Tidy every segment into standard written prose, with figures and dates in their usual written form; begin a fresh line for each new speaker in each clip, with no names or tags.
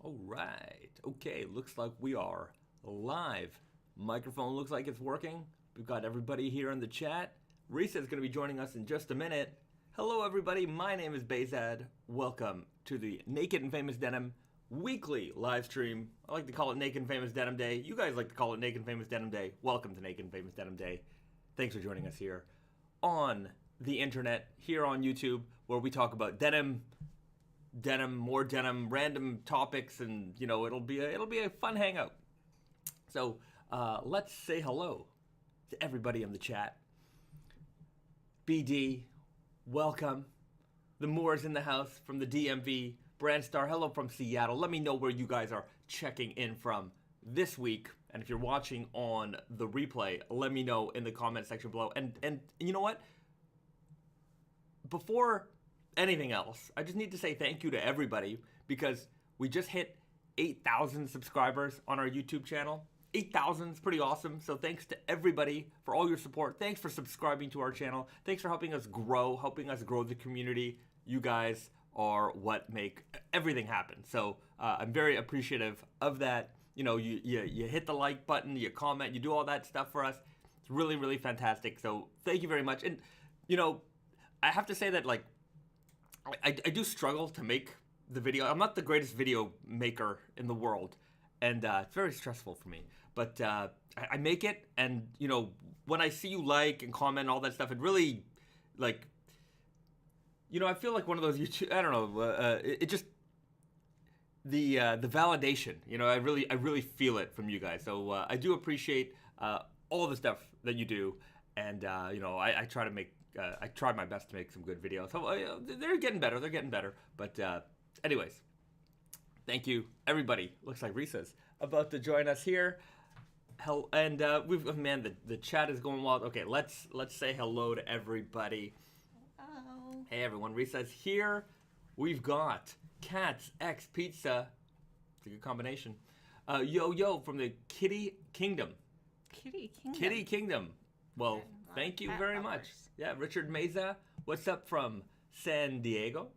All right. Okay, looks like we are live. Microphone looks like it's working. We've got everybody here in the chat. Risa is going to be joining us in just a minute. Hello, everybody. My name is Bezad. Welcome to the Naked and Famous Denim weekly live stream. I like to call it Naked and Famous Denim Day. You guys like to call it Naked and Famous Denim Day. Welcome to Naked and Famous Denim Day. Thanks for joining us here on the internet, here on YouTube, where we talk about denim, more denim, random topics, and it'll be a fun hangout. So let's say hello to everybody in the chat. BD, welcome. The Moors in the house from the DMV. Brandstar, hello from Seattle. Let me know where you guys are checking in from this week. And if you're watching on the replay, let me know in the comment section below. And you know what? Before anything else, I just need to say thank you to everybody because we just hit 8,000 subscribers on our YouTube channel. 8,000 is pretty awesome. So thanks to everybody for all your support. Thanks for subscribing to our channel. Thanks for helping us grow the community. You guys are what make everything happen. So I'm very appreciative of that. You hit the like button, you comment, you do all that stuff for us. It's really, really fantastic. So thank you very much. And, I have to say that, I do struggle to make the video. I'm not the greatest video maker in the world, and it's very stressful for me. But I make it, and when I see you like and comment and all that stuff, it really, I feel like one of those YouTube. I don't know. It just the validation. I really feel it from you guys. So I do appreciate all the stuff that you do, and I try to make. I tried my best to make some good videos. So they're getting better. But anyways, thank you, everybody. Looks like Risa's about to join us here. And the chat is going wild. Okay, let's say hello to everybody.
Hello.
Hey, everyone. Risa's here. We've got Cats X Pizza. It's a good combination. Yo from the Kitty Kingdom. Kitty Kingdom. Well, thank you very much. Yeah, Richard Meza, what's up from San Diego?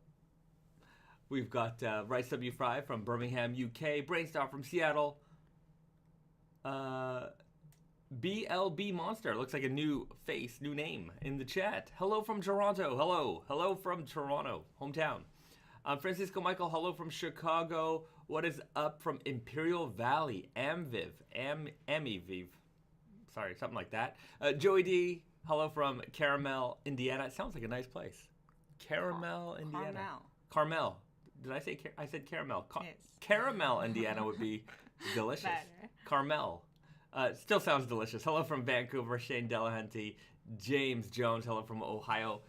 We've got Rice W. Fry from Birmingham, UK. Brainstar from Seattle. BLB Monster, looks like a new face, new name in the chat. Hello from Toronto. Hello from Toronto, hometown. Francisco Michael, hello from Chicago. What is up from Imperial Valley? Amiviv. Sorry, something like that. Joey D, hello from Carmel, Indiana. It sounds like a nice place. Carmel, Indiana. Carmel. Did I say I said caramel?
Yes.
Caramel, Indiana would be delicious.
Better.
Carmel. Still sounds delicious. Hello from Vancouver, Shane Delahanty. James Jones, hello from Ohio.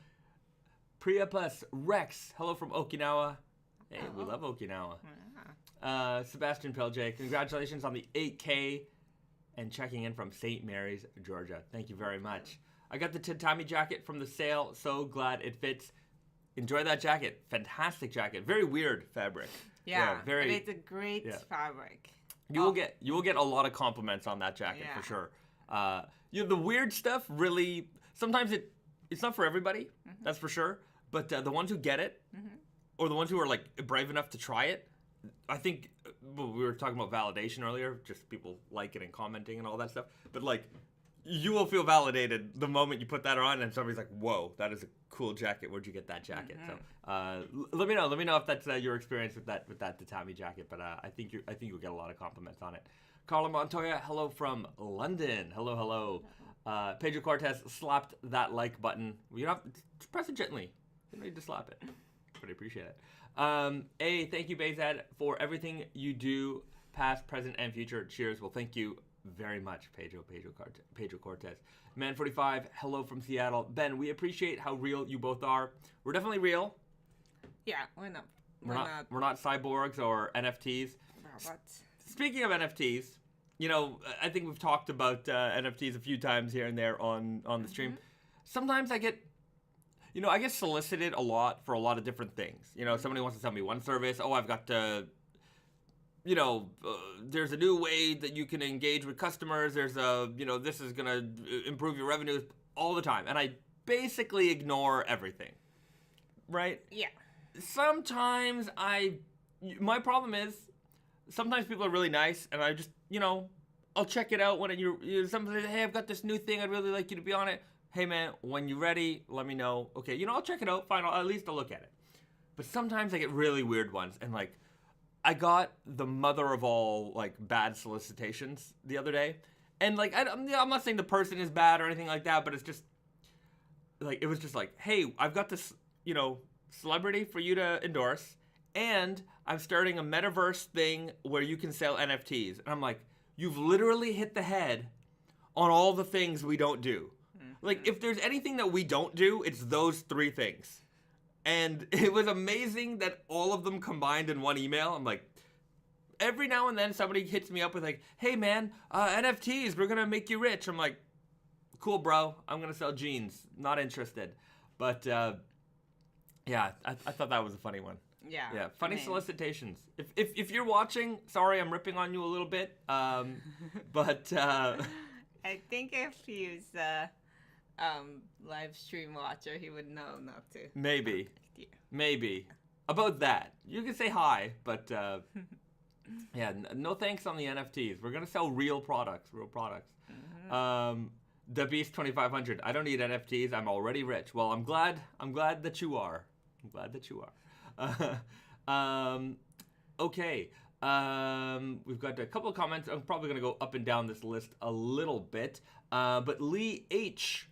Priapus Rex, hello from Okinawa. Hey, we love Okinawa. Sebastian Pelje, congratulations on the 8K. And checking in from St. Mary's, Georgia. Thank you very much. I got the tatami jacket from the sale. So glad it fits. Enjoy that jacket. Fantastic jacket. Very weird fabric.
Yeah, but it's a great fabric.
You will get a lot of compliments on that jacket for sure. The weird stuff really sometimes it's not for everybody. That's for sure. But the ones who get it, or the ones who are brave enough to try it, I think we were talking about validation earlier, just people liking and commenting and all that stuff. But you will feel validated the moment you put that on, and somebody's like, "Whoa, that is a cool jacket. Where'd you get that jacket?" So let me know if that's your experience with that tatami jacket. But I think you'll get a lot of compliments on it. Carla Montoya, hello from London. Hello. Pedro Cortez slapped that like button. You have to press it gently. You don't need to slap it. Pretty appreciate it. Thank you, Bezad, for everything you do, past, present, and future. Cheers. Well, thank you very much, Pedro Cortez. Man45, hello from Seattle. Ben, we appreciate how real you both are. We're definitely real.
Yeah, we're not.
We're not cyborgs or NFTs.
But
Speaking of NFTs, I think we've talked about NFTs a few times here and there on the stream. Sometimes I get solicited a lot for a lot of different things. Somebody wants to sell me one service. Oh, I've got to, there's a new way that you can engage with customers. There's this is going to improve your revenues all the time. And I basically ignore everything. Right?
Yeah.
Sometimes my problem is sometimes people are really nice, and I just, I'll check it out when somebody says, hey, I've got this new thing. I'd really like you to be on it. Hey, man, when you're ready, let me know. Okay, I'll check it out. Fine, at least I'll look at it. But sometimes I get really weird ones, and like, I got the mother of all like bad solicitations the other day, and like, I'm not saying the person is bad or anything like that, but it's just like, it was just like, hey, I've got this, celebrity for you to endorse, and I'm starting a metaverse thing where you can sell NFTs. And I'm like, you've literally hit the head on all the things we don't do. Mm-hmm. Like, if there's anything that we don't do, it's those 3 things. And it was amazing that all of them combined in one email. I'm like, every now and then somebody hits me up with like, hey man, NFTs, we're going to make you rich. I'm like, cool, bro. I'm going to sell jeans. Not interested. But, yeah, I thought that was a funny one. Yeah. Funny solicitations. If you're watching, sorry, I'm ripping on you a little bit. But,
I think if he's live stream watcher, he would know not to.
Maybe about that you can say hi, but yeah, no thanks on the NFTs. We're gonna sell real products. Mm-hmm. The Beast 2500, I don't need NFTs, I'm already rich. Well, I'm glad that you are. Okay, we've got a couple of comments. I'm probably gonna go up and down this list a little bit, but Lee H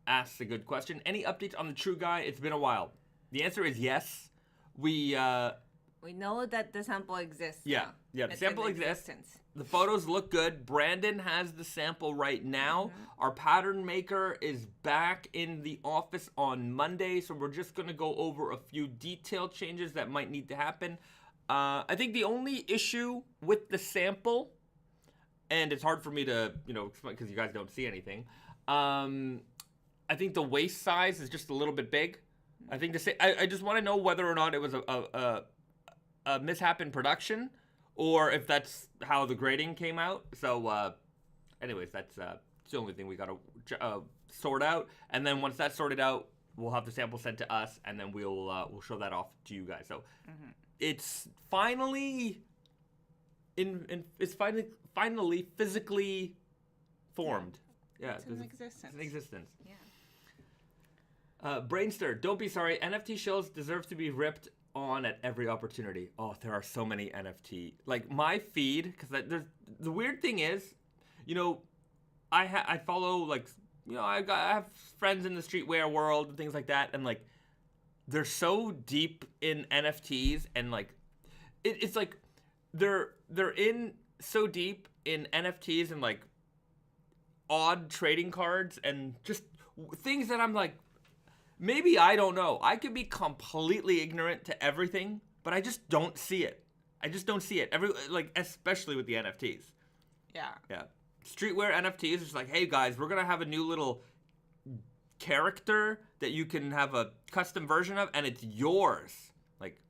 asks a good question. Any updates on the True Guy? It's been a while. The answer is yes. We
know that the sample exists.
Yeah, the sample exists. The photos look good. Brandon has the sample right now. Mm-hmm. Our pattern maker is back in the office on Monday, so we're just going to go over a few detail changes that might need to happen. I think the only issue with the sample, and it's hard for me to, explain because you guys don't see anything, I think the waist size is just a little bit big. I think I just want to know whether or not it was a mishap in production, or if that's how the grading came out. So, anyways, that's the only thing we got to sort out. And then once that's sorted out, we'll have the sample sent to us, and then we'll show that off to you guys. So, it's finally finally physically formed. Yeah,
it's in existence.
It's in existence.
Yeah.
Brainstir, don't be sorry. NFT shows deserve to be ripped on at every opportunity. Oh, there are so many NFT. Like, my feed, because the weird thing is, I follow, like, I have friends in the streetwear world and things like that, and, like, they're so deep in NFTs, and, like, it's like they're in so deep in NFTs and, like, odd trading cards and just things that I'm like, maybe I don't know. I could be completely ignorant to everything, but I just don't see it. Especially with the NFTs. Yeah. Streetwear NFTs is just like, hey guys, we're gonna have a new little character that you can have a custom version of, and it's yours. Like,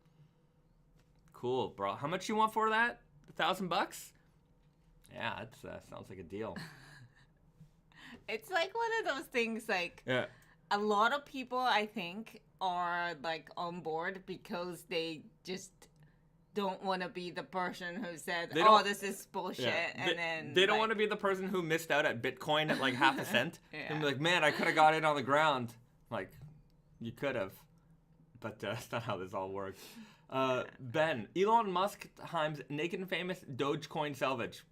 cool, bro. How much you want for that? $1,000? Yeah, that sounds like a deal.
It's like one of those things, like,
yeah.
A lot of people, I think, are, like, on board because they just don't want to be the person who said, this is bullshit, and
they don't want to be the person who missed out at Bitcoin at, like, half a cent. Yeah. And be like, man, I could have got it on the ground. Like, you could have. But that's not how this all works. Ben, Elon Musk times Naked Famous Dogecoin salvage.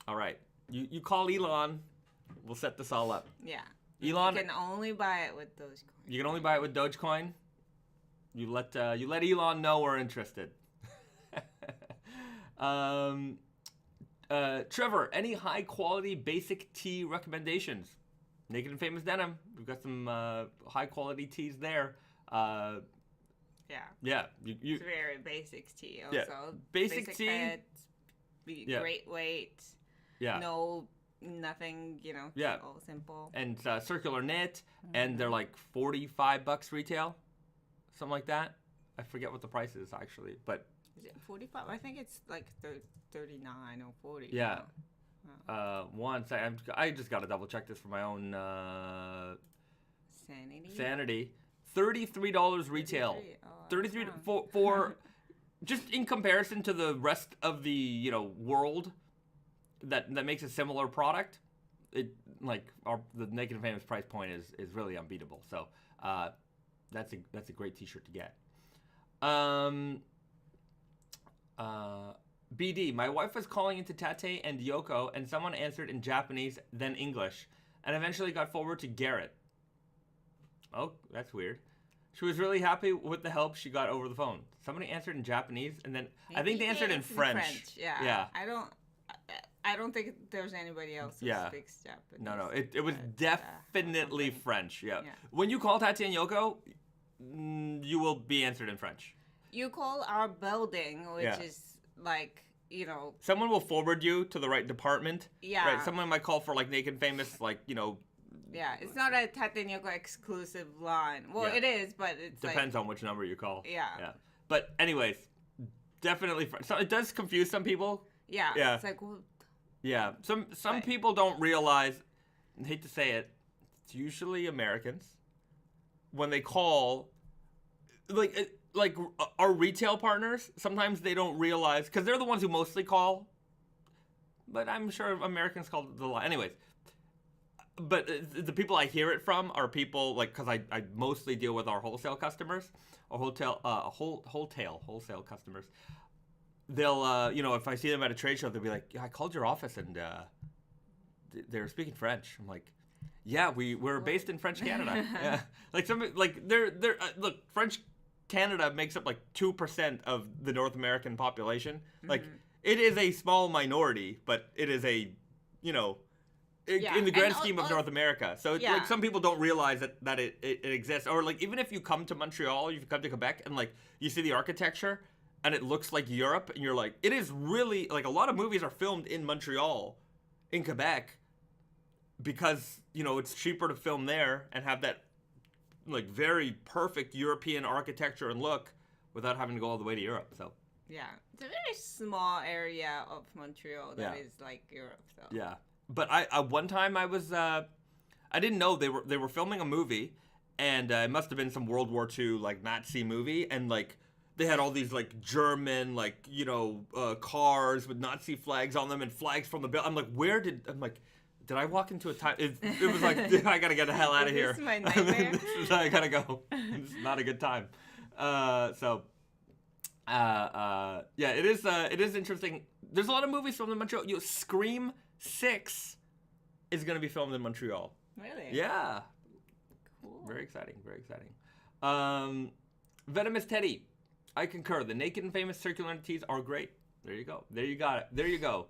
All right. You call Elon. We'll set this all up.
Yeah.
Elon,
you can only buy it with Dogecoin.
You can only buy it with Dogecoin. You let Elon know we're interested. Trevor, any high quality basic tee recommendations? Naked and Famous Denim. We've got some high quality tees there.
Yeah.
Yeah.
It's very basic tee also.
Yeah. Basic tee.
Fits, great weight.
Yeah.
Nothing,
yeah.
All simple.
And circular knit, and they're like $45 retail, something like that. I forget what the price is actually, but
is it 45? I think it's like 39 or 40.
Yeah. I just got to double check this for my own
sanity.
$33 retail. 33 for just in comparison to the rest of the world that makes a similar product, the Naked Famous price point is really unbeatable. So that's a great T-shirt to get. BD, my wife was calling into Tate and Yoko, and someone answered in Japanese, then English, and eventually got forward to Garrett. Oh, that's weird. She was really happy with the help she got over the phone. Somebody answered in Japanese, and then maybe I think they answered in French.
Yeah. I don't think there's anybody else who speaks Japanese.
No. It was definitely French. Yeah. When you call Tate and Yoko, you will be answered in French.
You call our building, which is like,
someone will forward you to the right department.
Yeah.
Right. Someone might call for like Naked Famous,
Yeah, it's not a Tate and Yoko exclusive line. Well, it is, but it
depends on which number you call.
Yeah.
But anyways, definitely. So it does confuse some people.
Yeah. It's like, well,
yeah. Some people don't realize. I hate to say it. It's usually Americans when they call, like our retail partners. Sometimes they don't realize because they're the ones who mostly call. But I'm sure Americans call the line. Anyways. But the people I hear it from are people because I mostly deal with our wholesale customers, or wholesale customers. They'll if I see them at a trade show, they'll be like, "Yeah, I called your office and they were speaking French." I'm like, "Yeah, we're based in French Canada." Yeah, look, French Canada makes up 2% of the North American population. Mm-hmm. It is a small minority, but it is a in the grand scheme of North America. So some people don't realize that it exists. Or even if you come to Montreal, you come to Quebec, and you see the architecture and it looks like Europe, and you're like, it is really a lot of movies are filmed in Montreal, in Quebec, because it's cheaper to film there and have that very perfect European architecture and look without having to go all the way to Europe. So
yeah, it's a very small area of Montreal that is like Europe. So
yeah. But I one time I was I didn't know they were filming a movie, and it must have been some World War II Nazi movie, and they had all these German cars with Nazi flags on them and flags from the bill. I'm like, did I walk into a time? It was like, I gotta get the hell out of here.
This is my nightmare.
I gotta go. It's not a good time. It is interesting. There's a lot of movies filmed in Montreal. Scream 6 is going to be filmed in Montreal.
Really?
Yeah.
Cool.
Very exciting. Very exciting. Venomous Teddy. I concur. The Naked and Famous circular tees are great. There you go. There you got it. There you go.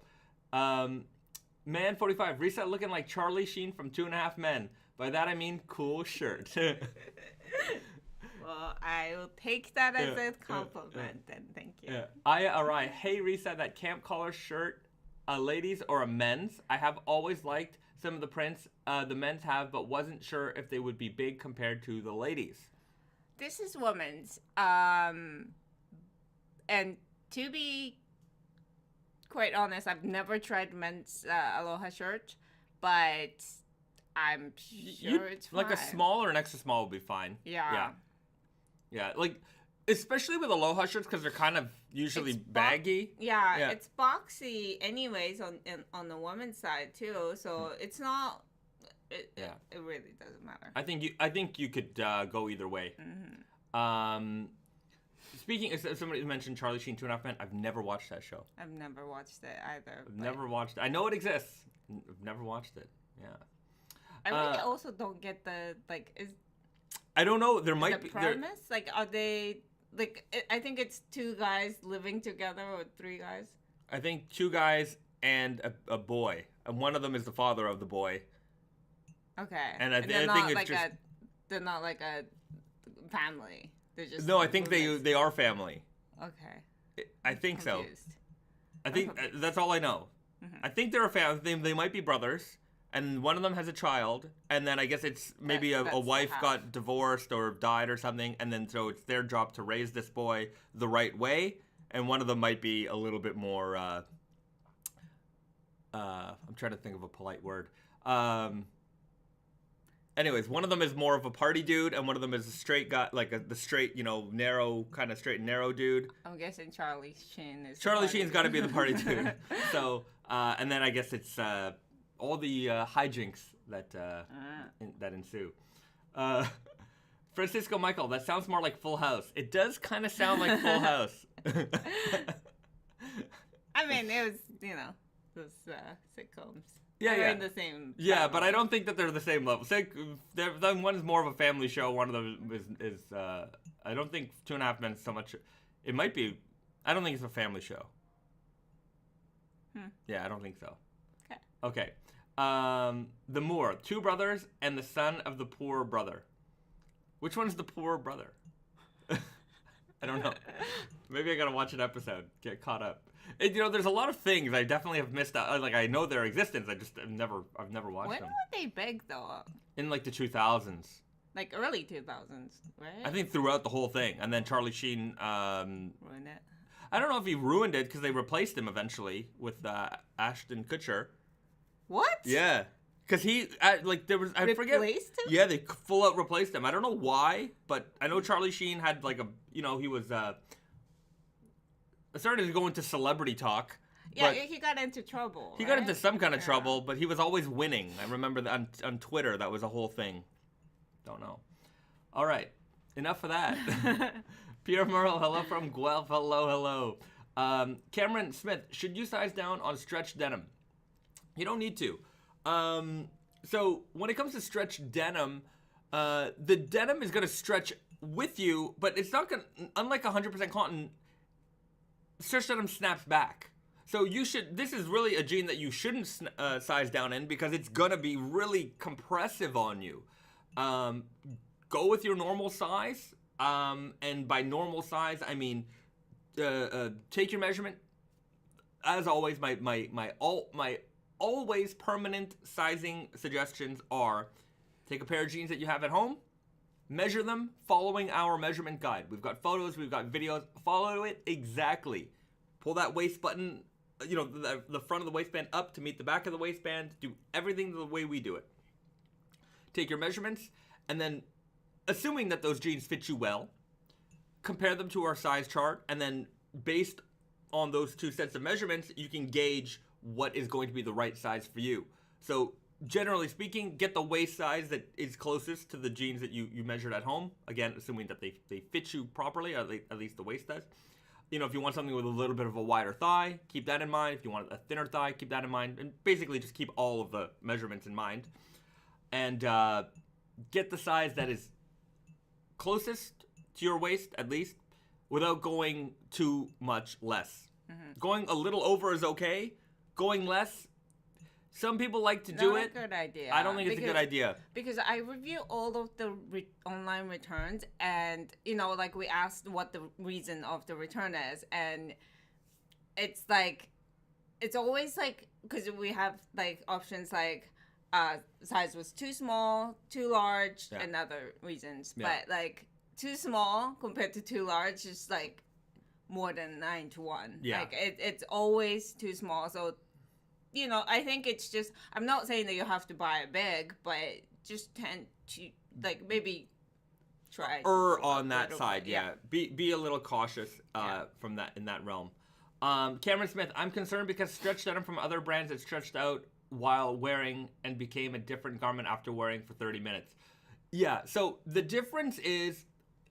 Man 45. Risa looking like Charlie Sheen from 2.5 Men. By that I mean cool shirt.
Well, I will take that as a compliment then. Thank you.
Yeah. Alright. Hey Risa, that camp collar shirt. A ladies or a men's? I have always liked some of the prints the men's have, but wasn't sure if they would be big compared to the ladies.
This is women's. And to be quite honest, I've never tried men's Aloha shirt, but I'm sure it's fine.
A small or an extra small would be fine.
Yeah.
Especially with Aloha shirts because they're kind of usually baggy.
Yeah, it's boxy anyways on the woman's side too. So it's not. It really doesn't matter.
I think you could go either way.
Mm-hmm.
Speaking, somebody mentioned Charlie Sheen 2.5 Men. I've never watched that show.
I've never watched it either.
Never watched it. I know it exists. I've never watched it. Yeah.
I really also don't get the
I don't know. There might
be the premise. Are they? I think it's 2 guys living together or 3 guys.
I think 2 guys and a boy, and one of them is the father of the boy.
Okay.
And I think it's just
they're not like a family. They're just
I think they are family.
Okay.
I think
confused.
So. I think that's all I know. Mm-hmm. I think they're a family. They might be brothers. And one of them has a child, and then I guess it's maybe a wife got divorced or died or something, and then so it's their job to raise this boy the right way, and one of them might be a little bit more, I'm trying to think of a polite word, Anyways, one of them is more of a party dude, and one of them is a straight guy, like the straight, narrow, kind of straight and narrow dude.
I'm guessing Charlie Sheen is.
Charlie Sheen's got to be the party dude. So, and then I guess it's all the hijinks that ensue. Francisco Michael, that sounds more like Full House. It does kind of sound like Full House.
I mean, it was, those sitcoms.
Yeah,
They're in the same.
Yeah, but I don't think that they're the same level. One's more of a family show. One of them is I don't think 2.5 Men so much. It might be. I don't think it's a family show. Yeah, I don't think so. Okay. The Moor, 2 brothers and the son of the poor brother. Which one's the poor brother? I don't know. Maybe I gotta watch an episode, get caught up. There's a lot of things I definitely have missed out. Like, I know their existence. I've never watched them.
When were they big though?
In like the 2000s.
Like early 2000s, right?
I think throughout the whole thing, and then Charlie Sheen
ruined it.
I don't know if he ruined it because they replaced him eventually with Ashton Kutcher.
What?
Yeah. Because there was, I forget.
Replaced him?
Yeah, they full out replaced him. I don't know why, but I know Charlie Sheen had like he was, started to go into celebrity talk.
Yeah, he got into trouble.
He got into some kind of trouble, but he was always winning. I remember that on Twitter, that was a whole thing. Don't know. All right. Enough of that. Pierre Merle, hello from Guelph. Hello. Cameron Smith, should you size down on stretch denim? You don't need to. So when it comes to stretch denim, the denim is going to stretch with you, but it's not going to, unlike 100% cotton, stretch denim snaps back. So this is really a jean that you shouldn't size down in because it's going to be really compressive on you. Go with your normal size. And by normal size, I mean, take your measurement. As always, my always permanent sizing suggestions are take a pair of jeans that you have at home, measure them following our measurement guide. We've got photos, we've got videos. Follow it exactly. Pull that waist button, the front of the waistband up to meet the back of the waistband. Do everything the way we do it. Take your measurements, and then, assuming that those jeans fit you well, compare them to our size chart, and then based on those 2 sets of measurements, you can gauge what is going to be the right size for you. So generally speaking, get the waist size that is closest to the jeans that you measured at home. Again, assuming that they fit you properly, or at least the waist does. If you want something with a little bit of a wider thigh, keep that in mind. If you want a thinner thigh, keep that in mind. And basically just keep all of the measurements in mind. And get the size that is closest to your waist, at least, without going too much less. Mm-hmm. Going a little over is okay. Going less, some people like to do it.
Not a good idea.
I don't think it's a good idea.
Because I review all of the online returns, and, we asked what the reason of the return is, and it's always because we have, options size was too small, too large, and other reasons. Yeah. But, too small compared to too large is, more than 9-to-1. Yeah. It's always too small. So, I think it's just, I'm not saying that you have to buy it big, but just tend to, maybe try.
On that side, yeah. Be a little cautious from that, in that realm. Cameron Smith, I'm concerned because stretch denim from other brands that stretched out while wearing and became a different garment after wearing for 30 minutes. Yeah, so the difference is,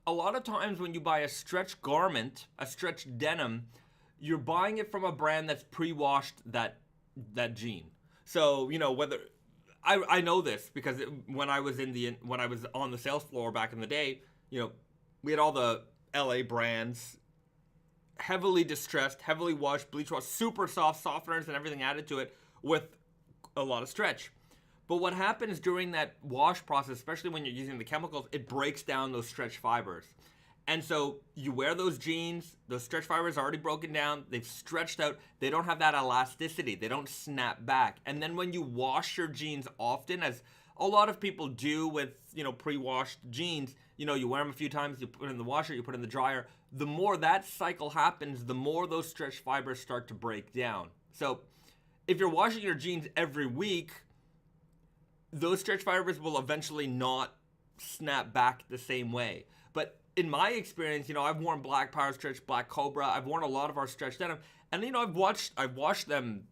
a lot of times when you buy a stretch garment, a stretch denim, you're buying it from a brand that's pre-washed that jean. So, whether I know this because when I was on the sales floor back in the day, we had all the LA brands, heavily distressed, heavily washed, bleach washed, super soft softeners and everything added to it with a lot of stretch. But what happens during that wash process, especially when you're using the chemicals, it breaks down those stretch fibers. And so you wear those jeans, those stretch fibers are already broken down, they've stretched out, they don't have that elasticity, they don't snap back. And then when you wash your jeans often, as a lot of people do with, pre-washed jeans, you wear them a few times, you put it in the washer, you put it in the dryer, the more that cycle happens, the more those stretch fibers start to break down. So if you're washing your jeans every week, those stretch fibers will eventually not snap back the same way. But in my experience, I've worn Black Power Stretch, Black Cobra. I've worn a lot of our stretch denim, and I've washed them,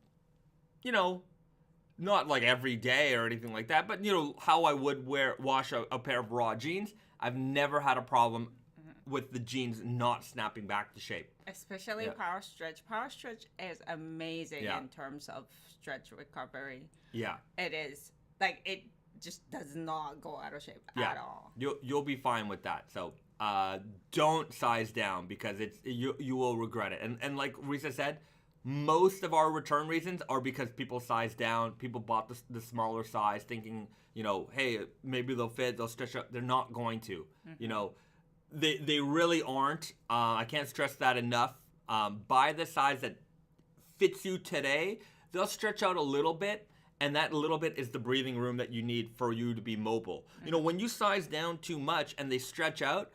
not like every day or anything like that, but how I would wash a pair of raw jeans. I've never had a problem with the jeans not snapping back to shape.
Especially Power Stretch. Power Stretch is amazing in terms of stretch recovery. Yeah. It is. Like, it just does not go out of shape at all.
You'll be fine with that. So don't size down because you will regret it. And like Risa said, most of our return reasons are because people size down. People bought the smaller size thinking, hey, maybe they'll fit, they'll stretch up. They're not going to. They really aren't. I can't stress that enough. Buy the size that fits you today. They'll stretch out a little bit, and that little bit is the breathing room that you need for you to be mobile. When you size down too much and they stretch out,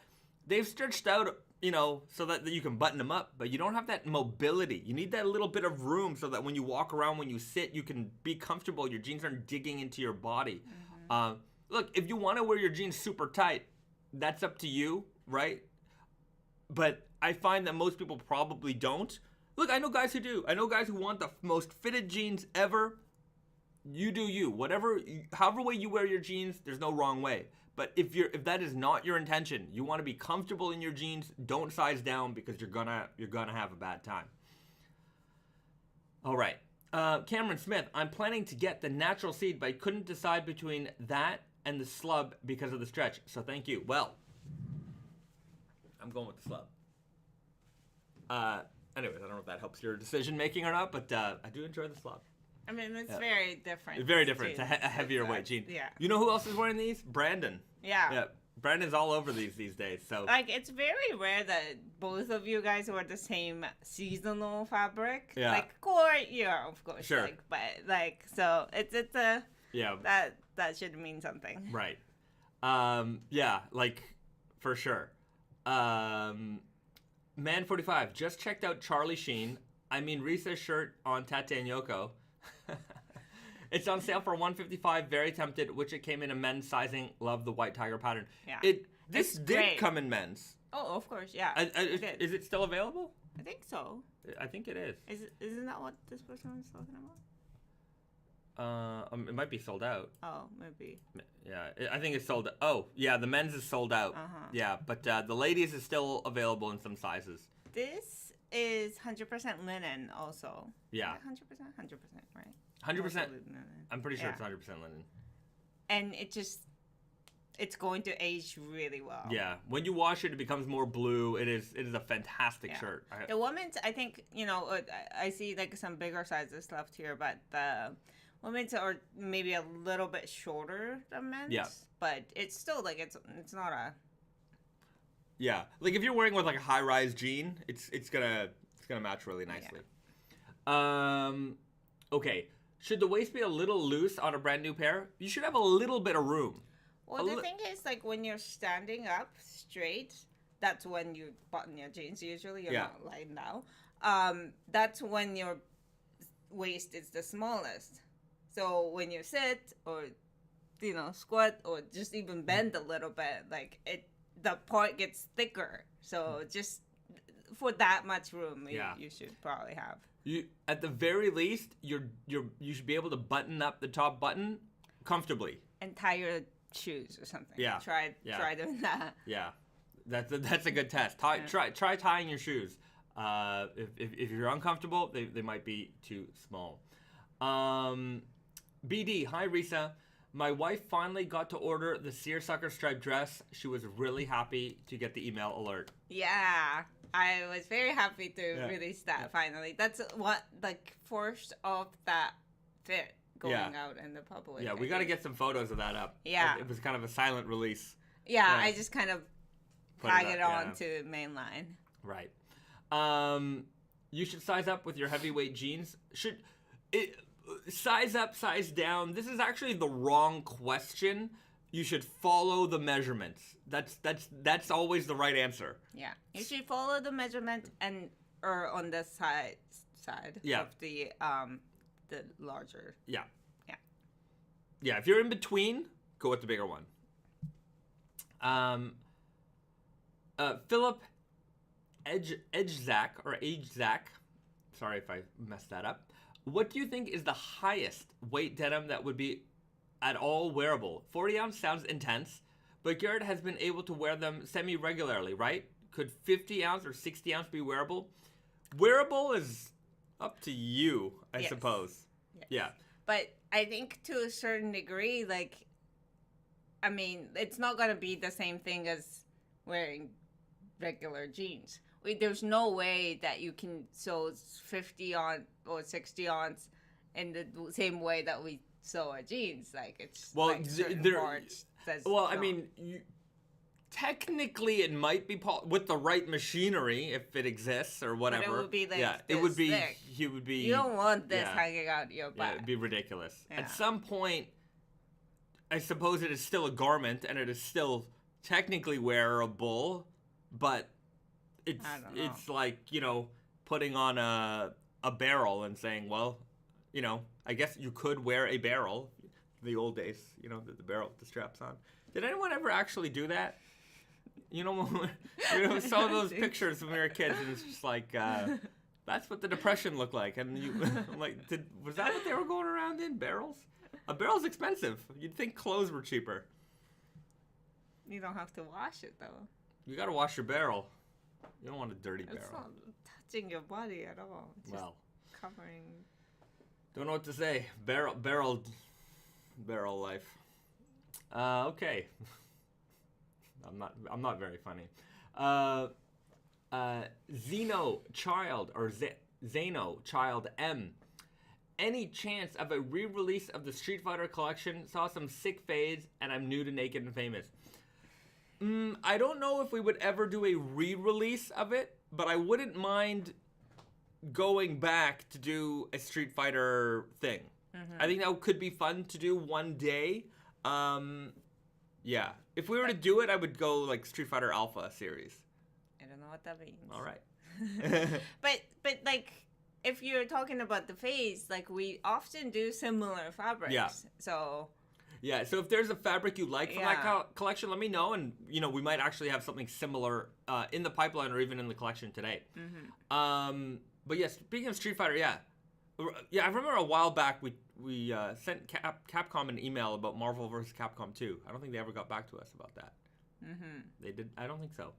they've stretched out, so that you can button them up, but you don't have that mobility. You need that little bit of room so that when you walk around, when you sit, you can be comfortable. Your jeans aren't digging into your body. Look, if you want to wear your jeans super tight, that's up to you, right? But I find that most people probably don't. Look, I know guys who do. I know guys who want the most fitted jeans ever. You do you. However way you wear your jeans, there's no wrong way. But if that is not your intention, you want to be comfortable in your jeans, don't size down because you're gonna have a bad time. All right. Cameron Smith, I'm planning to get the natural seed, but I couldn't decide between that and the slub because of the stretch. So thank you. Well, I'm going with the slub. Anyways, I don't know if that helps your decision making or not, but I do enjoy the slub.
I mean, it's very different.
Very different. It's a heavier weight jean.
Yeah.
You know who else is wearing these? Brandon.
Yeah.
Brandon's all over these days. So
like, it's very rare that both of you guys wear the same seasonal fabric. Yeah. Like Chore, of course. Sure. So it's a that should mean something.
Right. For sure. Man45 just checked out Charlie Sheen. Risa's shirt on Tate Yoko. It's on sale for $155. Very tempted. Which it came in a men's sizing. Love the white tiger pattern. Yeah. This did come in men's.
Oh, of course, yeah.
Is it still available?
I think so.
I think it is.
Isn't that what this person was talking about?
It might be sold out.
Oh, maybe.
Yeah, I think it's sold. Oh, yeah, the men's is sold out. Yeah, but the ladies is still available in some sizes.
This is 100% linen, also.
Yeah.
100%, right?
100%. I'm pretty sure it's 100% linen.
And it's going to age really well.
Yeah, when you wash it, it becomes more blue. It is a fantastic shirt.
The women's, I think, I see like some bigger sizes left here, but the women's are maybe a little bit shorter than men's. Yeah. But it's still like it's not a.
Yeah, like if you're wearing with like a high-rise jean, it's gonna match really nicely. Yeah. Okay. Should the waist be a little loose on a brand new pair? You should have a little bit of room.
Well, the thing is, like, when you're standing up straight, that's when you button your jeans. Usually, you're not lying down. That's when your waist is the smallest. So when you sit or, squat or just even bend a little bit, like the part gets thicker. So just for that much room, you should probably have.
At the very least, you should be able to button up the top button comfortably.
And tie your shoes or something.
Yeah.
Try doing that.
Yeah. That's a good test. Try tying your shoes. If you're uncomfortable, they might be too small. BD, hi Risa. My wife finally got to order the seersucker striped dress. She was really happy to get the email alert.
Yeah. I was very happy to release that finally. That's what, first of that fit going out in the public.
Yeah, we got to get some photos of that up.
Yeah.
It was kind of a silent release.
Yeah, I just kind of tag it on to mainline.
Right. You should size up with your heavyweight jeans. Size up, size down. This is actually the wrong question. You should follow the measurements. That's always the right answer.
Yeah, you should follow the measurement or on the side of the larger.
Yeah. Yeah, if you're in between, go with the bigger one. Philip Edgezak, sorry if I messed that up. What do you think is the highest weight denim that would be at all wearable? 40 ounce sounds intense, but Garrett has been able to wear them semi-regularly, right? Could 50 ounce or 60 ounce be wearable? Wearable is up to you, I suppose.
Yes.
Yeah.
But I think to a certain degree, like, I mean, it's not going to be the same thing as wearing regular jeans. There's no way that you can sew 50 on or 60 ounce in the same way that we sew our jeans. Like, it's like certain parts.
I mean, technically it might be with the right machinery if it exists or whatever.
But it would be like
it would be.
Thick.
He would be.
You don't want this hanging out your butt.
Yeah, it'd be ridiculous.
Yeah.
At some point, I suppose it is still a garment and it is still technically wearable, but it's like, you know, putting on a barrel and saying, well, you know, I guess you could wear a barrel. The old days, you know, the barrel with the straps on. Did anyone ever actually do that? You know, we saw those pictures when we were kids, and it's just like, that's what the Depression looked like. And I'm like, was that what they were going around in? Barrels? A barrel's expensive. You'd think clothes were cheaper.
You don't have to wash it, though.
You gotta wash your barrel. You don't want a dirty barrel.
It's not touching your body at all. It's just covering.
Don't know what to say. Barrel life. Okay. I'm not very funny. Zeno Child or Zeno Child M. Any chance of a re-release of the Street Fighter collection? Saw some sick fades, and I'm new to Naked and Famous. I don't know if we would ever do a re-release of it, but I wouldn't mind going back to do a Street Fighter thing. Mm-hmm. I think that could be fun to do one day. Yeah. If we were to do it, I would go like Street Fighter Alpha series.
I don't know what that means.
All right.
but like, if you're talking about the fades, like, we often do similar fabrics.
Yeah.
So
if there's a fabric you like from that collection, let me know, and you know, we might actually have something similar in the pipeline or even in the collection today. Mm-hmm. But yeah, speaking of Street Fighter, I remember a while back we sent Capcom an email about Marvel vs. Capcom 2. I don't think they ever got back to us about that. Mm-hmm. They did. I don't think so.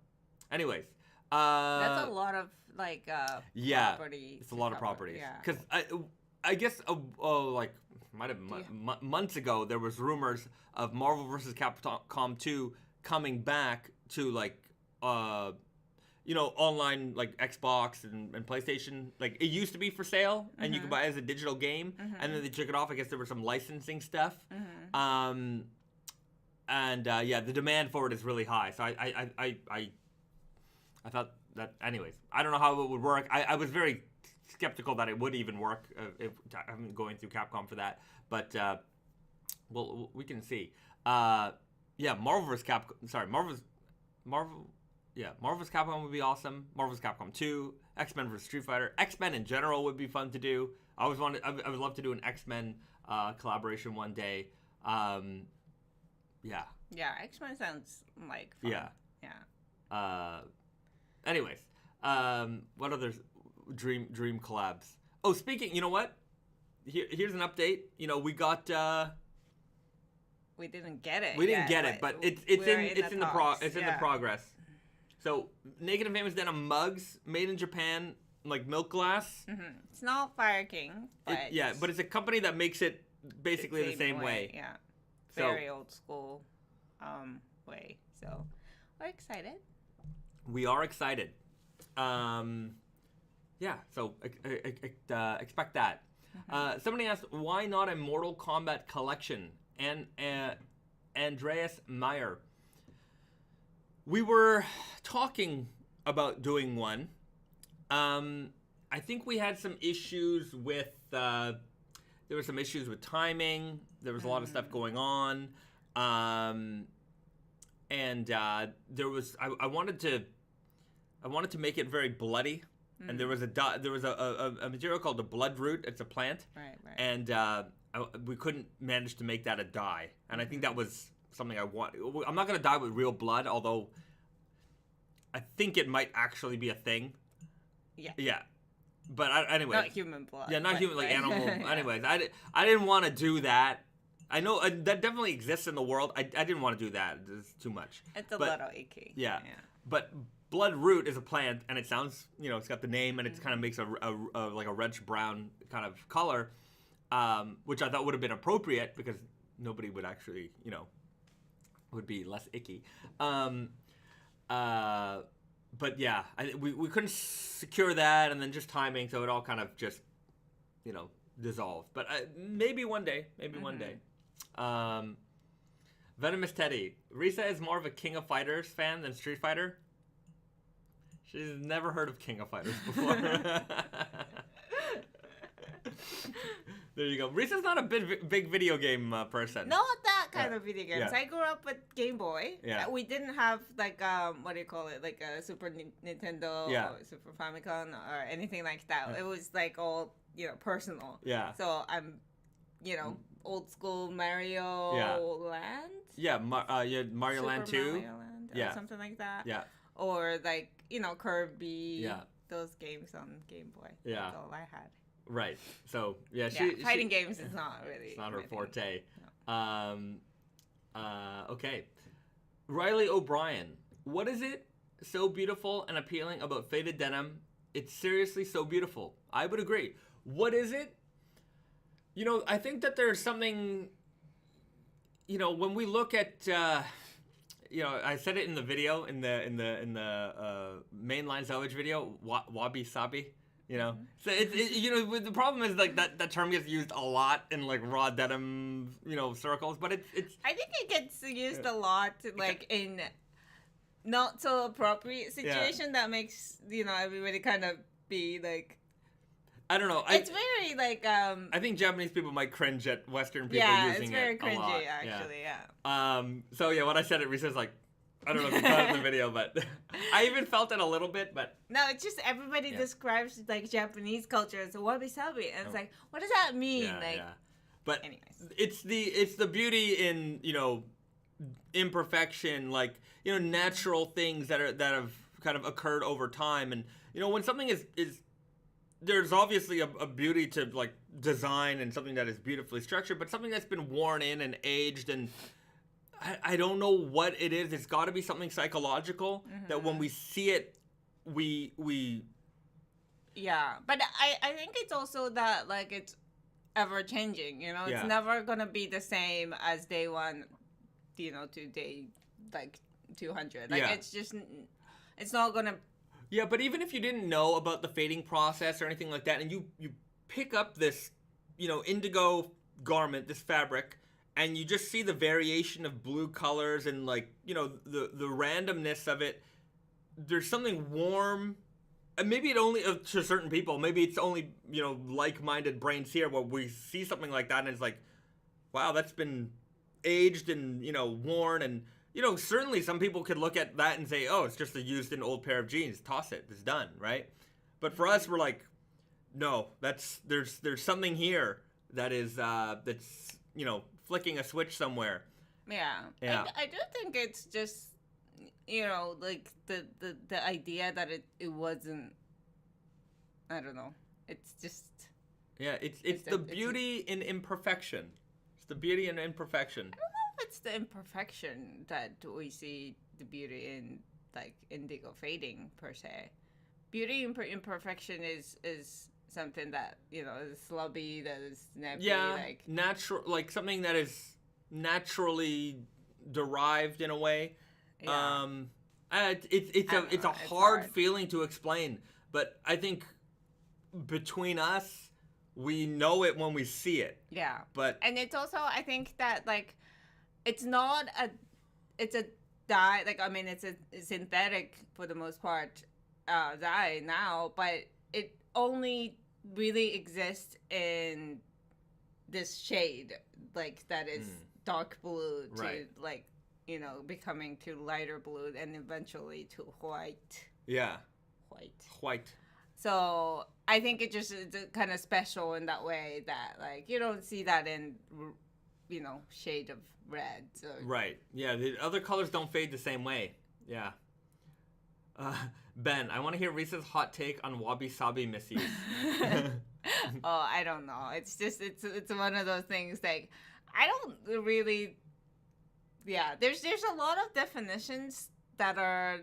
Anyways,
that's a lot of like property.
It's a lot of properties. Yeah, because I guess like might have months ago there was rumors of Marvel vs. Capcom 2 coming back to like you know, online like Xbox and PlayStation. Like, it used to be for sale and you could buy it as a digital game, and then they took it off. I guess there was some licensing stuff. The demand for it is really high. So I thought that, anyways, I don't know how it would work. I was very skeptical that it would even work if I'm going through Capcom for that, but well, we can see. Marvel vs. Capcom would be awesome. Marvel vs. Capcom 2, X-Men vs. Street Fighter. X-Men in general would be fun to do. I would love to do an X-Men collaboration one day.
Yeah, X-Men sounds like fun.
Yeah. Anyways, what other dream collabs? Oh, speaking, you know what? Here's an update. You know, we got.
We didn't get it.
We didn't get it, but it's in the progress. So, Naked and Famous Denim mugs made in Japan, like milk glass.
Mm-hmm. It's not Fire King, but
but it's a company that makes it basically the same way.
Yeah, very old school way. So, we're excited.
We are excited. So expect that. Mm-hmm. Somebody asked, why not a Mortal Kombat collection? And Andreas Meyer. We were talking about doing one. I think we had some issues with. There were some issues with timing. There was a lot of stuff going on, and there was. I wanted to make it very bloody. and there was a material called the blood root. It's a plant,
Right.
and we couldn't manage to make that a dye. And I think that was something I want. I'm not gonna dye with real blood, although I think it might actually be a thing.
Yeah.
Yeah. But anyways.
Not human blood.
Yeah, not human, like
right.
animal.
Yeah.
Anyways, I didn't want to do that. I know that definitely exists in the world. I didn't want to do that. It's too much.
It's a little icky.
Yeah. But blood root is a plant, and it sounds, it's got the name, and it kind of makes a like a reddish brown kind of color, which I thought would have been appropriate because nobody would actually, would be less icky. But yeah, we couldn't secure that, and then just timing, so it all kind of just, dissolved. But maybe one day, one day. Venomous Teddy. Risa is more of a King of Fighters fan than Street Fighter. She's never heard of King of Fighters before. There you go. Risa's not a big video game person.
Not that kind of video games.
Yeah.
I grew up with Game Boy.
Yeah.
We didn't have like what do you call it? Like a Super Nintendo
Yeah.
or Super Famicom or anything like that. It was like all personal.
Yeah.
So I'm, old school Mario Land.
Yeah, Mario
Super
Land 2.
Mario Land or something like that.
Yeah.
Or like Kirby.
Yeah.
Those games on Game Boy.
Yeah.
That's all I had.
Right. So yeah,
fighting games is not really.
It's not her
my
forte.
thing.
Okay. Riley O'Brien. What is it so beautiful and appealing about faded denim? It's seriously so beautiful. I would agree. What is it? I think that there's something. When we look at. I said it in the video in the mainline salvage video. Wabi sabi. So the problem is like that term gets used a lot in like raw denim, circles, but it's.
I think it gets used a lot, like in not so appropriate situation that makes everybody kind of be like.
I don't know.
It's very like.
I think Japanese people might cringe at Western people using it.
Yeah, it's very cringy
a lot.
actually. Yeah.
So yeah, when I said it, Risa's like, I don't know if you caught it in the video, but I even felt it a little bit, but...
No, it's just everybody describes, like, Japanese culture as wabi-sabi, and it's like, what does that mean?
But
anyways.
It's the beauty in, imperfection, like, natural things that have kind of occurred over time, and, when something is there's obviously a beauty to, like, design and something that is beautifully structured, but something that's been worn in and aged and... I don't know what it is. It's got to be something psychological that when we see it, we.
Yeah, but I think it's also that like it's ever changing. It's never gonna be the same as day one, to day like 200. Like it's not gonna.
Yeah, but even if you didn't know about the fading process or anything like that, and you pick up this, indigo garment, this fabric. And you just see the variation of blue colors and like, the randomness of it. There's something warm. And maybe it only, to certain people, maybe it's only, like-minded brains here where we see something like that and it's like, wow, that's been aged and, worn. And, certainly some people could look at that and say, oh, it's just a used and old pair of jeans. Toss it. It's done, right? But for us, we're like, no, there's something here that is, that's, flicking a switch somewhere.
Yeah. I do think it's just, like the idea that it wasn't, I don't know. It's just.
Yeah, it's the beauty in imperfection. It's the beauty in imperfection.
I don't know if it's the imperfection that we see the beauty in, like, indigo fading, per se. Beauty in imperfection is something that, is slubby, that is snappy, like...
natural, like something that is naturally derived in a way.
Yeah.
It's a hard feeling to explain, but I think between us, we know it when we see it.
Yeah.
And
it's also, I think that, like, it's a dye, like, I mean, it's a synthetic, for the most part, dye now, but it only really exists in this shade, like that is dark blue to like becoming to lighter blue and eventually to white.
Yeah.
White. So I think it's kind of special in that way that like you don't see that in shade of red. So.
Right. Yeah. The other colors don't fade the same way. Yeah. Ben, I want to hear Risa's hot take on wabi-sabi misuse.
Oh, I don't know. It's just it's one of those things like I don't really. Yeah, there's a lot of definitions that are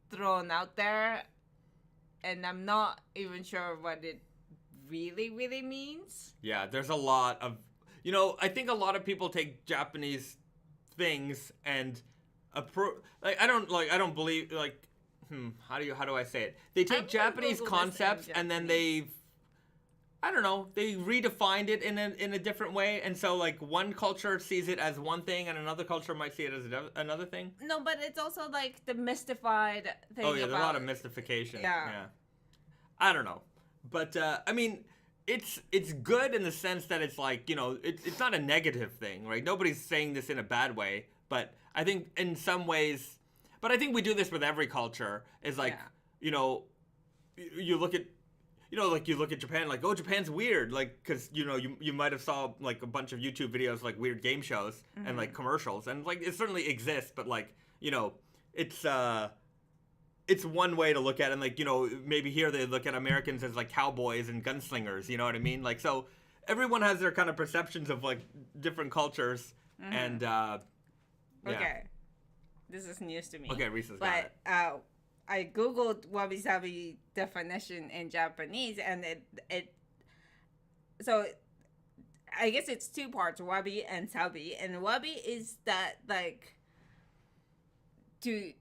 thrown out there, and I'm not even sure what it really means.
Yeah, there's a lot of, I think a lot of people take Japanese things and I don't believe how do I say it? They take Japanese concepts and then they redefined it in a different way, and so like one culture sees it as one thing and another culture might see it as another thing.
No, but it's also like the mystified thing.
Oh yeah, there's a lot of mystification. Yeah. I don't know, but I mean, it's good in the sense that it's like it's not a negative thing, right? Nobody's saying this in a bad way, but I think in some ways, but I think we do this with every culture. Is like you look at. You look at Japan, like, oh, Japan's weird, like, because, you might have saw, like, a bunch of YouTube videos, like, weird game shows and, like, commercials. And, like, it certainly exists, but, like, it's one way to look at it. And, like, maybe here they look at Americans as, like, cowboys and gunslingers, you know what I mean? Like, so everyone has their kind of perceptions of, like, different cultures. And, yeah.
Okay. This is news to me.
Okay, Risa's got it.
I googled wabi-sabi definition in Japanese, and so I guess it's two parts, wabi and sabi. And wabi is that like to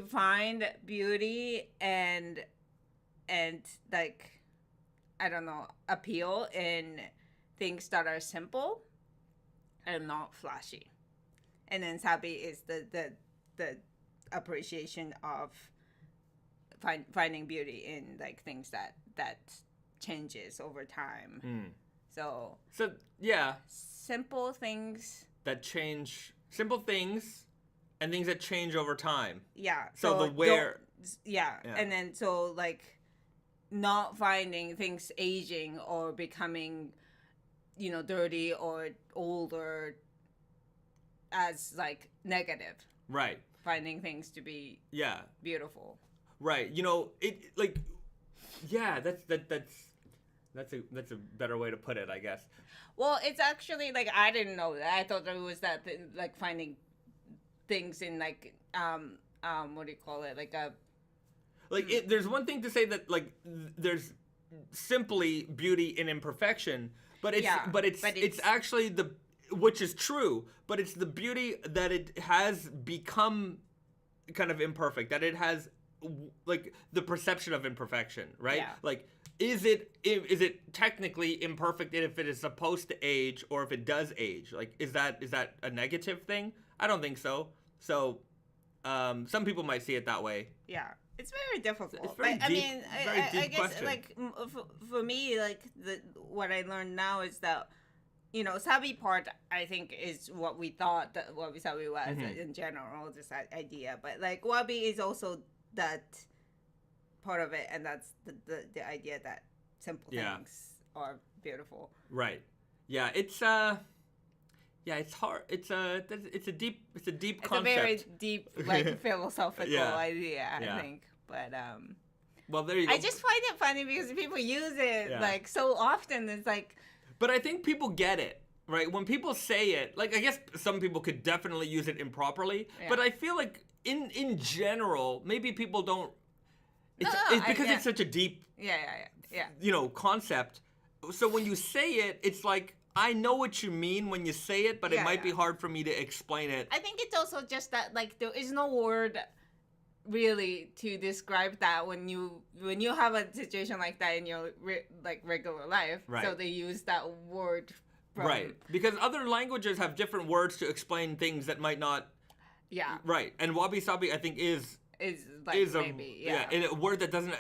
find beauty and like I don't know, appeal in things that are simple and not flashy. And then sabi is the appreciation of finding beauty in like things that changes over time. So
yeah,
simple things
and things that change over time.
Yeah.
So
yeah, and then so like not finding things aging or becoming dirty or older as like negative.
Right.
Finding things to be beautiful.
Right. That's a better way to put it, I guess.
Well, it's actually like I didn't know that. I thought it was that like finding things in like what do you call it? Like a
there's one thing to say that like there's simply beauty in imperfection, but it's actually which is true, but it's the beauty that it has become kind of imperfect, that it has like the perception of imperfection, right?
Yeah.
Like, is it technically imperfect if it is supposed to age or if it does age? Like, is that a negative thing? I don't think so. So, some people might see it that way.
Yeah. It's very difficult.
It's very deep,
I guess
question.
Like for me, like what I learned now is that sabi part I think is what we thought that wabi-sabi was in general, this idea. But like wabi is also that part of it, and that's the idea that simple things are beautiful.
Right. Yeah. It's it's hard. It's a deep concept.
It's a very deep like philosophical idea, I think. But
well, there you go.
I just find it funny because people use it like so often. It's like.
But I think people get it, right? When people say it, like I guess some people could definitely use it improperly, but I feel like in general, maybe people don't. It's because it's such a deep, concept. So when you say it, it's like I know what you mean when you say it, but it might be hard for me to explain it.
I think it's also just that like there is no word really to describe that when you have a situation like that in your regular life.
Right.
So they use that word.
Right. Because other languages have different words to explain things that might not.
Yeah.
Right. And wabi-sabi, I think, is
maybe
a word that doesn't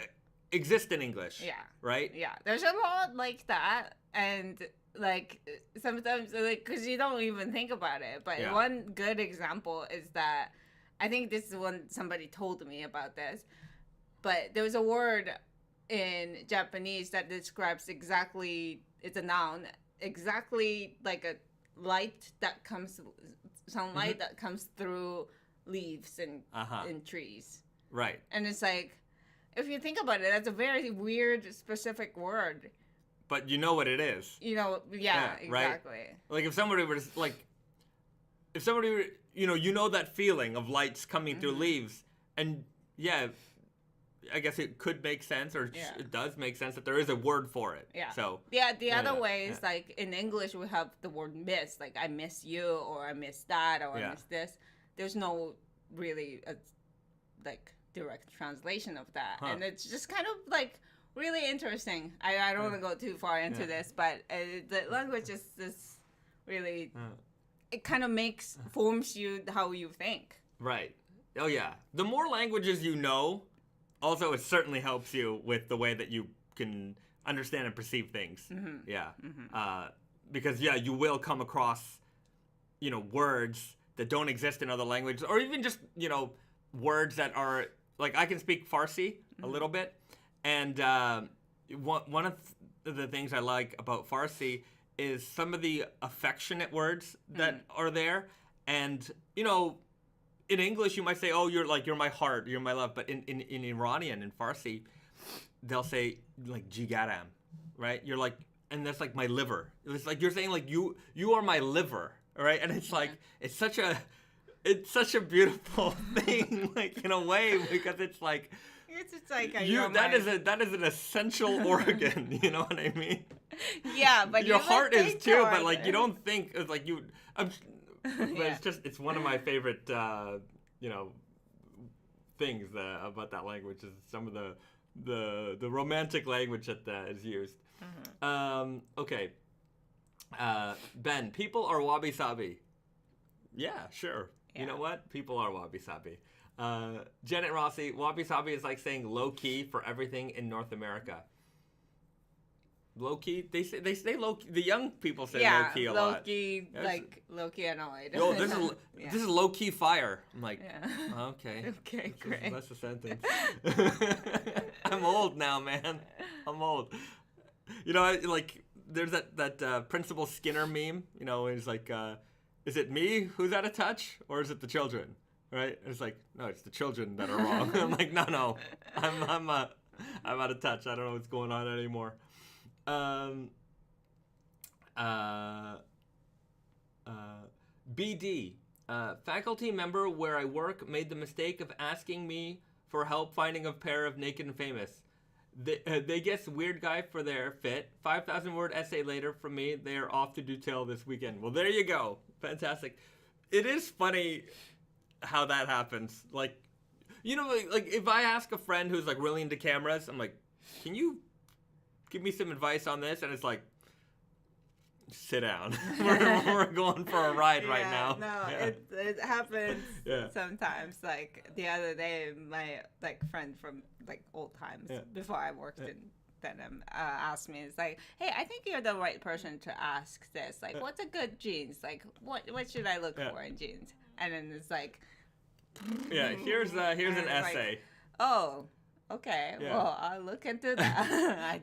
exist in English.
Yeah.
Right.
Yeah. There's a lot like that, and like sometimes like because you don't even think about it. But one good example is that. I think this is when somebody told me about this, but there was a word in Japanese that describes exactly, it's a noun, exactly like a light that comes, sunlight that comes through leaves and in trees.
Right.
And it's like, if you think about it, that's a very weird, specific word.
But you know what it is.
You know, yeah, exactly.
Right? Like if somebody were you know that feeling of lights coming through leaves, and yeah, I guess it could make sense, or it does make sense that there is a word for it.
Yeah.
So
the other way is like in English we have the word miss, like I miss you, or I miss that, or I miss this. There's no really like direct translation of that, and it's just kind of like really interesting. I don't want to go too far into this, but the language is this really. It kind of forms you how you think.
Right. Oh yeah. The more languages you know, also it certainly helps you with the way that you can understand and perceive things. Yeah. Because you will come across, words that don't exist in other languages, or even just, words that are like, I can speak Farsi a little bit, and one of the things I like about Farsi is some of the affectionate words that are there. And, in English, you might say, oh, you're my heart, you're my love. But in Iranian, in Farsi, they'll say, like, jigaram, right? You're like, and that's like my liver. It's like, you're saying, like, you are my liver, right? And it's like, it's such a beautiful thing, like, in a way, because it's like,
it's just like
that is an essential organ. You know what I mean?
Yeah, but
your heart is too. But like you don't think it's like you. But it's one of my favorite things about that language is some of the romantic language that is used. Okay, Ben, people are wabi sabi. Yeah, sure. Yeah. You know what? People are wabi sabi. Janet Rossi, wabi sabi is like saying low key for everything in North America. Low key, they say low key. The young people say low key a lot.
Low key, like low key annoyed.
Yo, this is low key fire. I'm like, okay.
Okay, great.
That's a sentence. I'm old now, man. I'm old. Like there's that Principal Skinner meme. It's like, is it me who's out of touch, or is it the children? Right? It's like, no, it's the children that are wrong. I'm like, no, I'm out of touch. I don't know what's going on anymore. BD, faculty member where I work made the mistake of asking me for help finding a pair of Naked and Famous. They guess weird guy for their fit. 5,000 word essay later from me. They are off to do tail this weekend. Well, there you go. Fantastic. It is funny how that happens. Like, like if I ask a friend who's like really into cameras, I'm like, can you give me some advice on this? And it's like, sit down. we're going for a ride right now.
No, it happens sometimes. Like the other day, my friend from old times before I worked in denim asked me, it's like, hey, I think you're the right person to ask this. Like, what's a good jeans? Like, what should I look for in jeans? And then it's like,
here's an essay.
Like, oh, okay. Yeah. Well, I'll look into that.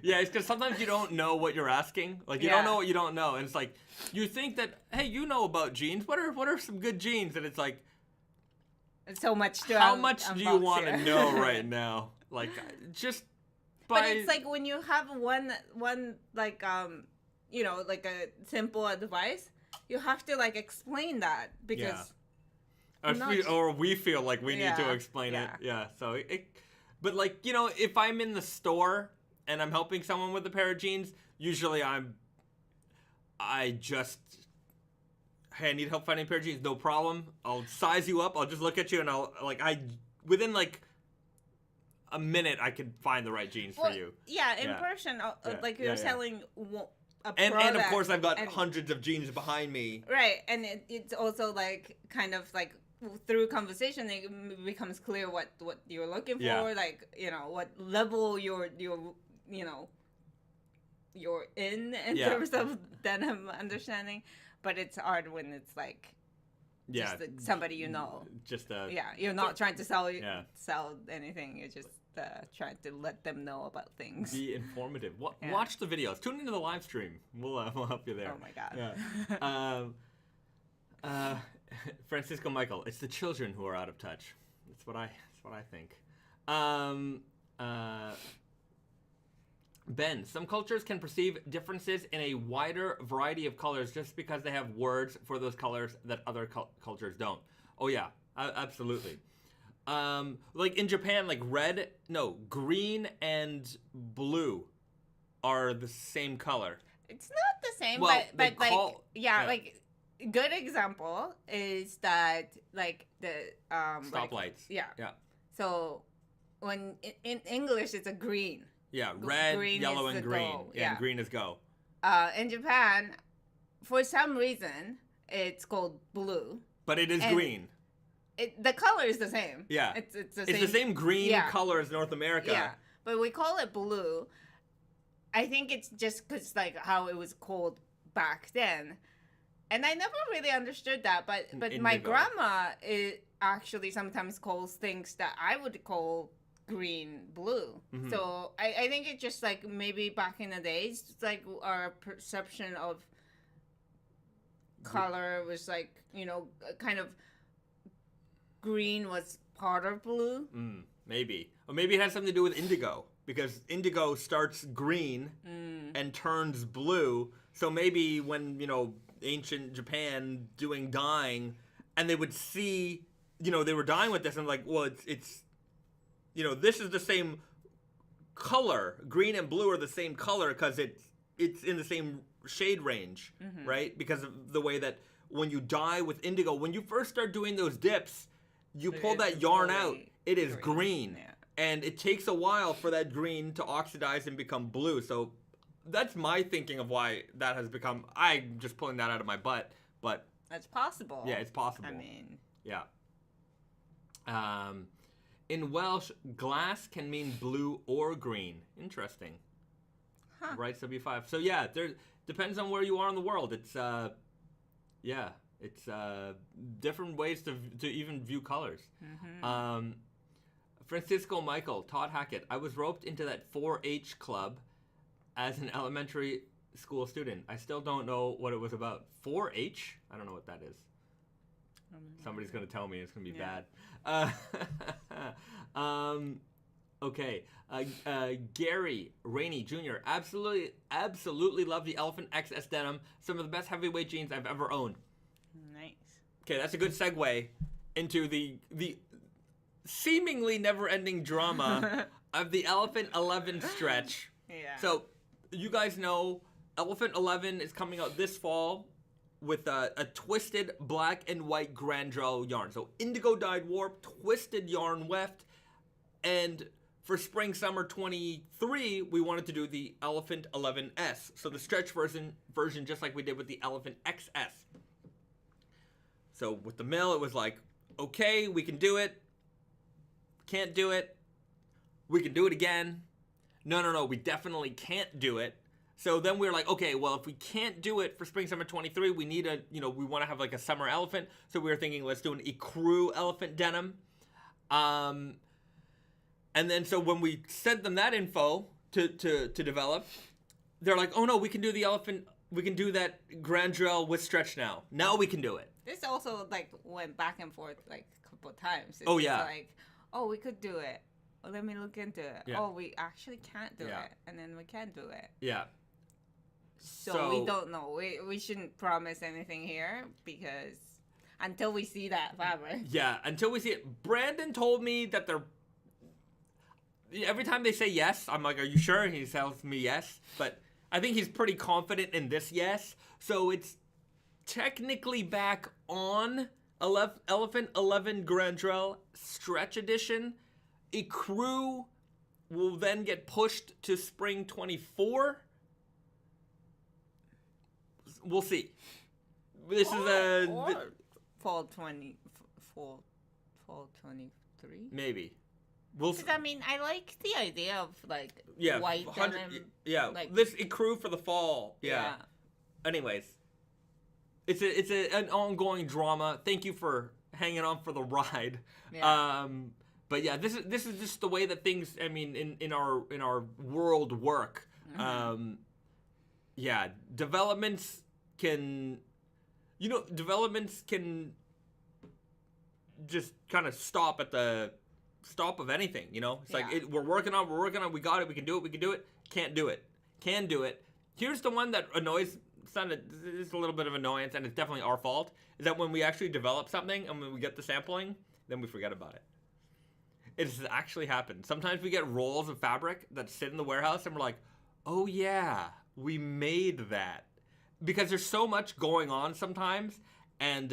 It's because sometimes you don't know what you're asking. Like you don't know what you don't know, and it's like you think that, hey, you know about jeans. What are some good jeans? And it's like,
so much.
How much do you want to know right now? Like just.
But it's like when you have one like like a simple advice, you have to explain that because. We feel like we need to explain it. Yeah. So but if I'm in the store and I'm helping someone with a pair of jeans, usually hey, I need help finding a pair of jeans. No problem. I'll size you up. I'll just look at you and within a minute I can find the right jeans for you. Yeah, in person, you're selling a product.
And of course I've got hundreds of jeans behind me.
Right, and it's also kind of through conversation it becomes clear what you're looking for, what level you're in terms of denim understanding. But it's hard when it's
Yeah.
Just somebody you know.
Just
Yeah, you're not trying to sell
Yeah.
sell anything. You're just trying to let them know about things.
Be informative.
Yeah.
Watch the videos. Tune into the live stream. We'll help you there.
Oh my god.
Yeah. Francisco Michael, it's the children who are out of touch. That's what I think. Ben, some cultures can perceive differences in a wider variety of colors just because they have words for those colors that other cultures don't. Oh yeah, absolutely. Like in Japan, like green and blue are the same color.
It's not the same,
Well,
but
yeah.
like good example is that like the
Stoplights.
Yeah.
Yeah.
So when in English it's a green.
Yeah, red,
green
yellow,
is
and
the
green.
go,
Yeah,
yeah.
green is go.
In Japan, for some reason, it's called blue.
But it is
And
green.
The color is the same.
Yeah.
It's
The same green
Yeah.
color as North America.
Yeah, but we call it blue. I think it's just because like how it was called back then, and I never really understood that. But my
Indigo.
grandma actually sometimes calls things that I would call green blue.
Mhm.
So I think it's just like maybe back in the days, it's like our perception of color was like, you know, kind of green was part of blue.
Maybe. Or maybe it has something to do with indigo. Because indigo starts green and turns blue. So maybe when, ancient Japan doing dyeing, and they would see, they were dyeing with this, and like, well, it's this is the same color. Green and blue are the same color because it's in the same shade range, right? Because of the way that when you dye with indigo, when you first start doing those dips, you pull that yarn out, it is green.
Yeah.
And it takes a while for that green to oxidize and become blue. So that's my thinking of why that has become, I'm just pulling that out of my butt, but
That's possible.
yeah, it's possible.
I mean,
Yeah. In Welsh, glass can mean blue or green. Interesting.
Huh.
Right, W5. So yeah, there depends on where you are in the world. It's different ways to even view colors. Francisco Michael, Todd Hackett. I was roped into that 4-H club as an elementary school student. I still don't know what it was about. 4-H? I don't know what that is. Somebody's going to tell me. It's going to be bad. Okay. Gary Rainey Jr. Absolutely love the Elephant XS denim. Some of the best heavyweight jeans I've ever owned.
nice.
Okay, that's a good segue into the seemingly never-ending drama of the Elephant 11 stretch.
Yeah.
So, you guys know Elephant 11 is coming out this fall with a twisted black and white grandrel yarn. So, indigo dyed warp, twisted yarn weft, and for spring summer 23, we wanted to do the Elephant 11S. So the stretch version just like we did with the Elephant XS. So with the mill, it was like, okay, we can do it. Can't do it. We can do it again. No, we definitely can't do it. So then we were like, okay, well, if we can't do it for spring summer 23, we need we want to have like a summer elephant. So we were thinking, let's do an ecru elephant denim. And then so when we sent them that info to develop, they're like, oh no, we can do the elephant, we can do that grandrel with stretch now. Now we can do it.
This also like went back and forth like a couple times. It's
Oh, yeah.
Like, oh, we could do it. Well, let me look into it.
Yeah.
Oh, we actually can't do
Yeah.
it, and then we can do it.
Yeah.
So we don't know. We shouldn't promise anything here because until we see that fabric.
Yeah, until we see it. Brandon told me that they're... Every time they say yes, I'm like, are you sure? He tells me yes. But I think he's pretty confident in this yes. So it's technically back on Elephant 11 Grandrel Stretch Edition. Ecru will then get pushed to spring 24. We'll see. This is
or fall 23.
maybe. We'll see.
Because I mean, I like the idea of like
Yeah,
white
100
denim.
Yeah,
like-
this ecru for the fall. Yeah.
Yeah.
Anyways, an ongoing drama. Thank you for hanging on for the ride.
Yeah.
But yeah, this is just the way that things. I mean, in our world work. Yeah, developments can just kind of stop at the stop of anything. It's like we're working on. We got it. We can do it. Can't do it. Can do it. Here's the one that annoys. It's a little bit of annoyance, and it's definitely our fault. Is that when we actually develop something and when we get the sampling, then we forget about it. It's actually happened. Sometimes we get rolls of fabric that sit in the warehouse, and we're like, "Oh yeah, we made that," because there's so much going on sometimes, and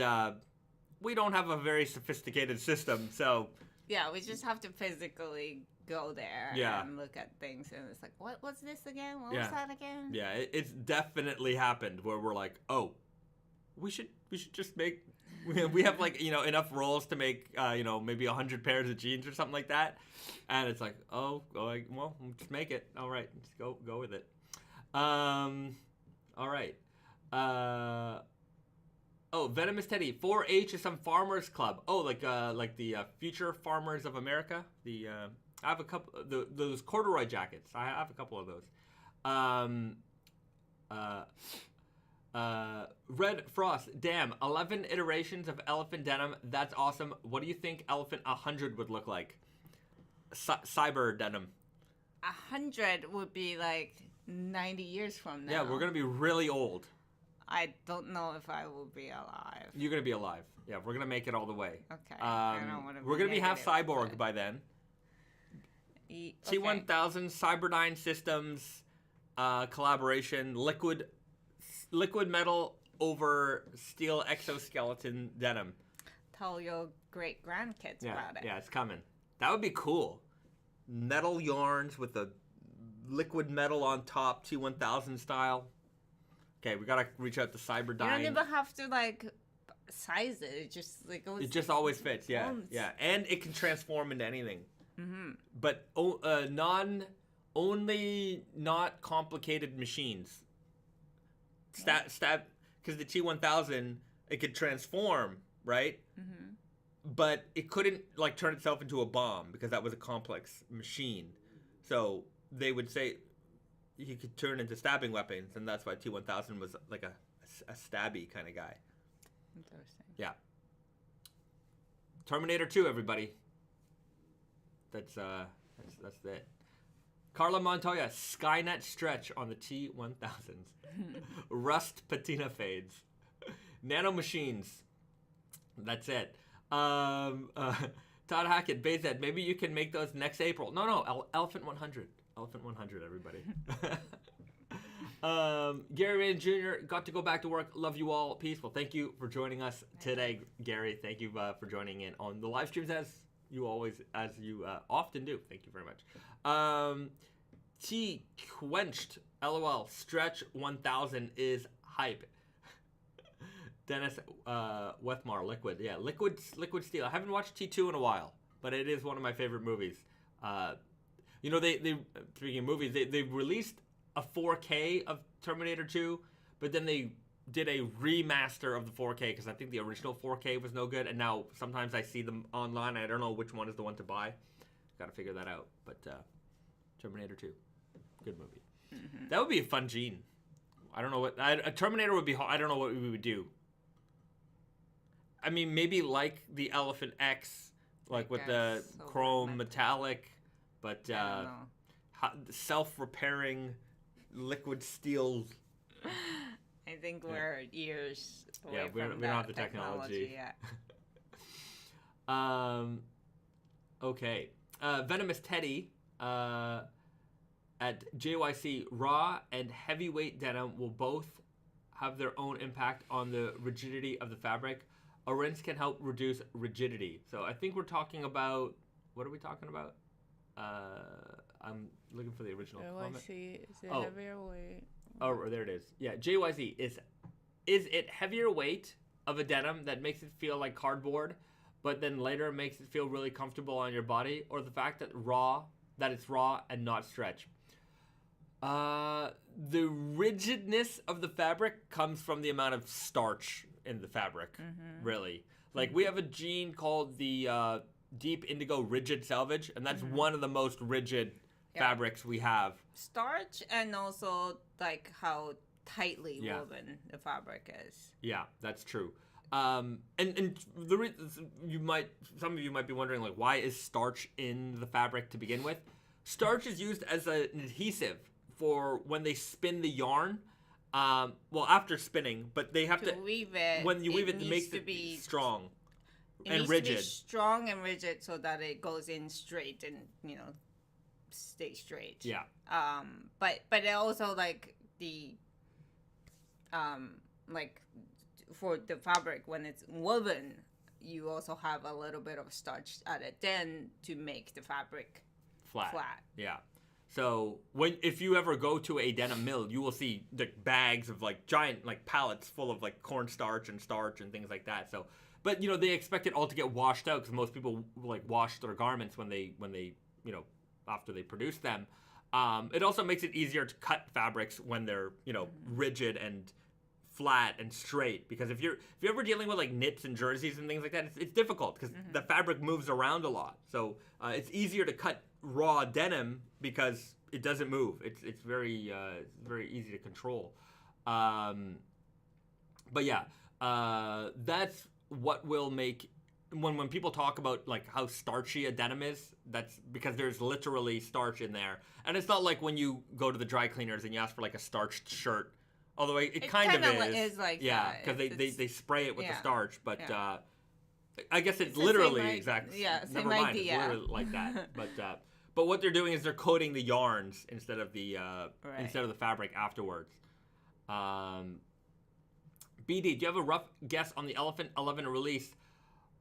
we don't have a very sophisticated system, so.
Yeah, we just have to physically go there and look at things, and it's like, what's this again? What was that again?
Yeah, it's definitely happened where we're like, oh, we should just make. We have like enough rolls to make maybe 100 pairs of jeans or something like that, and it's like, well, just make it. All right, just go with it. All right. Venomous Teddy, 4-H is some farmers club. Oh, like the Future Farmers of America. I have a couple those corduroy jackets. I have a couple of those. Red Frost, damn, 11 iterations of elephant denim. That's awesome. What do you think elephant 100 would look like? Cyber denim.
100 would be like 90 years from now.
Yeah, we're gonna be really old.
I don't know if I will be alive.
You're gonna be alive. Yeah, we're gonna make it all the way.
Okay. I don't want to.
We're gonna be half cyborg by then.
Okay.
T1000 Cyberdyne Systems collaboration, liquid metal over steel exoskeleton denim.
Tell your great grandkids about it.
Yeah, it's coming. That would be cool. Metal yarns with the liquid metal on top, T1000 style. Okay, we gotta reach out to Cyberdyne.
You don't even have to size it. It just goes.
It just always fits. Yeah, yeah, and it can transform into anything.
Mm-hmm.
But only not complicated machines. Stab, because the T1000 it could transform, right?
Mm-hmm.
But it couldn't turn itself into a bomb because that was a complex machine. So they would say he could turn into stabbing weapons, and that's why T1000 was like a stabby kind of guy.
Interesting.
Yeah. Terminator 2, everybody. That's it. Carla Montoya, Skynet stretch on the T1000s. Rust patina fades. Nano machines. That's it. Todd Hackett, Bayzed, maybe you can make those next April. No, Elephant 100. Elephant 100, everybody. Gary Rand Jr. got to go back to work. Love you all. Peace. Well, thank you for joining us today, Gary. Thank you for joining in on the live streams as you often do. Thank you very much. T quenched. LOL. Stretch 1000 is hype. Dennis Wethmar, Liquid. Yeah, Liquid Steel. I haven't watched T2 in a while, but it is one of my favorite movies. They speaking of movies, they released a 4K of Terminator 2, but then they did a remaster of the 4K because I think the original 4K was no good, and now sometimes I see them online. I don't know which one is the one to buy. Got to figure that out. But Terminator 2, good movie. Mm-hmm. That would be a fun gene. I don't know what a Terminator would be. I don't know what we would do. I mean, maybe like the Elephant X, with the chrome metallic, but self-repairing liquid steel.
I think we're years away from
we don't have the technology
yet.
Okay. Venomous Teddy at JYC, raw and heavyweight denim will both have their own impact on the rigidity of the fabric. A rinse can help reduce rigidity. So I think we're talking about, what are we talking about? I'm looking for the original comment.
JYC, is it heavier weight?
Oh, there it is. Yeah, JYZ, is it heavier weight of a denim that makes it feel like cardboard, but then later makes it feel really comfortable on your body, or the fact that it's raw and not stretch? The rigidness of the fabric comes from the amount of starch in the fabric, really. Like, we have a jean called the Deep Indigo Rigid Selvage, and that's one of the most rigid fabrics we have.
Starch, and also like how tightly woven the fabric is.
Yeah, that's true. And some of you might be wondering, like, why is starch in the fabric to begin with? Starch is used as an adhesive for when they spin the yarn. Well, after spinning, but they have to
weave it.
When you weave it, it makes it be strong and rigid.
To be strong and rigid so that it goes in straight and stay straight.
Yeah.
But it also like the like for the fabric when it's woven, you also have a little bit of starch added then to make the fabric flat.
Yeah. So if you ever go to a denim mill, you will see the bags of like giant like pallets full of like cornstarch and starch and things like that. So, but they expect it all to get washed out because most people like wash their garments when they after they produce them. It also makes it easier to cut fabrics when they're rigid and flat and straight, because if you're ever dealing with like knits and jerseys and things like that, it's difficult because the fabric moves around a lot. So it's easier to cut raw denim because it doesn't move. It's very easy to control. But yeah, that's what will make when people talk about like how starchy a denim is, that's because there's literally starch in there. And it's not like when you go to the dry cleaners and you ask for like a starched shirt. Although it kind of is
like
yeah, because they spray it with the starch, but I guess it's literally exactly.
Yeah,
never
same
mind,
idea.
it's literally like that. But what they're doing is they're coating the yarns instead of the fabric afterwards. BD, do you have a rough guess on the Elephant 11 release?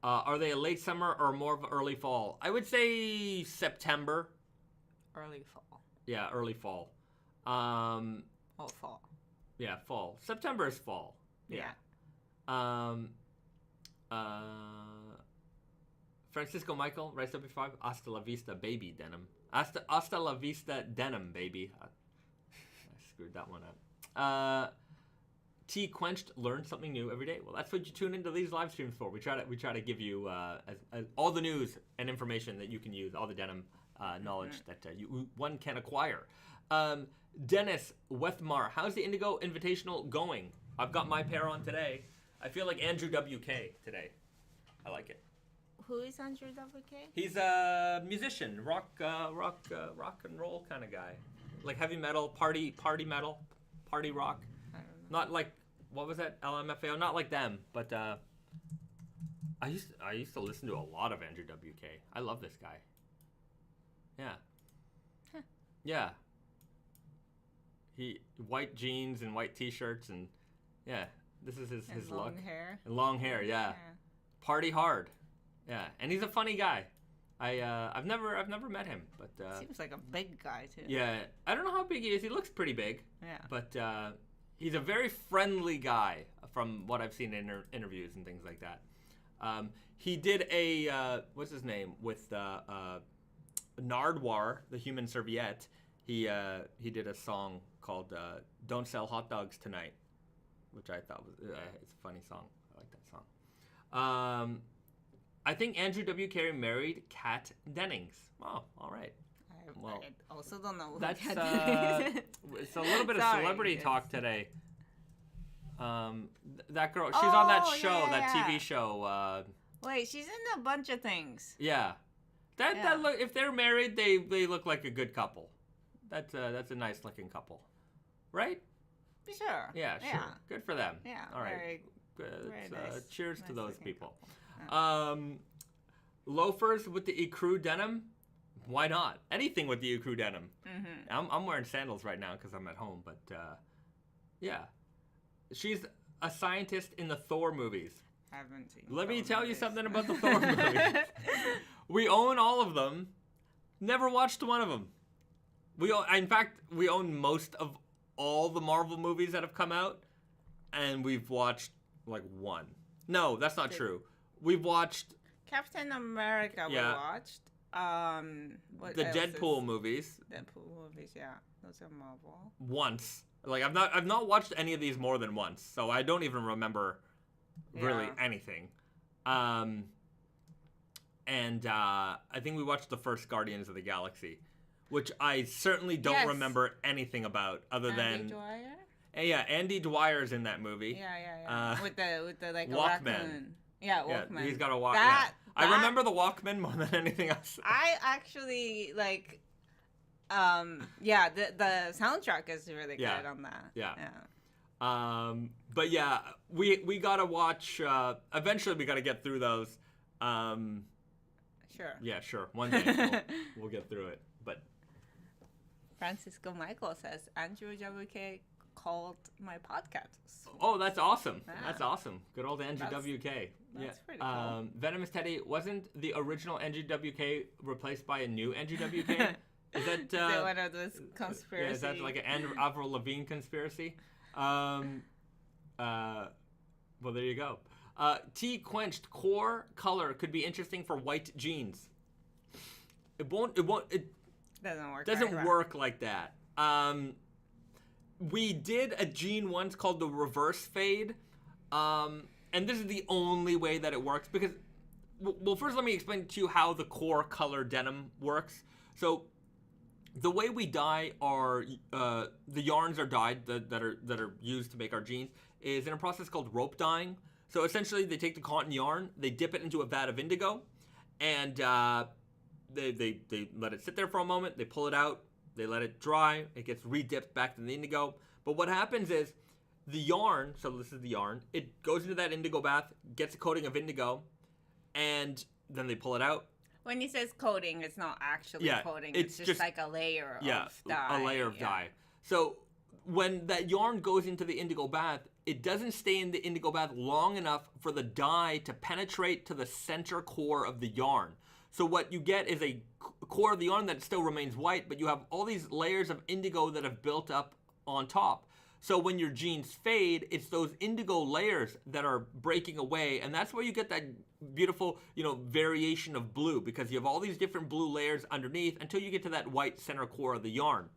Are they a late summer or more of early fall? I would say September.
Early fall.
Yeah, early fall.
Fall.
Yeah, fall. September is fall. Yeah. Francisco Michael, right up 5. Hasta la vista, baby denim. Hasta la vista denim, baby. I screwed that one up. T Quenched, learn something new every day. Well, that's what you tune into these live streams for. We try to give you as all the news and information that you can use, all the denim knowledge that one can acquire. Dennis Wethmar, how's the Indigo Invitational going? I've got my pair on today. I feel like Andrew WK today. I like it.
Who is Andrew WK?
He's a musician, rock and roll kind of guy, like heavy metal, party metal, party rock.
I don't know.
Not like what was that LMFAO? Not like them, but I used to listen to a lot of Andrew WK. I love this guy. Yeah.
Huh.
Yeah. He white jeans and white t-shirts and yeah, this is his
long
look.
Hair.
And long hair, yeah. Party hard. Yeah, and he's a funny guy. I've never met him, but
seems like a big guy too.
Yeah, I don't know how big he is. He looks pretty big.
Yeah.
But he's a very friendly guy from what I've seen in interviews and things like that. He did a what's his name with Nardwar, the Human Serviette. He did a song called "Don't Sell Hot Dogs Tonight," which I thought was it's a funny song. I like that song. I think Andrew W.K. married Kat Dennings. Oh, all right.
I also don't know.
That's it's a little bit of celebrity talk today. That girl, she's on that show, that TV show.
Wait, she's in a bunch of things.
Yeah, that look. If they're married, they look like a good couple. That's a nice looking couple, right?
Sure.
Yeah, sure. Yeah. Good for them.
Yeah.
All right.
Very nice,
cheers to those people.
Couple.
Loafers with the ecru denim. Why not? Anything with the ecru denim.
Mm-hmm.
I'm wearing sandals right now because I'm at home, but yeah, she's a scientist in the Thor movies.
Haven't seen.
Let me tell you something about the Thor movies. We own all of them. Never watched one of them. In fact, we own most of all the Marvel movies that have come out, and we've watched like one. No, that's not true. We've watched
Captain America.
Yeah.
We watched. What
The
else
Deadpool
is-
movies.
Deadpool movies, yeah, those are Marvel.
Once. Like I've not watched any of these more than once, so I don't even remember really
Yeah.
anything. And I think we watched the first Guardians of the Galaxy, which I certainly don't
Yes.
remember anything about other
Andy
than
Dwyer?
yeah, Andy Dwyer's in that movie.
Yeah. With the like a
Walkman.
raccoon. Yeah, Walkman.
Yeah, he's got a walk.
That,
yeah. I
that-
remember the Walkman more than anything else.
I actually like. Yeah, the soundtrack is really
Yeah.
good on that.
Yeah.
Yeah.
But yeah, we gotta watch. Eventually, we gotta get through those.
Sure.
Yeah, sure. One day we'll get through it. But
Francisco Michael says Andrew WK called my podcast.
oh, that's awesome.
Yeah.
That's awesome. Good old Andrew
That's-
WK.
that's pretty cool.
Venomous Teddy, wasn't the original Andrew WK replaced by a new Andrew WK? Is that
Is that one of those conspiracy?
yeah, is that like an Avril Lavigne conspiracy? Well, there you go. Tea quenched core color could be interesting for white jeans. It
doesn't work.
doesn't
very well.
work like that. We did a jean once called the reverse fade, and this is the only way that it works because, well, first let me explain to you how the core color denim works. So, the way we dye our the yarns are dyed that are used to make our jeans is in a process called rope dyeing. So essentially, they take the cotton yarn, they dip it into a vat of indigo, and they let it sit there for a moment. They pull it out, they let it dry. It gets re-dipped back in the indigo. But what happens is the yarn. So this is the yarn. It goes into that indigo bath, gets a coating of indigo, and then they pull it out.
When he says coating, it's not actually
Yeah,
coating.
it's
It's
just-
just like a layer
Yeah,
of dye.
a layer of
yeah.
dye. So when that yarn goes into the indigo bath, it doesn't stay in the indigo bath long enough for the dye to penetrate to the center core of the yarn. So what you get is a core of the yarn that still remains white, but you have all these layers of indigo that have built up on top. So when your jeans fade, it's those indigo layers that are breaking away, and that's where you get that beautiful, variation of blue, because you have all these different blue layers underneath until you get to that white center core of the yarn.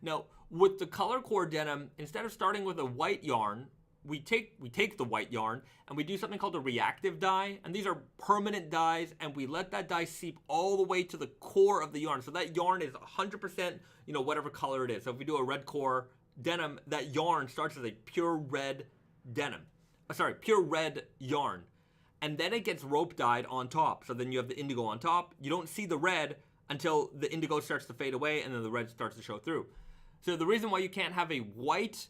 Now, with the color core denim, instead of starting with a white yarn, we take the white yarn and we do something called a reactive dye, and these are permanent dyes, and we let that dye seep all the way to the core of the yarn. So that yarn is 100%, whatever color it is. So if we do a red core denim, that yarn starts as a pure red pure red yarn. And then it gets rope dyed on top. So then you have the indigo on top. You don't see the red until the indigo starts to fade away, and then the red starts to show through. So the reason why you can't have a white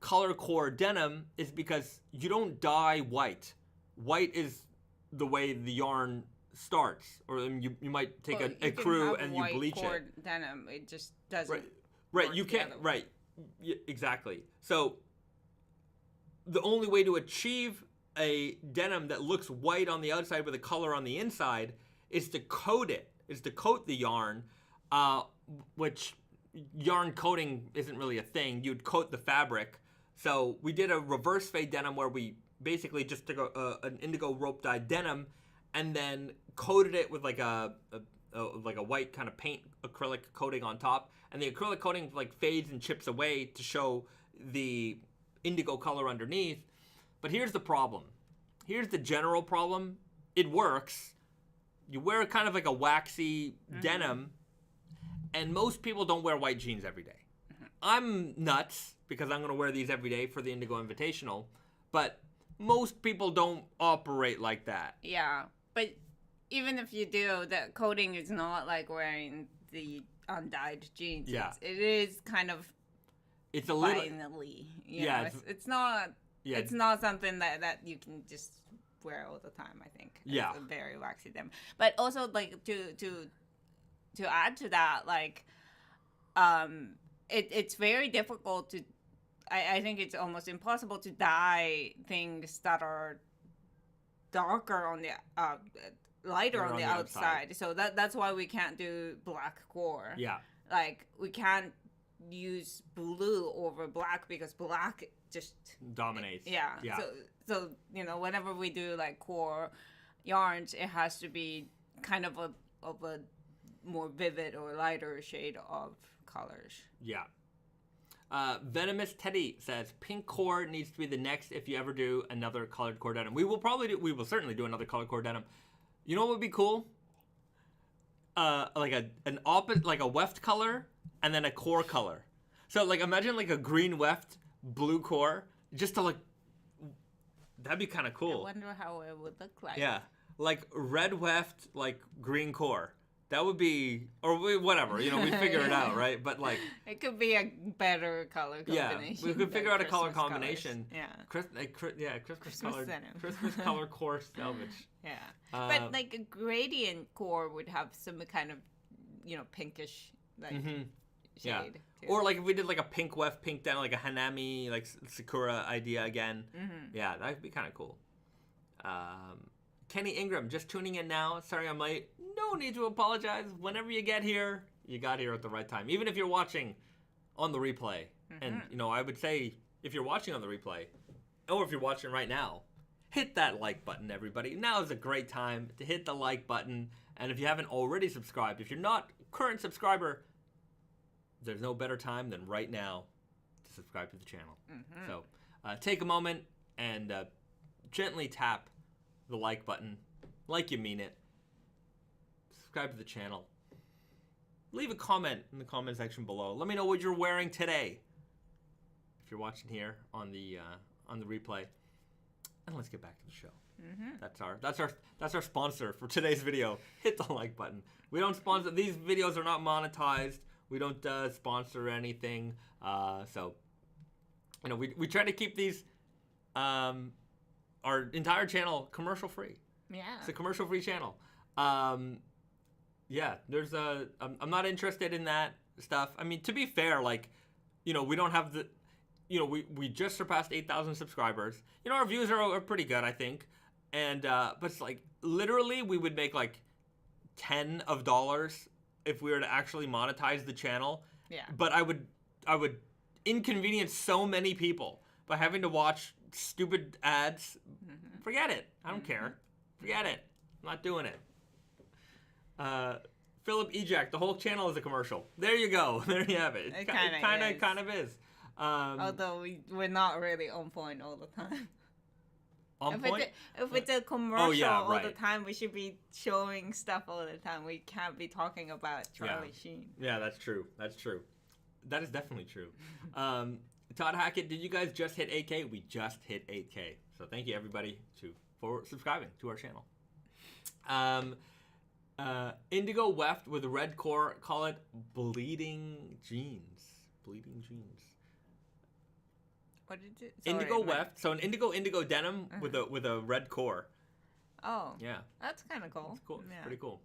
color core denim is because you don't dye white. White is the way the yarn starts. Or you might take
Well,
a
you can
crew
have
and you
white
bleach
cord
it.
denim. It just doesn't.
Right,
work
you can't,
together.
right, exactly. So, the only way to achieve a denim that looks white on the outside with a color on the inside is to coat it, is to coat the yarn, which yarn coating isn't really a thing. You'd coat the fabric. So, we did a reverse fade denim where we basically just took an indigo rope dyed denim and then coated it with like a white kind of paint acrylic coating on top, and the acrylic coating fades and chips away to show the indigo color underneath. But here's the problem. Here's the general problem. It works. You wear kind of like a waxy denim, and most people don't wear white jeans every day. I'm nuts because I'm going to wear these every day for the Indigo Invitational, but most people don't operate like that.
Yeah, but even if you do, the coating is not like wearing the undyed jeans.
Yeah.
It is kind of
It's a little...
finally.
Yeah,
It's not.
Yeah.
It's not something that you can just wear all the time. I think.
Yeah.
It's a very waxy them, but also to add to that, it's very difficult to. I think it's almost impossible to dye things that are darker on the lighter on the outside. So that's why we can't do black core.
Yeah.
We can't use blue over black because black just
Dominates.
Yeah.
Yeah.
So whenever we do core yarns, it has to be kind of a more vivid or lighter shade of colors.
Yeah. Venomous Teddy says pink core needs to be the next if you ever do another colored core denim. We will certainly do another colored core denim. You know what would be cool? Like a weft color and then a core color. So like imagine like a green weft, blue core, just to like, that'd be kind of cool.
I wonder how it would look like.
Yeah, like red weft, like green core. That would be, or whatever, we figure it out, right? But like,
it could be a better color combination.
Yeah, we could figure out a color combination.
Colors.
Yeah, Christmas color core salvage.
Yeah, but like a gradient core would have some kind of, pinkish like shade. Too.
Or like if we did like a pink weft, pink down, like a Hanami, like Sakura idea again. Yeah, that'd be kind of cool. Kenny Ingram, just tuning in now. Sorry I'm late. No need to apologize. Whenever you get here, you got here at the right time. Even if you're watching on the replay. And, I would say if you're watching on the replay, or if you're watching right now, hit that like button, everybody. Now is a great time to hit the like button. And if you haven't already subscribed, if you're not a current subscriber, there's no better time than right now to subscribe to the channel. So take a moment and gently tap the like button like you mean it. Subscribe to the channel. Leave a comment in the comment section below. Let me know what you're wearing today if you're watching here on the replay. And let's get back to the show. That's our sponsor for today's video. Hit the like button. We don't sponsor, these videos are not monetized. We don't sponsor anything. So we try to keep these our entire channel commercial free.
Yeah.
It's a commercial free channel. Yeah, there's I'm not interested in that stuff. I mean, to be fair, like, we don't have the, we just surpassed 8,000 subscribers. Our views are pretty good, I think. And, but it's like, literally, we would make like $10 if we were to actually monetize the channel.
Yeah.
But I would inconvenience so many people by having to watch stupid ads. Forget it. I don't care. Forget it. I'm not doing it. Philip Ejak, the whole channel is a commercial. There you go. There you have it.
It
kind of is.
Although we're not really on point all the time.
On point?
If it's a commercial all the
right.
time, we should be showing stuff all the time. We can't be talking about Charlie Sheen.
Yeah, that's true. That's true. That is definitely true. Todd Hackett, did you guys just hit 8K? We just hit 8K. So thank you, everybody, for subscribing to our channel. Indigo weft with red core. Call it bleeding jeans. Bleeding jeans.
What did it?
Indigo weft. So an indigo denim with a red core.
Oh.
Yeah.
That's kind of cool.
It's cool.
Yeah.
It's pretty cool.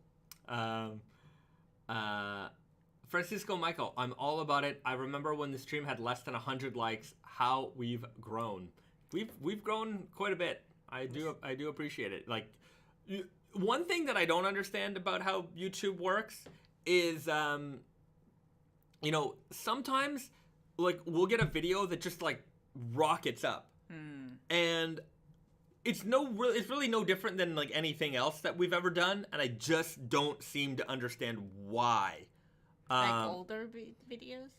Francisco Michael, I'm all about it. I remember when the stream had less than 100 likes. How we've grown. We've grown quite a bit. I do appreciate it. Like, one thing that I don't understand about how YouTube works is, sometimes like we'll get a video that just like rockets up, and it's really no different than like anything else that we've ever done, and I just don't seem to understand why.
Like older videos?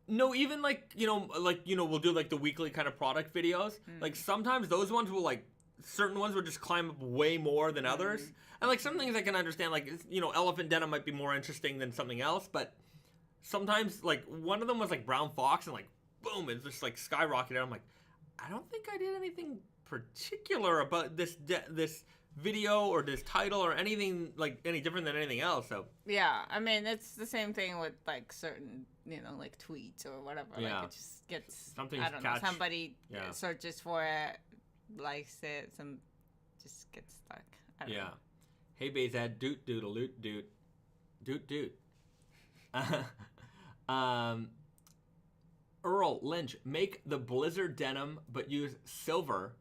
No, even like, we'll do like the weekly kind of product videos. Like sometimes those ones will like, certain ones will just climb up way more than others. And like some things I can understand, like, elephant denim might be more interesting than something else. But sometimes like one of them was like brown fox and like, boom, it's just like skyrocketed. I'm like, I don't think I did anything particular about this video or this title or anything like any different than anything else. So
yeah, I mean it's the same thing with like certain like tweets or whatever.
Yeah.
Like it just gets
something's
I don't know. Somebody searches for it, likes it, some just gets stuck. I don't know.
Hey Bazad, doot doodle loot doot doot doot. Earl Lynch, make the Blizzard denim but use silver.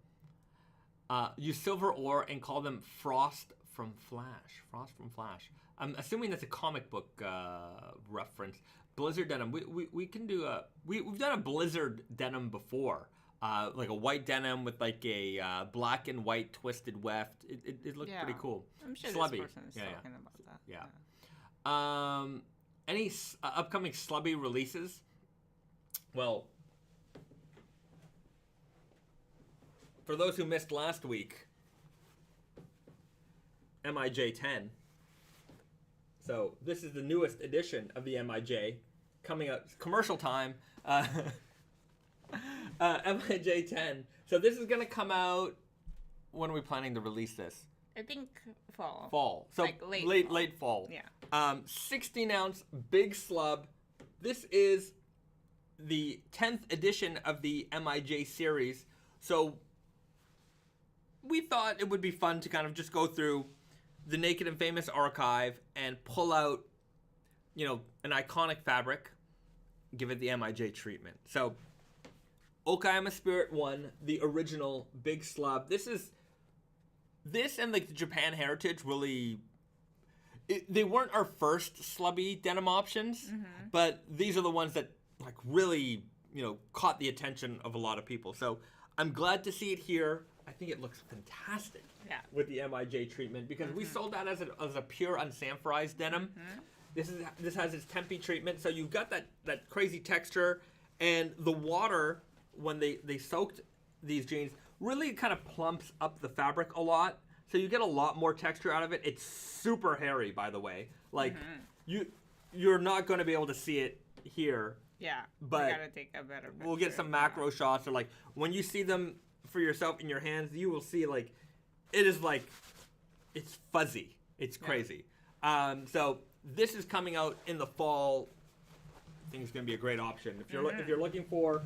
Use silver ore and call them Frost from Flash. Frost from Flash. I'm assuming that's a comic book reference. Blizzard denim. We can do we've done a Blizzard denim before. Like a white denim with like a black and white twisted weft. It looked pretty cool.
I'm sure
Slubby.
this person is talking about that.
Yeah. Any upcoming slubby releases? Well, for those who missed last week, MIJ 10. So this is the newest edition of the MIJ, coming out commercial time. MIJ 10. So this is gonna come out. When are we planning to release this?
I think fall.
Fall. So
like
late fall.
Yeah.
16 ounce big slub. This is the 10th edition of the MIJ series. So we thought it would be fun to kind of just go through the Naked and Famous archive and pull out, an iconic fabric, give it the MIJ treatment. So Okayama Spirit 1, the original big slub. This and like the Japan Heritage really, they weren't our first slubby denim options, but these are the ones that like really, caught the attention of a lot of people. So I'm glad to see it here. I think it looks fantastic with the MIJ treatment because we sold that as a pure unsanforized denim. This has its Tempe treatment, so you've got that crazy texture, and the water when they soaked these jeans really kind of plumps up the fabric a lot, so you get a lot more texture out of it. It's super hairy, by the way. Like you're not going to be able to see it here.
Yeah,
but
you gotta take a better picture.
We'll get some macro shots, or like when you see them for yourself in your hands, you will see like it is like it's fuzzy. It's crazy. So this is coming out in the fall. I think it's going to be a great option if you're looking for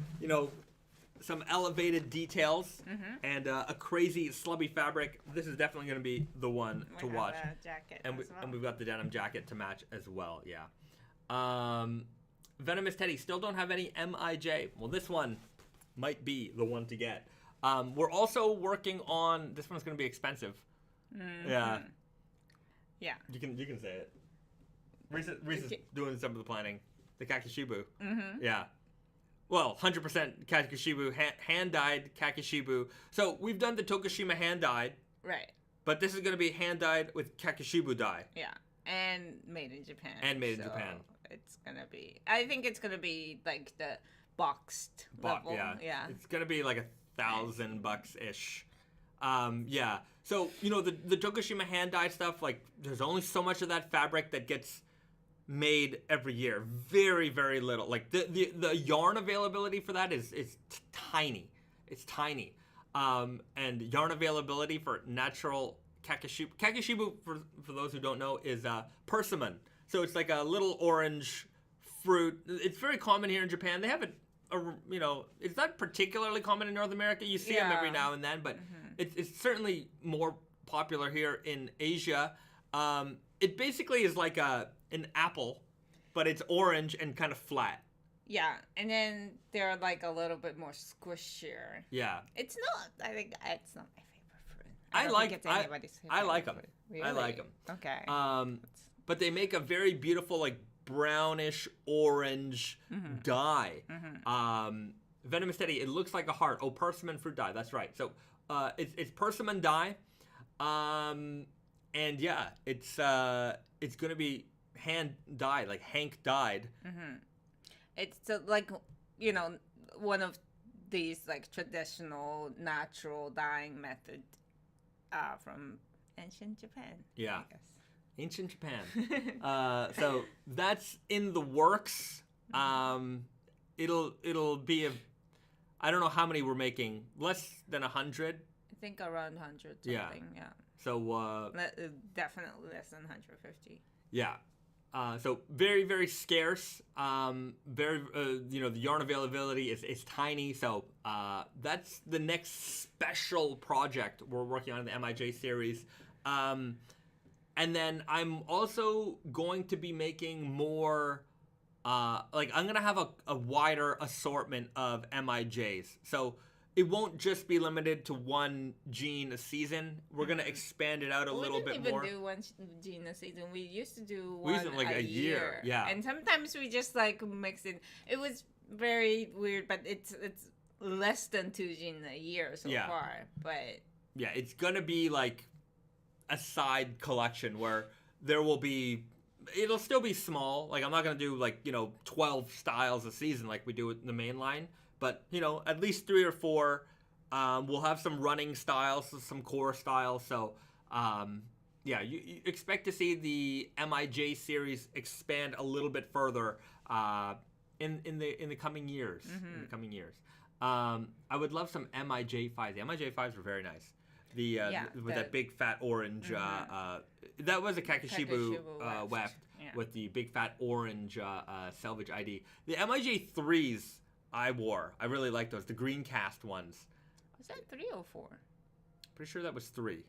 some elevated details and a crazy slubby fabric. This is definitely going to be the one to watch.
A jacket
and we've got the denim jacket to match as well. Yeah. Venomous Teddy still don't have any MIJ. Well, this one might be the one to get. We're also working on this one's going to be expensive. Yeah.
Yeah.
You can say it. Risa's doing some of the planning. The Kakishibu. Yeah. Well, 100% Kakishibu, hand-dyed Kakishibu. So we've done the Tokushima hand-dyed.
Right.
But this is going to be hand-dyed with Kakishibu dye.
Yeah. And made in Japan. It's going to be, I think it's going to be like the boxed level. Yeah.
It's going to be like $1,000-ish. Yeah. So, the Tokushima hand-dyed stuff, like, there's only so much of that fabric that gets made every year. Very, very little. Like the yarn availability for that is tiny. It's tiny. And yarn availability for natural Kakishibu for those who don't know is persimmon. So it's like a little orange fruit. It's very common here in Japan. They have it. It's not particularly common in North America. You see them every now and then, but it's certainly more popular here in Asia. It basically is like an apple, but it's orange and kind of flat.
Yeah, and then they're like a little bit more squishier.
Yeah.
It's not. I think it's not my favorite fruit.
I like them.
Really?
I like them.
Okay.
But they make a very beautiful like brownish orange dye. Venomous Teddy. It looks like a heart. Oh, persimmon fruit dye. That's right. So it's persimmon dye. And yeah, it's gonna be hand dyed, like Hank dyed.
It's like one of these like traditional natural dyeing method from ancient Japan.
Yeah, I guess. Ancient Japan. So that's in the works. It'll be I don't know how many we're making. Less than 100.
I think around 100 something. Yeah.
So
definitely less than 150.
Yeah. So very, very scarce. The yarn availability is tiny. So that's the next special project we're working on in the MIJ series. And then I'm also going to be making more. I'm gonna have a wider assortment of MIJs. So it won't just be limited to one jean a season. We're gonna expand it out a little bit more.
We didn't even do one jean a season. We used to do one
a year. Yeah.
And sometimes we just like mix it. It was very weird, but it's less than 2 jeans a year so far. But
yeah, it's gonna be like a side collection where there will be it'll still be small. Like I'm not gonna do like 12 styles a season like we do with the main line, but at least 3 or 4. We'll have some running styles, some core styles. So yeah, you expect to see the MIJ series expand a little bit further in the coming years. In the coming years, I would love some MIJ5s. The MIJ5s were very nice. With that big fat orange. That was a Kakishibu weft with the big fat orange selvage ID. The MIJ3s I wore. I really like those. The green cast ones.
Was that 3 or 4?
Pretty sure that was 3.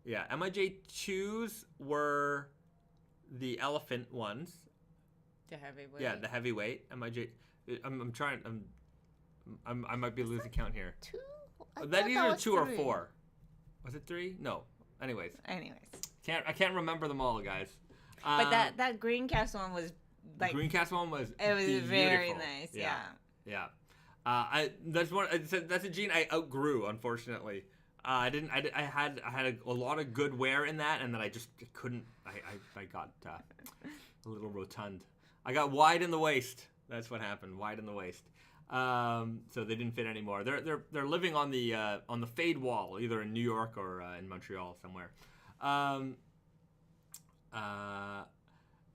Yeah, MIJ2s were the elephant ones.
The heavyweight.
Yeah, the heavyweight. MIJ. I'm trying. I might be losing count here.
2?
That either 2 or 4. Was it 3? No. Anyways. I can't remember them all, guys.
But that green cast one was like.
The green cast one was.
It was
beautiful.
very nice. Yeah.
Yeah. That's a jean I outgrew, unfortunately. I had a lot of good wear in that, and then I just couldn't. I got a little rotund. I got wide in the waist. That's what happened. Wide in the waist. So they didn't fit anymore. They're living on the fade wall, either in New York or in Montreal somewhere.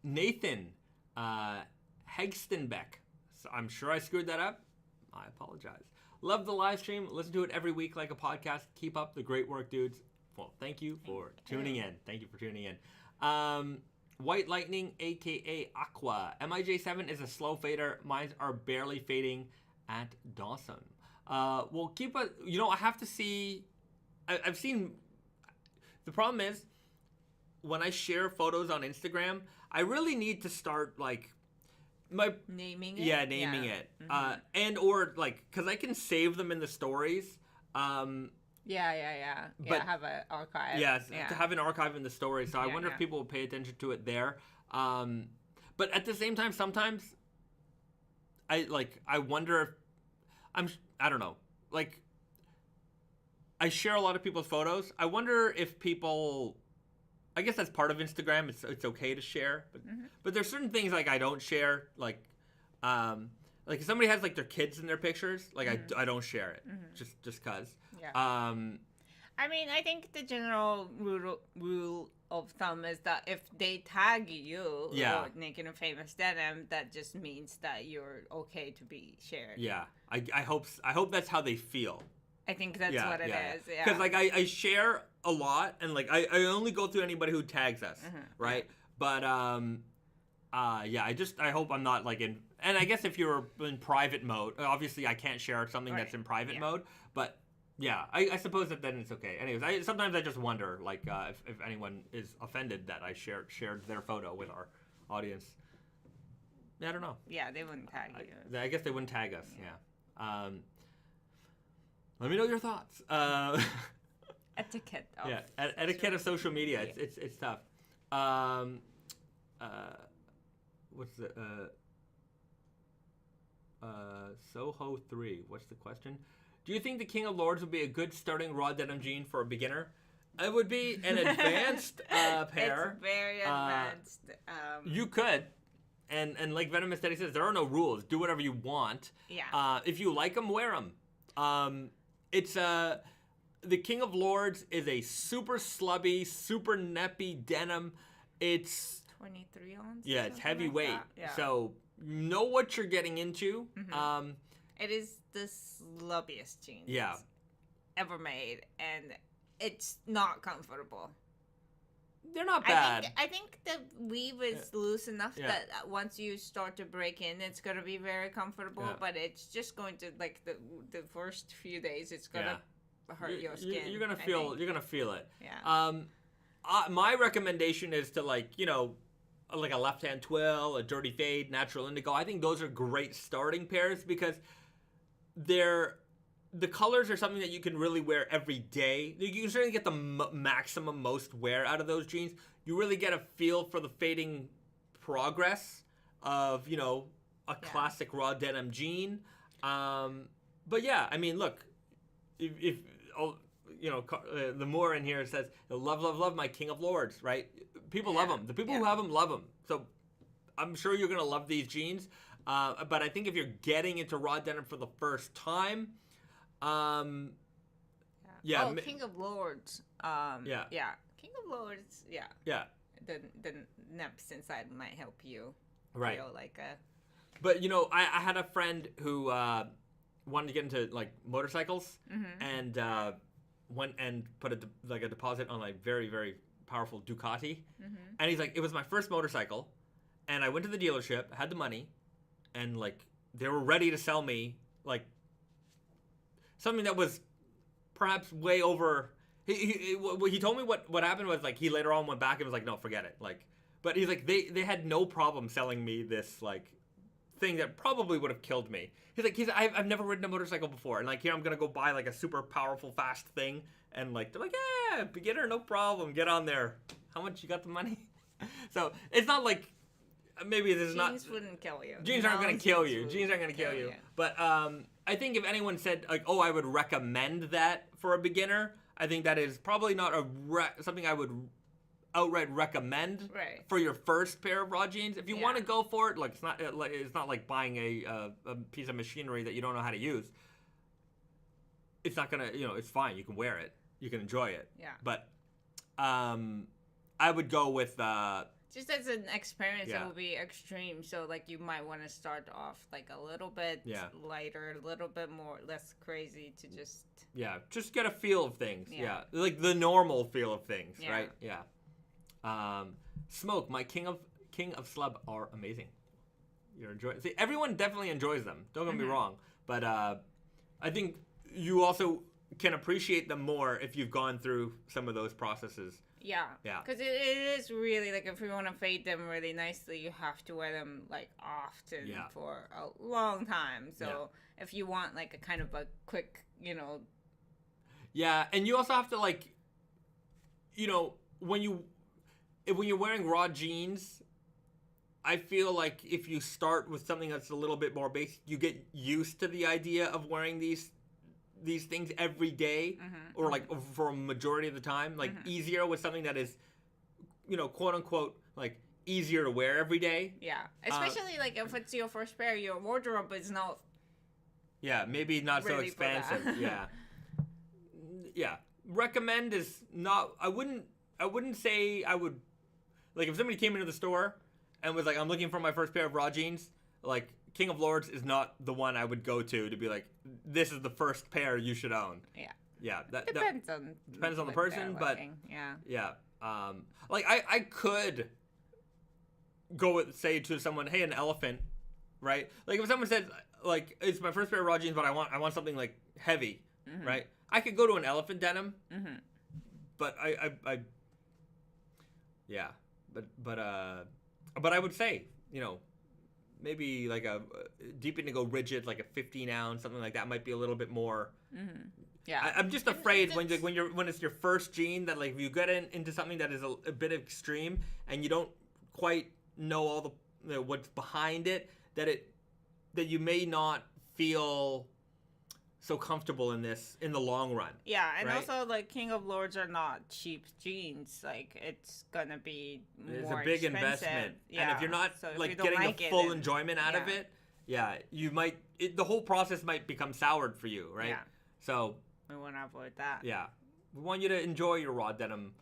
Nathan Hegstenbeck. So I'm sure I screwed that up. I apologize. Love the live stream. Listen to it every week like a podcast. Keep up the great work, dudes. Well, thank you for tuning in. Thank you for tuning in. White Lightning, a.k.a. Aqua. MIJ7 is a slow fader. Mine are barely fading at Dawson. Well, keep a... I have to see... I've seen... The problem is, when I share photos on Instagram, I really need to start, like...
naming it?
Yeah, naming it. And or, like... Because I can save them in the stories.
Yeah.
But
have an archive.
Yes, to have an archive in the story. So I wonder if people will pay attention to it there. But at the same time, sometimes I wonder if I don't know. Like, I share a lot of people's photos. I wonder if people. I guess that's part of Instagram. It's okay to share, but there's certain things like I don't share. Like if somebody has like their kids in their pictures, like I don't share it just cause.
Yeah. I mean, I think the general rule of thumb is that if they tag you or Naked and Famous Denim, that just means that you're okay to be shared.
Yeah, I hope that's how they feel.
I think that's what it is. Yeah.
Because like I share a lot, and like I only go through anybody who tags us, right? But I hope I'm not like in. And I guess if you're in private mode, obviously I can't share something that's in private mode. But yeah, I suppose that then it's okay. Anyways, sometimes I just wonder, like, if anyone is offended that I shared their photo with our audience. Yeah, I don't know.
Yeah, they wouldn't tag you.
I guess they wouldn't tag us. Yeah. Let me know your thoughts.
Etiquette.
Etiquette of social media. It's tough. What's the Soho 3? What's the question? Do you think the King of Lords would be a good starting raw denim jean for a beginner? It would be an advanced pair.
It's very advanced.
You could. And like Venomous Daddy says, there are no rules. Do whatever you want.
Yeah.
If you like them, wear them. It's the King of Lords is a super slubby, super neppy denim. It's
23 ounces.
Yeah, it's heavyweight.
Like yeah.
So know what you're getting into.
It is the slubbiest jeans ever made, and it's not comfortable.
They're not bad.
I think the weave is loose enough that once you start to break in, it's gonna be very comfortable. Yeah. But it's just going to, like, the first few days, it's gonna hurt your skin.
You're gonna feel it.
Yeah.
My recommendation is to, like, like a left hand twill, a dirty fade, natural indigo. I think those are great starting pairs because the colors are something that you can really wear every day. You can certainly get the maximum most wear out of those jeans. You really get a feel for the fading progress of, a classic raw denim jean. But yeah, I mean, look, if the Moore in here says, love, love, love my King of Lords, right? People love them. The people who have them love them. So I'm sure you're gonna love these jeans. But I think if you're getting into raw denim for the first time,
King of Lords. King of Lords. Yeah. The neps inside might help you.
Right.
Feel like a.
But I had a friend who wanted to get into like motorcycles and went and put a deposit on a very, very powerful Ducati, and he's like, it was my first motorcycle, and I went to the dealership, had the money, and like they were ready to sell me like something that was perhaps way over. He told me what happened was like he later on went back and was like, no, forget it. Like, but he's like they had no problem selling me this like thing that probably would have killed me. He's like I've never ridden a motorcycle before, and like here I'm gonna go buy like a super powerful fast thing, and like they're like, yeah, beginner, no problem, get on there. How much you got the money? So it's not like maybe this is not.
Jeans wouldn't kill you.
Jeans aren't gonna kill you. Jeans aren't gonna kill you. But I think if anyone said like, oh, I would recommend that for a beginner, I think that is probably not something I would outright recommend for your first pair of raw jeans. If you want to go for it, like it's not like buying a piece of machinery that you don't know how to use. It's not gonna, it's fine. You can wear it, you can enjoy it.
Yeah.
But I would go with
just as an experience, it will be extreme. So like you might want to start off like a little bit lighter, a little bit less crazy to just
just get a feel of things. Yeah, like the normal feel of things, right? Yeah. Smoke, my king of slub are amazing. You're enjoying. See, everyone definitely enjoys them. Don't get me wrong, but I think you also can appreciate them more if you've gone through some of those processes.
Yeah. Because it is really like if you want to fade them really nicely, you have to wear them like often for a long time. So if you want like a kind of a quick,
Yeah, and you also have to like, when you're wearing raw jeans, I feel like if you start with something that's a little bit more basic, you get used to the idea of wearing these things every day, or like for a majority of the time, like easier with something that is, quote unquote, like easier to wear every day.
Yeah, especially like if it's your first pair, your wardrobe is not.
Yeah, maybe not so expansive. Yeah. Recommend is not. I wouldn't say I would. Like if somebody came into the store and was like, I'm looking for my first pair of raw jeans, like King of Lords is not the one I would go to be like, this is the first pair you should own. Yeah. That
depends on
the person, but like I could go with, say to someone, hey, an elephant, right? Like if someone said like it's my first pair of raw jeans, but I want something like heavy, right? I could go to an elephant denim, but but I would say, maybe like a deep indigo rigid, like a 15 ounce, something like that might be a little bit more.
Yeah,
I'm just afraid when it's your first jean that like if you get into something that is a bit extreme and you don't quite know all the what's behind it, that you may not feel so comfortable in the long run.
Yeah, and
right?
also like King of Lords are not cheap jeans. Like it's gonna be more
a big
expensive.
Investment.
Yeah.
And if you're not like getting the full enjoyment out of it, you might the whole process might become soured for you, right?
Yeah.
So
we want to avoid that.
Yeah, we want you to enjoy your raw denim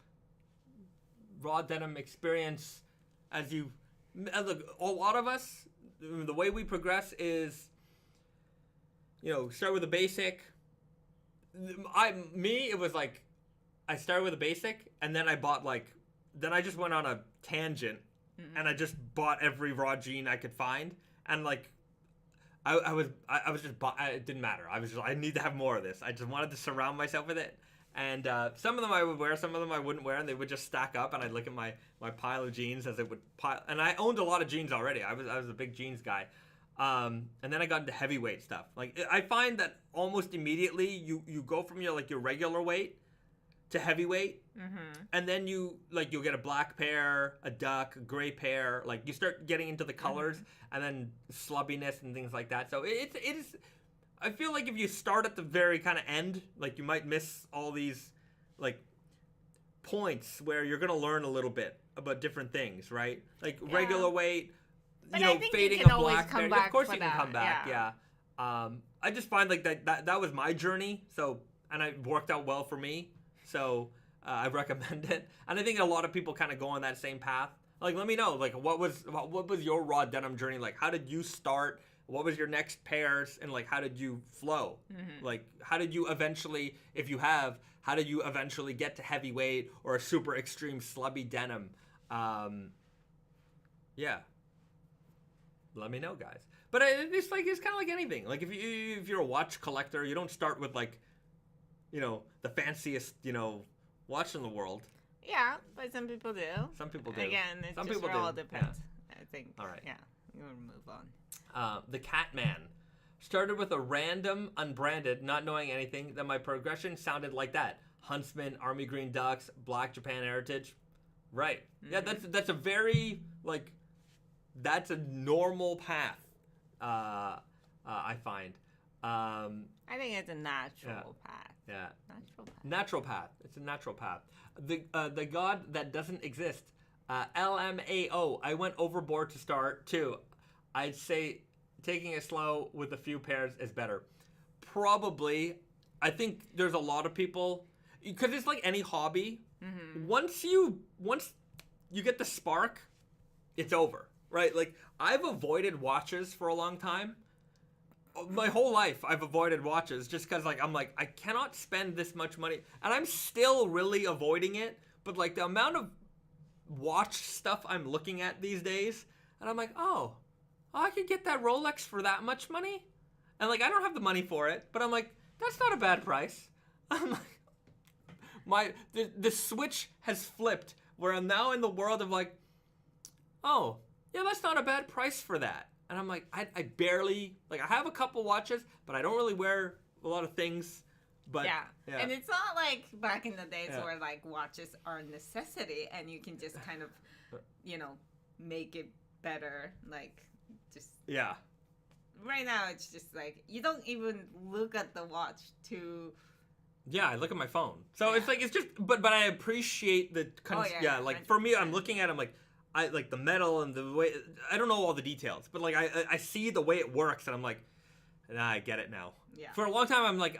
experience as you look. A lot of us, the way we progress is, start with a basic. It was like, I started with a basic, and then then I just went on a tangent, and I just bought every raw jean I could find, and like, it didn't matter. I need to have more of this. I just wanted to surround myself with it, and some of them I would wear, some of them I wouldn't wear, and they would just stack up, and I'd look at my pile of jeans as it would pile, and I owned a lot of jeans already. I was a big jeans guy. And then I got into heavyweight stuff. Like I find that almost immediately you go from your regular weight to heavyweight, and then you'll get a black pair, a duck, a gray pair. Like you start getting into the colors, and then slubbiness and things like that. So it is. I feel like if you start at the very kind of end, like you might miss all these like points where you're gonna learn a little bit about different things, right? Like regular weight,
But
you know,
I think
fading
you can
a
always
black
come
bear.
back
Of course
for
you can come
that,
back. Yeah. I just find like that was my journey. So and it worked out well for me. So I recommend it. And I think a lot of people kind of go on that same path. Like, let me know, like, what was your raw denim journey like? How did you start? What was your next pairs? And, like, how did you flow?
Mm-hmm.
Like, how did you eventually, if you have, how did you eventually get to heavyweight or a super extreme slubby denim? Yeah. Let me know, guys. But it's kind of like anything. Like, if you're a watch collector, you don't start with, like, you know, the fanciest, you know, watch in the world.
Yeah, but some people do.
Some people do.
Again, it
some
just
people
all
do.
depends.
Yeah.
I think.
All right.
Yeah, we'll move on.
The Catman. Started with a random, unbranded, not knowing anything, then my progression sounded like that. Huntsman, Army Green Ducks, Black Japan Heritage. Right. Mm-hmm. Yeah, that's a very, like, that's a normal path, I find.
I think it's a natural path.
Yeah.
Natural path.
Natural path. It's a natural path. The god that doesn't exist. LMAO. I went overboard to start too. I'd say taking it slow with a few pairs is better. Probably. I think there's a lot of people, because it's like any hobby. Mm-hmm. Once you get the spark, it's over, right? Like, I've avoided watches for a long time. My whole life I've avoided watches just because, like, I'm like, I cannot spend this much money, and I'm still really avoiding it. But, like, the amount of watch stuff I'm looking at these days, and I'm like, oh, I could get that Rolex for that much money, and, like, I don't have the money for it, but I'm like, that's not a bad price. I'm like, the switch has flipped where I'm now in the world of, like, oh, yeah, that's not a bad price for that. And I'm like, I barely, like, I have a couple watches, but I don't really wear a lot of things. But
yeah. And it's not like back in the days where, like, watches are a necessity and you can just kind of, you know, make it better. Like, just.
Yeah.
Right now, it's just like, you don't even look at the watch to.
Yeah, I look at my phone. So it's like, it's just, but I appreciate the, like, 100%. For me, I'm looking at it, I'm like, I like the metal and the way, I don't know all the details, but like I see the way it works and I'm like, nah, I get it now. Yeah. For a long time I'm like,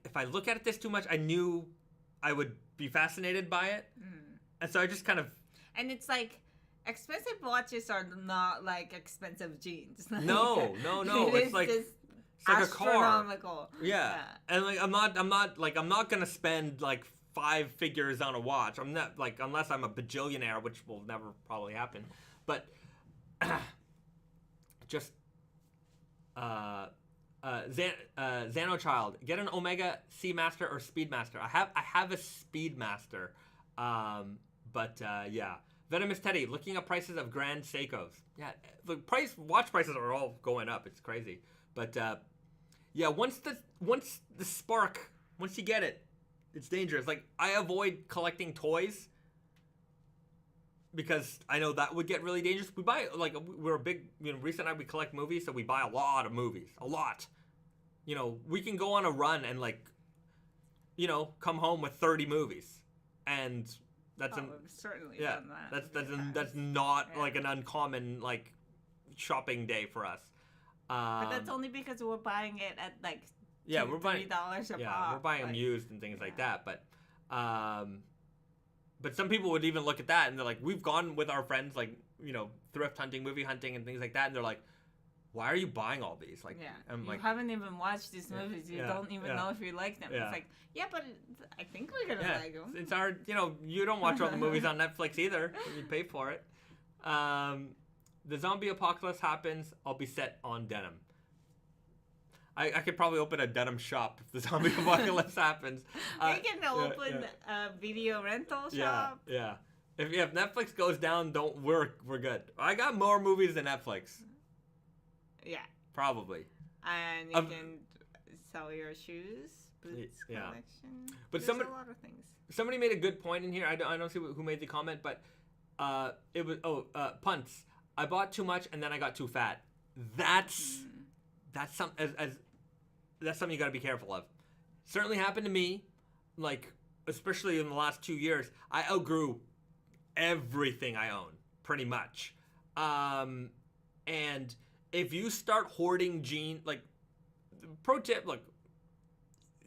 if I look at this too much, I knew I would be fascinated by it. And so I just kind of.
And it's like, expensive watches are not like expensive jeans. Like,
no. It's like a car. Yeah. And like I'm not gonna spend like 5 figures on a watch. I'm not, like, unless I'm a bajillionaire, which will never probably happen. But just Xano Child, get an Omega Seamaster or Speedmaster. I have a Speedmaster, but yeah. Venomous Teddy, looking up prices of Grand Seikos. Yeah, the watch prices are all going up. It's crazy. But yeah, once the spark, once you get it, it's dangerous. Like, I avoid collecting toys because I know that would get really dangerous. We buy, like, we're a big, you know, Risa and I, we collect movies, so we buy a lot of movies. A lot. You know, we can go on a run and, like, you know, come home with 30 movies. And that's
we've certainly done that.
That's not, like, an uncommon, like, shopping day for us.
But that's only because we're buying it at, like,
we're buying
$3 a pop.
Yeah, we're buying them used and things like that. But some people would even look at that and they're like, we've gone with our friends, like, you know, thrift hunting, movie hunting, and things like that, and they're like, why are you buying all these? Like,
I'm like, haven't even watched these movies. You don't even know if you like them. It's like, but I think we're gonna like them.
It's our, you know, you don't watch all the movies on Netflix either. You pay for it. The zombie apocalypse happens, I'll be set on denim. I could probably open a denim shop if the zombie apocalypse happens.
We can open a video rental shop.
Yeah. If Netflix goes down, we're good. I got more movies than Netflix.
Yeah.
Probably.
And you can sell your shoes, boots collection. But there's a lot of things.
Somebody made a good point in here. I don't see who made the comment, but it was punts. I bought too much and then I got too fat. That's something you got to be careful of. Certainly happened to me. Like, especially in the last 2 years, I outgrew everything I own, pretty much. And if you start hoarding jeans, like, pro tip, look,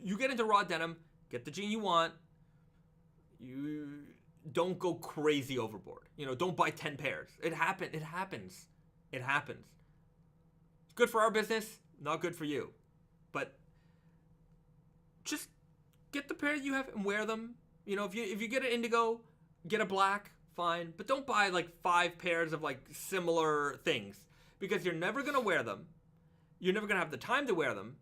you get into raw denim, get the jean you want, you don't go crazy overboard. Don't buy 10 pairs. It happens. Good for our business, not good for you. But just get the pair that you have and wear them. If you get an indigo, get a black, fine. But don't buy like 5 pairs of like similar things, because you're never gonna wear them. You're never gonna have the time to wear them.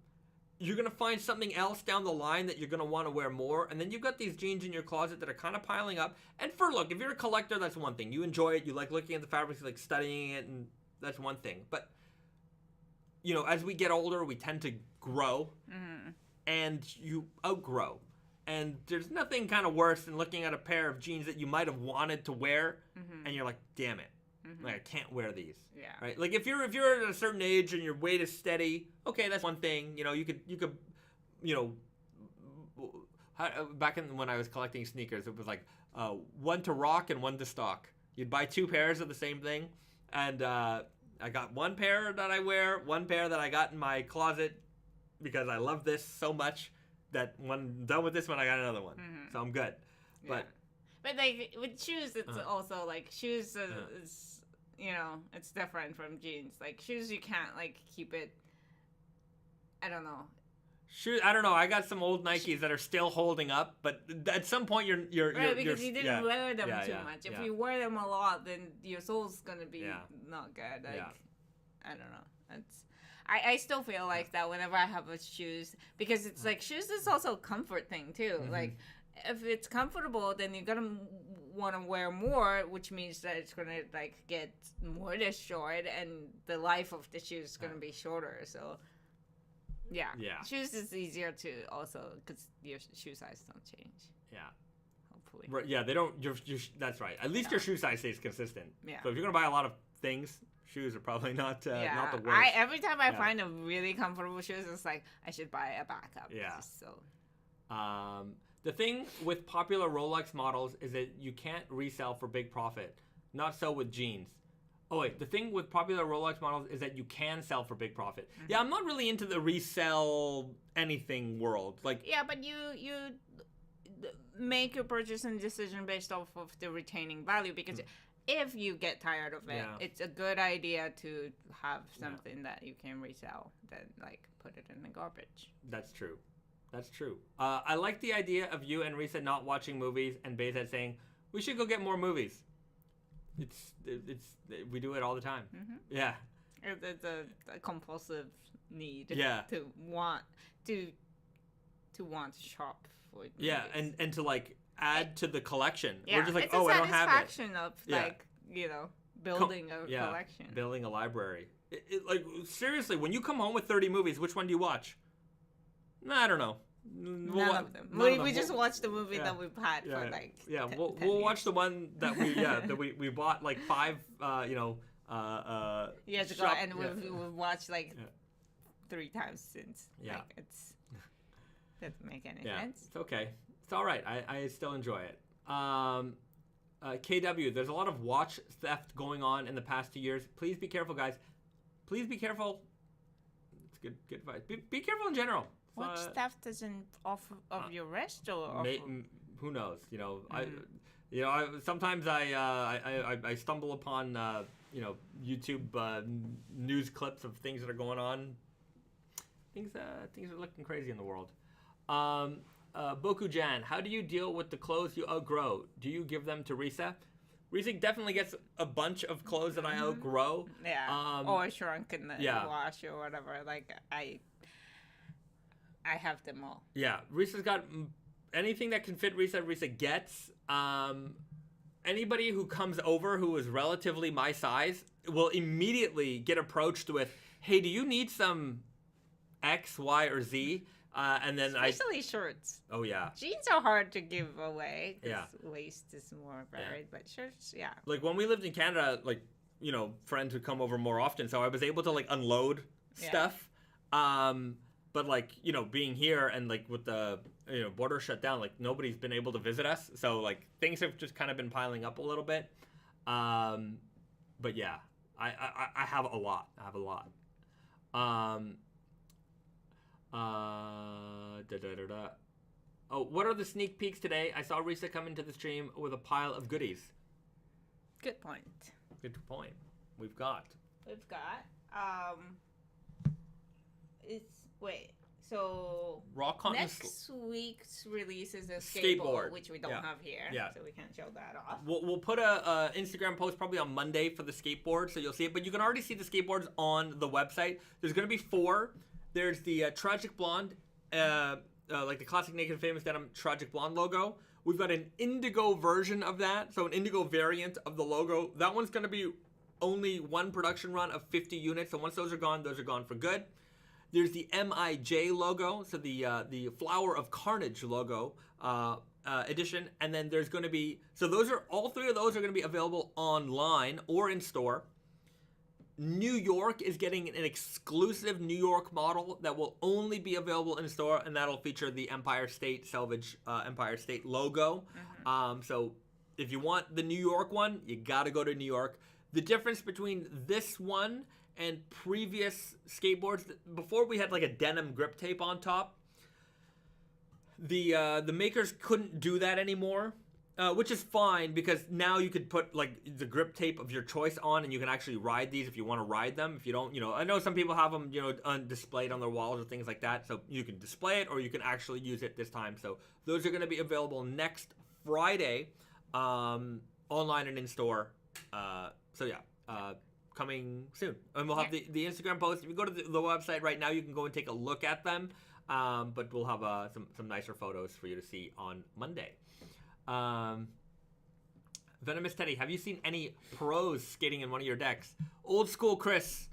You're gonna find something else down the line that you're gonna want to wear more, and then you've got these jeans in your closet that are kind of piling up. And look, if you're a collector, that's one thing. You enjoy it. You like looking at the fabrics, you like studying it, and that's one thing. But as we get older, we tend to grow, and you outgrow. And there's nothing kind of worse than looking at a pair of jeans that you might have wanted to wear, and you're like, damn it, like I can't wear these.
Yeah.
Right. Like if you're at a certain age and your weight is steady, okay, that's one thing. You could, back when I was collecting sneakers, it was like one to rock and one to stock. You'd buy 2 pairs of the same thing, and I got 1 pair that I wear, 1 pair that I got in my closet because I love this so much that when I'm done with this one, I got another one. So I'm good.
Yeah. But like with shoes, it's also like shoes is, it's different from jeans. Like shoes, you can't like keep it. I don't know.
Shoes, I don't know. I got some old Nikes that are still holding up, but at some point you're
right, because you didn't wear them too much. If
yeah.
you wear them a lot, then your sole's gonna be not good. Like I don't know. I still feel like that whenever I have a shoes, because it's like shoes is also a comfort thing too. Like if it's comfortable, then you're gonna want to wear more, which means that it's gonna like get more destroyed, and the life of the shoes is gonna be shorter. So yeah, shoes is easier to also because your shoe size don't change.
Yeah.
Hopefully.
Right. Yeah, they don't. That's right. At least your shoe size stays consistent.
Yeah.
So if you're gonna buy a lot of things, shoes are probably not the worst.
Every time I find a really comfortable shoes, it's like I should buy a backup.
Yeah.
So.
The thing with popular Rolex models is that you can't resell for big profit. Not so with jeans. Oh wait, the thing with popular Rolex models is that you can sell for big profit. Yeah, I'm not really into the resell anything world. Like
but you make your purchasing decision based off of the retaining value, because if you get tired of it, it's a good idea to have something that you can resell than like put it in the garbage.
That's true. I like the idea of you and Risa not watching movies and Bezat saying, we should go get more movies. We do it all the time. Yeah.
It's a compulsive need to want to shop for movies.
Yeah, and to like add to the collection.
Yeah,
we're just like,
it's
I don't have it.
satisfaction of like, building a collection.
Building a library. Like seriously, when you come home with 30 movies, which one do you watch? I don't know.
None of them. We just watched the movie that we've had for like 10
we'll watch the one that we bought like 5
years ago, and we've watched like 3 times since.
Yeah,
like, it's doesn't make any sense.
It's okay. It's all right. I still enjoy it. KW, there's a lot of watch theft going on in the past 2 years. Please be careful, guys. Please be careful. It's good advice. Be careful in general.
Watch theft isn't off of your wrist or
who knows? I sometimes I stumble upon YouTube news clips of things that are going on. Things are looking crazy in the world. Boku Jan, how do you deal with the clothes you outgrow? Do you give them to Risa? Risa definitely gets a bunch of clothes that I outgrow.
Yeah. Or shrunk in the wash or whatever. Like I have them all.
Yeah, Risa's got anything that can fit Risa. Risa gets. Anybody who comes over who is relatively my size will immediately get approached with, "Hey, do you need some X, Y, or Z?" And then
especially shirts.
Oh yeah.
Jeans are hard to give away because waist is more varied, but shirts,
Like when we lived in Canada, like friends would come over more often, so I was able to like unload stuff. but like, you know, being here and like with the, you know, border shut down, like nobody's been able to visit us. So like things have just kind of been piling up a little bit. But yeah, I have a lot. I have a lot. Oh, what are the sneak peeks today? I saw Risa come into the stream with a pile of goodies.
Good point.
Good point. We've got.
So
raw cotton.
Next week's release is a skateboard, which we don't have here.
Yeah.
So we can't show that off.
We'll put a Instagram post probably on Monday for the skateboard, so you'll see it. But you can already see the skateboards on the website. There's going to be 4. There's the Tragic Blonde, like the classic Naked Famous Denim Tragic Blonde logo. We've got an indigo version of that, so an indigo variant of the logo. That one's going to be only one production run of 50 units, so once those are gone for good. There's the MIJ logo, so the Flower of Carnage logo edition, and then there's going to be, so all 3 of those are going to be available online or in store. New York is getting an exclusive New York model that will only be available in store, and that'll feature the Empire State Selvage Empire State logo. So if you want the New York one, you got to go to New York. The difference between this one and previous skateboards, before we had like a denim grip tape on top, the makers couldn't do that anymore. Which is fine, because now you could put like the grip tape of your choice on, and you can actually ride these if you want to ride them. If you don't, you know, I know some people have them, you know, displayed on their walls or things like that. So you can display it, or you can actually use it this time. So those are going to be available next Friday, online and in store. So yeah, coming soon, and we'll have the Instagram post. If you go to the website right now, you can go and take a look at them. But we'll have some nicer photos for you to see on Monday. Venomous Teddy, have you seen any pros skating in one of your decks? Old school Chris.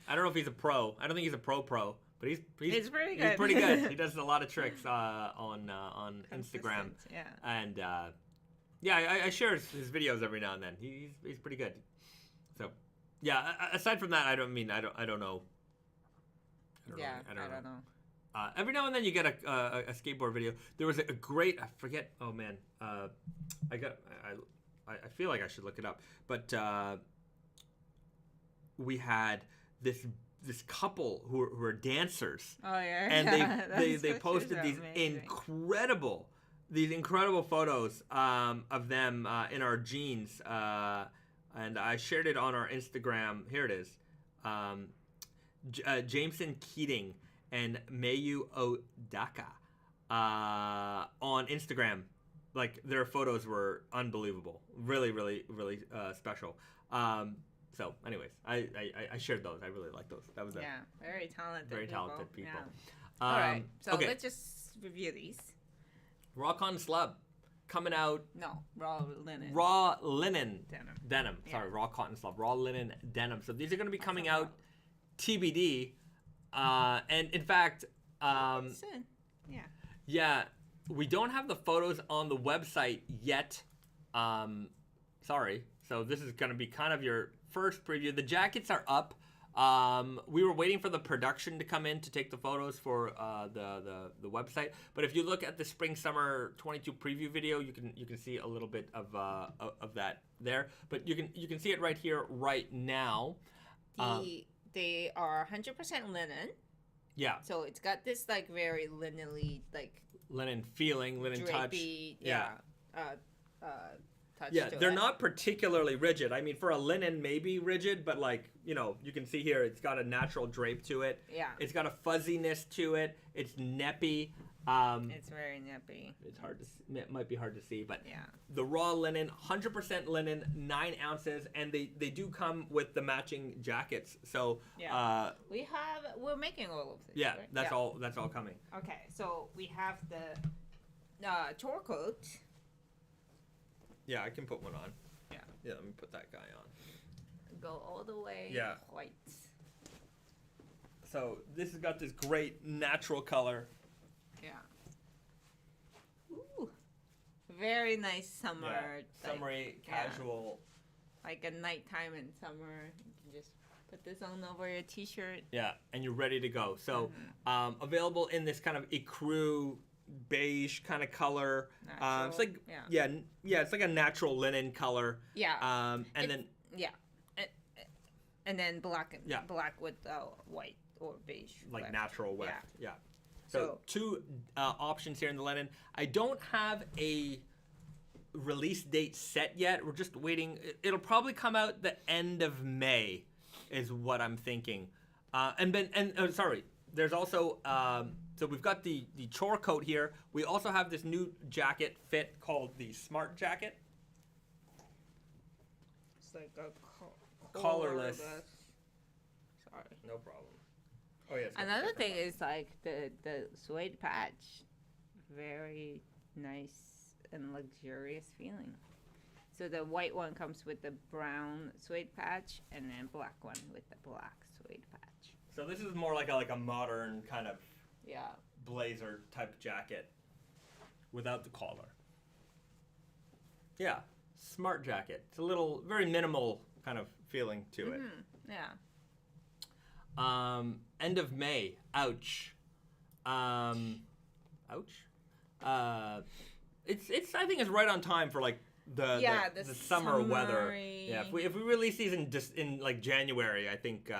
I don't know if he's a pro. I don't think he's a pro, but he's pretty good. He's pretty good. He does a lot of tricks on Instagram.
Yeah.
And I share his videos every now and then. He's pretty good. So yeah. Aside from that, I don't know. I don't know. Every now and then you get a skateboard video. There was a great, I forget, oh man, I feel like I should look it up, but we had this couple who are dancers.
Oh yeah.
And they posted these incredible photos of them in our jeans, and I shared it on our Instagram. Here it is. Jameson Keating and Mayu Odaka on Instagram. Like, their photos were unbelievable. Really, really, really special. So anyways, I shared those. I really like those. That was
very talented
people.
Yeah. All right, so let's just review these.
Raw cotton slub coming out.
No, raw linen.
Raw linen denim.
Yeah.
Sorry, raw cotton slub. Raw linen denim. So these are going to be coming out TBD. And in fact,
soon.
Yeah, we don't have the photos on the website yet. Sorry. So this is going to be kind of your first preview. The jackets are up. We were waiting for the production to come in to take the photos for the website. But if you look at the spring summer 22 preview video, you can see a little bit of that there. But you can see it right here right now.
They are 100% linen.
Yeah.
So it's got this like very linen-y, like
linen feeling, linen
drapey,
touch.
Touch.
Yeah, they're not particularly rigid. I mean, for a linen, maybe rigid, but like, you know, you can see here, it's got a natural drape to it.
Yeah.
It's got a fuzziness to it. It's neppy.
It's very neppy.
It's hard to see. It might be hard to see, but
yeah.
The raw linen, 100% linen, 9 ounces, and they do come with the matching jackets. So
we're making all of this.
Yeah,
right?
that's all coming.
Okay, so we have the Chore coat.
Yeah, I can put one on.
Yeah.
Yeah, let me put that guy on.
Go all the way white.
So this has got this great natural color.
Yeah. Ooh. Very nice summer.
Yeah. Summery, casual.
Like a nighttime in summer. You can just Put this on over your t-shirt.
Yeah, and you're ready to go. So available in this kind of ecru beige kind of color. It's like it's like a natural linen color.
Yeah.
And then
and then black with white or beige.
Like
left.
natural weft. Yeah. So two options here in the linen. I don't have a release date set yet. We're just waiting. It'll probably come out the end of May, is what I'm thinking. Sorry, there's also so we've got the Chore coat here. We also have this new jacket fit called the Smart Jacket.
It's like a
collarless.
Sorry.
No problem. Oh yeah.
Another thing is like the suede patch, very nice and luxurious feeling. So the white one comes with the brown suede patch, and then black one with the black suede patch.
So this is more like a modern kind of blazer type jacket without the collar. Yeah, Smart Jacket. It's a little very minimal kind of feeling to it.
Yeah.
End of May. Ouch. Ouch. It's I think it's right on time for like the summer weather. Yeah, if we release these in like January, I think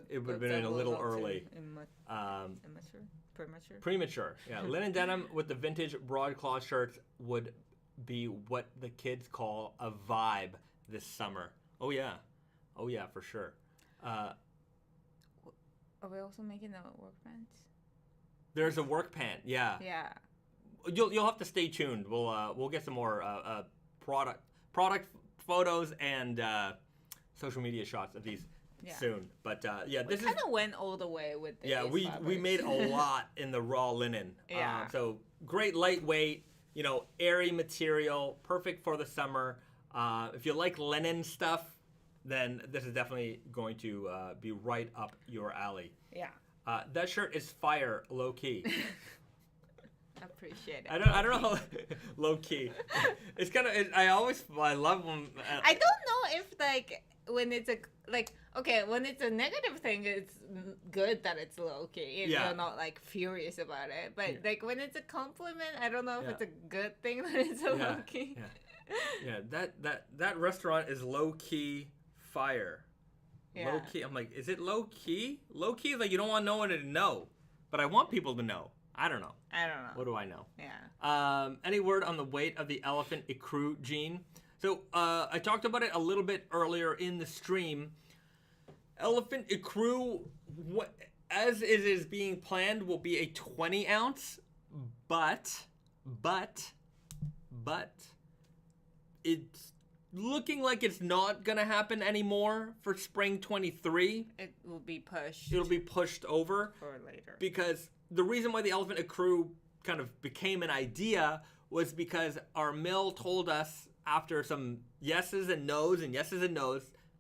it would have been a little early. Premature. Yeah, linen denim with the vintage broadcloth shirts would be what the kids call a vibe this summer. Oh yeah, for sure.
Are we also making the work pants?
There's a work pant. Yeah.
Yeah.
You'll have to stay tuned. We'll get some more product photos and social media shots of these soon. But this
kind of went all the way with the
we made a lot in the raw linen.
Yeah.
So great lightweight, airy material, perfect for the summer. If you like linen stuff, then this is definitely going to be right up your alley.
Yeah.
That shirt is fire, low key.
Appreciate it.
I don't know how low key. It's kind of I love when
I don't know if like when it's when it's a negative thing, it's good that it's low key. You're not like furious about it. But like when it's a compliment, I don't know if it's a good thing that it's a low key.
Yeah, that restaurant is low key fire.
Yeah.
Low key. I'm like, is it low key? Low key is like you don't want no one to know, but I want people to know. I don't know. What do I know?
Yeah.
Any word on the weight of the elephant ecru jean? So I talked about it a little bit earlier in the stream. Elephant ecru, as it is being planned, will be a 20 ounce, but it's looking like it's not gonna happen anymore for spring 23.
It will be pushed.
It'll be pushed over
for later.
Because the reason why the elephant ecru kind of became an idea was because our mill told us after some yeses and nos,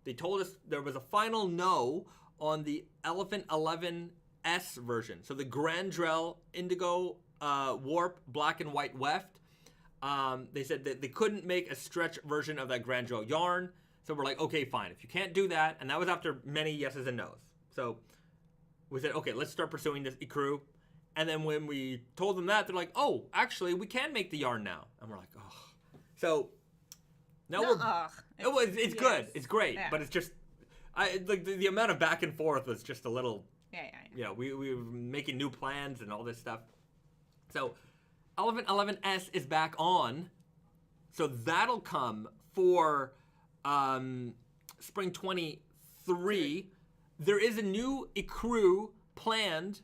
they told us there was a final no on the Elephant 11S version. So the Grandrel Indigo Warp Black and White Weft. They said that they couldn't make a stretch version of that Grandrel yarn. So we're like, okay, fine. If you can't do that, and that was after many yeses and nos. So we said, okay, let's start pursuing this ecru. And then when we told them that, they're like, oh, actually, we can make the yarn now. And we're like, oh. So now it's good. It's great. Yeah. But it's just, the amount of back and forth was just a little, we were making new plans and all this stuff. So Elephant 11S is back on. So that'll come for spring 23. There is a new ecru planned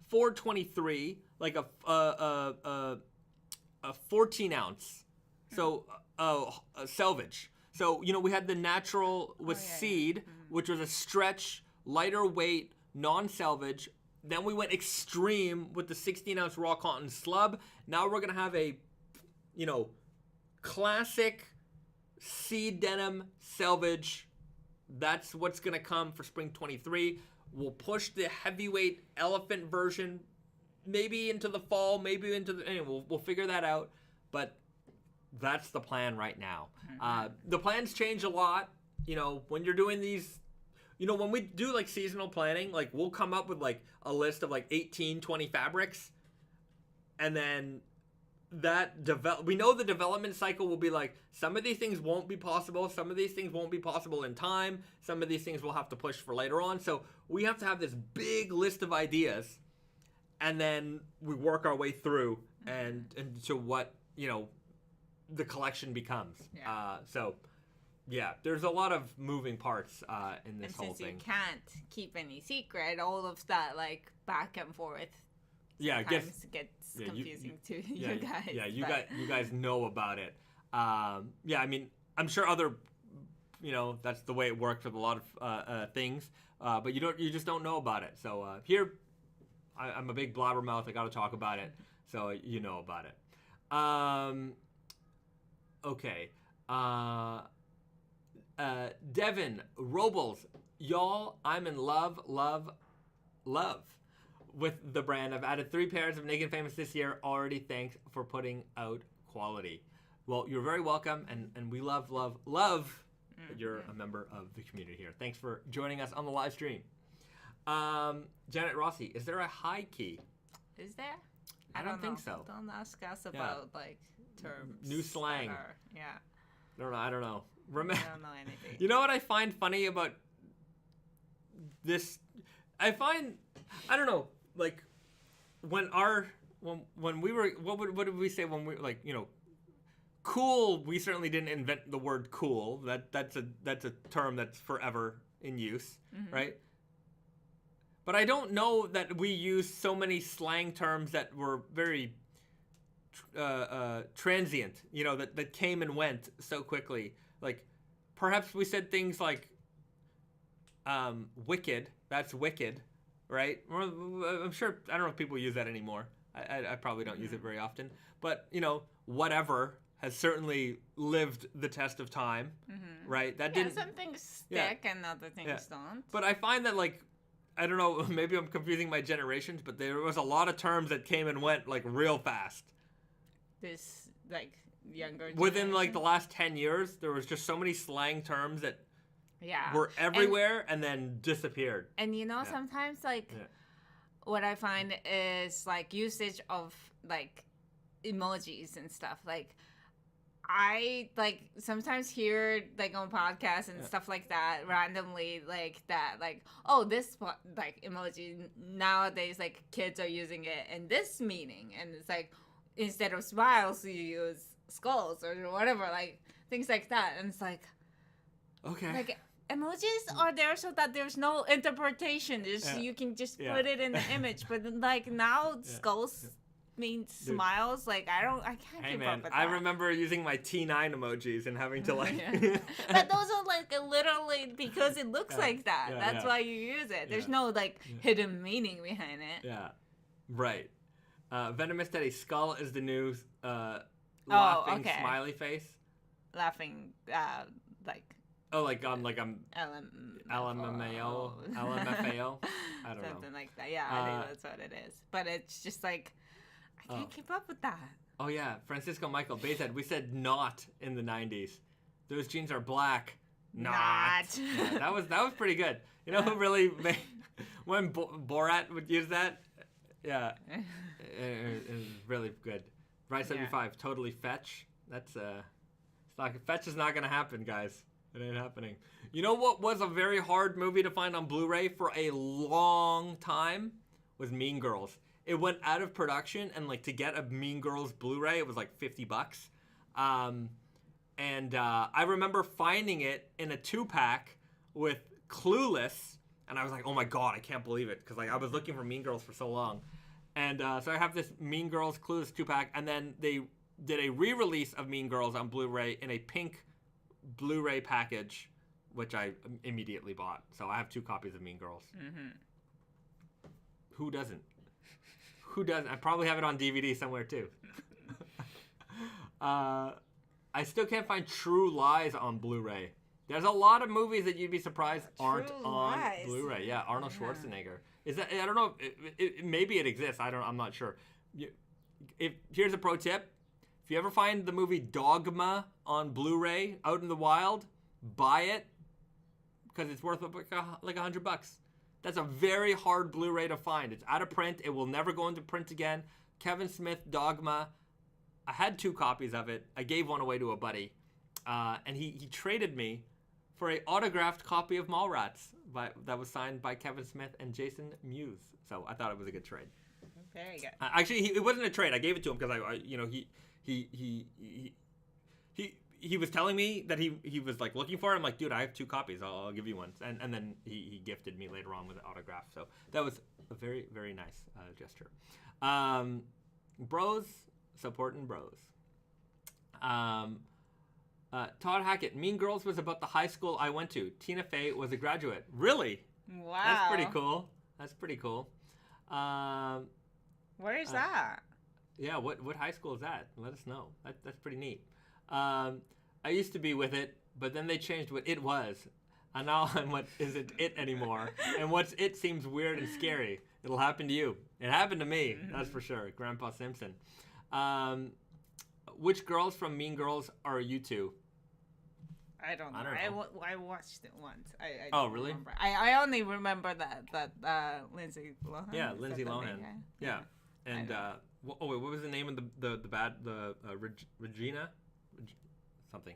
for 23, like a 14 ounce. So selvage. So we had the natural with seed, which was a stretch, lighter weight, non-selvage. Then we went extreme with the 16 ounce raw cotton slub. Now we're gonna have a, classic seed denim selvage. That's what's gonna come for spring 23. We'll push the heavyweight elephant version maybe into the fall, maybe into the... Anyway, we'll figure that out. But that's the plan right now. The plans change a lot. When you're doing these when we do like seasonal planning, like we'll come up with like a list of like 18, 20 fabrics, and then we know the development cycle will be like, some of these things won't be possible, some of these things won't be possible in time, some of these things we'll have to push for later on. So we have to have this big list of ideas, and then we work our way through and to what the collection becomes. So yeah, there's a lot of moving parts in this whole thing.
Since you can't keep any secret, all of that like back and forth gets confusing to you guys.
Yeah, you guys know about it. I mean, I'm sure other, that's the way it works with a lot of things. But you just don't know about it. So here, I'm a big blabbermouth. I got to talk about it, so you know about it. Okay. Devin Robles, y'all, I'm in love with the brand. I've added 3 pairs of Naked Famous this year already. Thanks for putting out quality. Well, you're very welcome, and we love that you're a member of the community here. Thanks for joining us on the live stream. Janet Rossi, is there a high key?
Is there?
I don't think so.
Don't ask us about like terms.
New slang.
I
don't know.
I don't know anything.
You know what I find funny about this? I don't know, like when we were, what did we say when we like, cool, we certainly didn't invent the word cool. That's a term that's forever in use, right? But I don't know that we use so many slang terms that were very transient, that came and went so quickly. Like, perhaps we said things like wicked, that's wicked, right? I'm sure, I don't know if people use that anymore. I probably don't use it very often. But, whatever has certainly lived the test of time, right?
Some things stick and other things don't.
But I find that, like, I don't know, maybe I'm confusing my generations, but there was a lot of terms that came and went, like, real fast.
This, like, younger generation?
Within, like, the last 10 years, there was just so many slang terms that were everywhere and then disappeared.
And, sometimes, like, what I find is, like, usage of, like, emojis and stuff. Like, I, like, sometimes hear, like, on podcasts and stuff like that, randomly, like, oh, this, like, emoji, nowadays, like, kids are using it in this meaning. And it's, like, instead of smiles, you use skulls or whatever, like, things like that. And it's, like,
okay.
Like, emojis are there so that there's no interpretation. You can just put it in the image. But, like, now skulls means smiles. Like, I can't keep up with that.
I remember using my T9 emojis and having to like
but those are like literally because it looks like that. That's why you use it. There's no like hidden meaning behind it.
Yeah. Right. Venomous Daddy, skull is the new laughing smiley face.
Laughing like
I'm LMFAO. I don't know.
Something like that. Yeah, I think that's what it is. But it's just like I can't keep up with that.
Oh yeah, Francisco Michael Bayzad. We said not in the 90s. Those jeans are black. Not. Yeah, that was pretty good. You know who really made, when Borat would use that? Yeah, it was really good. Right 75. Totally fetch. That's fetch is not gonna happen, guys. It ain't happening. You know what was a very hard movie to find on Blu-ray for a long time? Was Mean Girls. It went out of production, and like to get a Mean Girls Blu-ray, it was like $50. And I remember finding it in a 2-pack with Clueless, and I was like, oh my god, I can't believe it, because like I was looking for Mean Girls for so long. And so I have this Mean Girls Clueless 2-pack, and then they did a re-release of Mean Girls on Blu-ray in a pink Blu-ray package, which I immediately bought. So I have 2 copies of Mean Girls. Mm-hmm. Who doesn't? I probably have it on DVD somewhere too. I still can't find True Lies on Blu-ray. There's a lot of movies that you'd be surprised aren't on Blu-ray. Yeah, Arnold Schwarzenegger. Is that? I don't know. Maybe it exists. I'm not sure. Here's a pro tip. If you ever find the movie Dogma on Blu-ray out in the wild, buy it, because it's worth like $100. That's a very hard Blu-ray to find. It's out of print. It will never go into print again. Kevin Smith, Dogma. I had 2 copies of it. I gave one away to a buddy. And he traded me for a autographed copy of Mallrats that was signed by Kevin Smith and Jason Mewes. So I thought it was a good trade.
Very good.
Actually, it wasn't a trade. I gave it to him because he was telling me that he was like looking for it. I'm like, dude, I have 2 copies. I'll give you one. And then he gifted me later on with an autograph. So that was a very, very nice gesture. Bros supporting bros. Todd Hackett, Mean Girls was about the high school I went to. Tina Fey was a graduate. Really?
Wow.
That's pretty cool. That's pretty cool.
Where is that?
Yeah, what high school is that? Let us know. That's pretty neat. I used to be with it, but then they changed what it was. And now I'm what isn't it anymore. And what's it seems weird and scary. It'll happen to you. It happened to me, that's for sure. Grandpa Simpson. Which girls from Mean Girls are you two?
I don't know. I watched it once. I
oh, really?
Remember. I only remember that Lindsay Lohan.
Yeah, Lindsay Lohan. Yeah. And what was the name of the Regina? Something.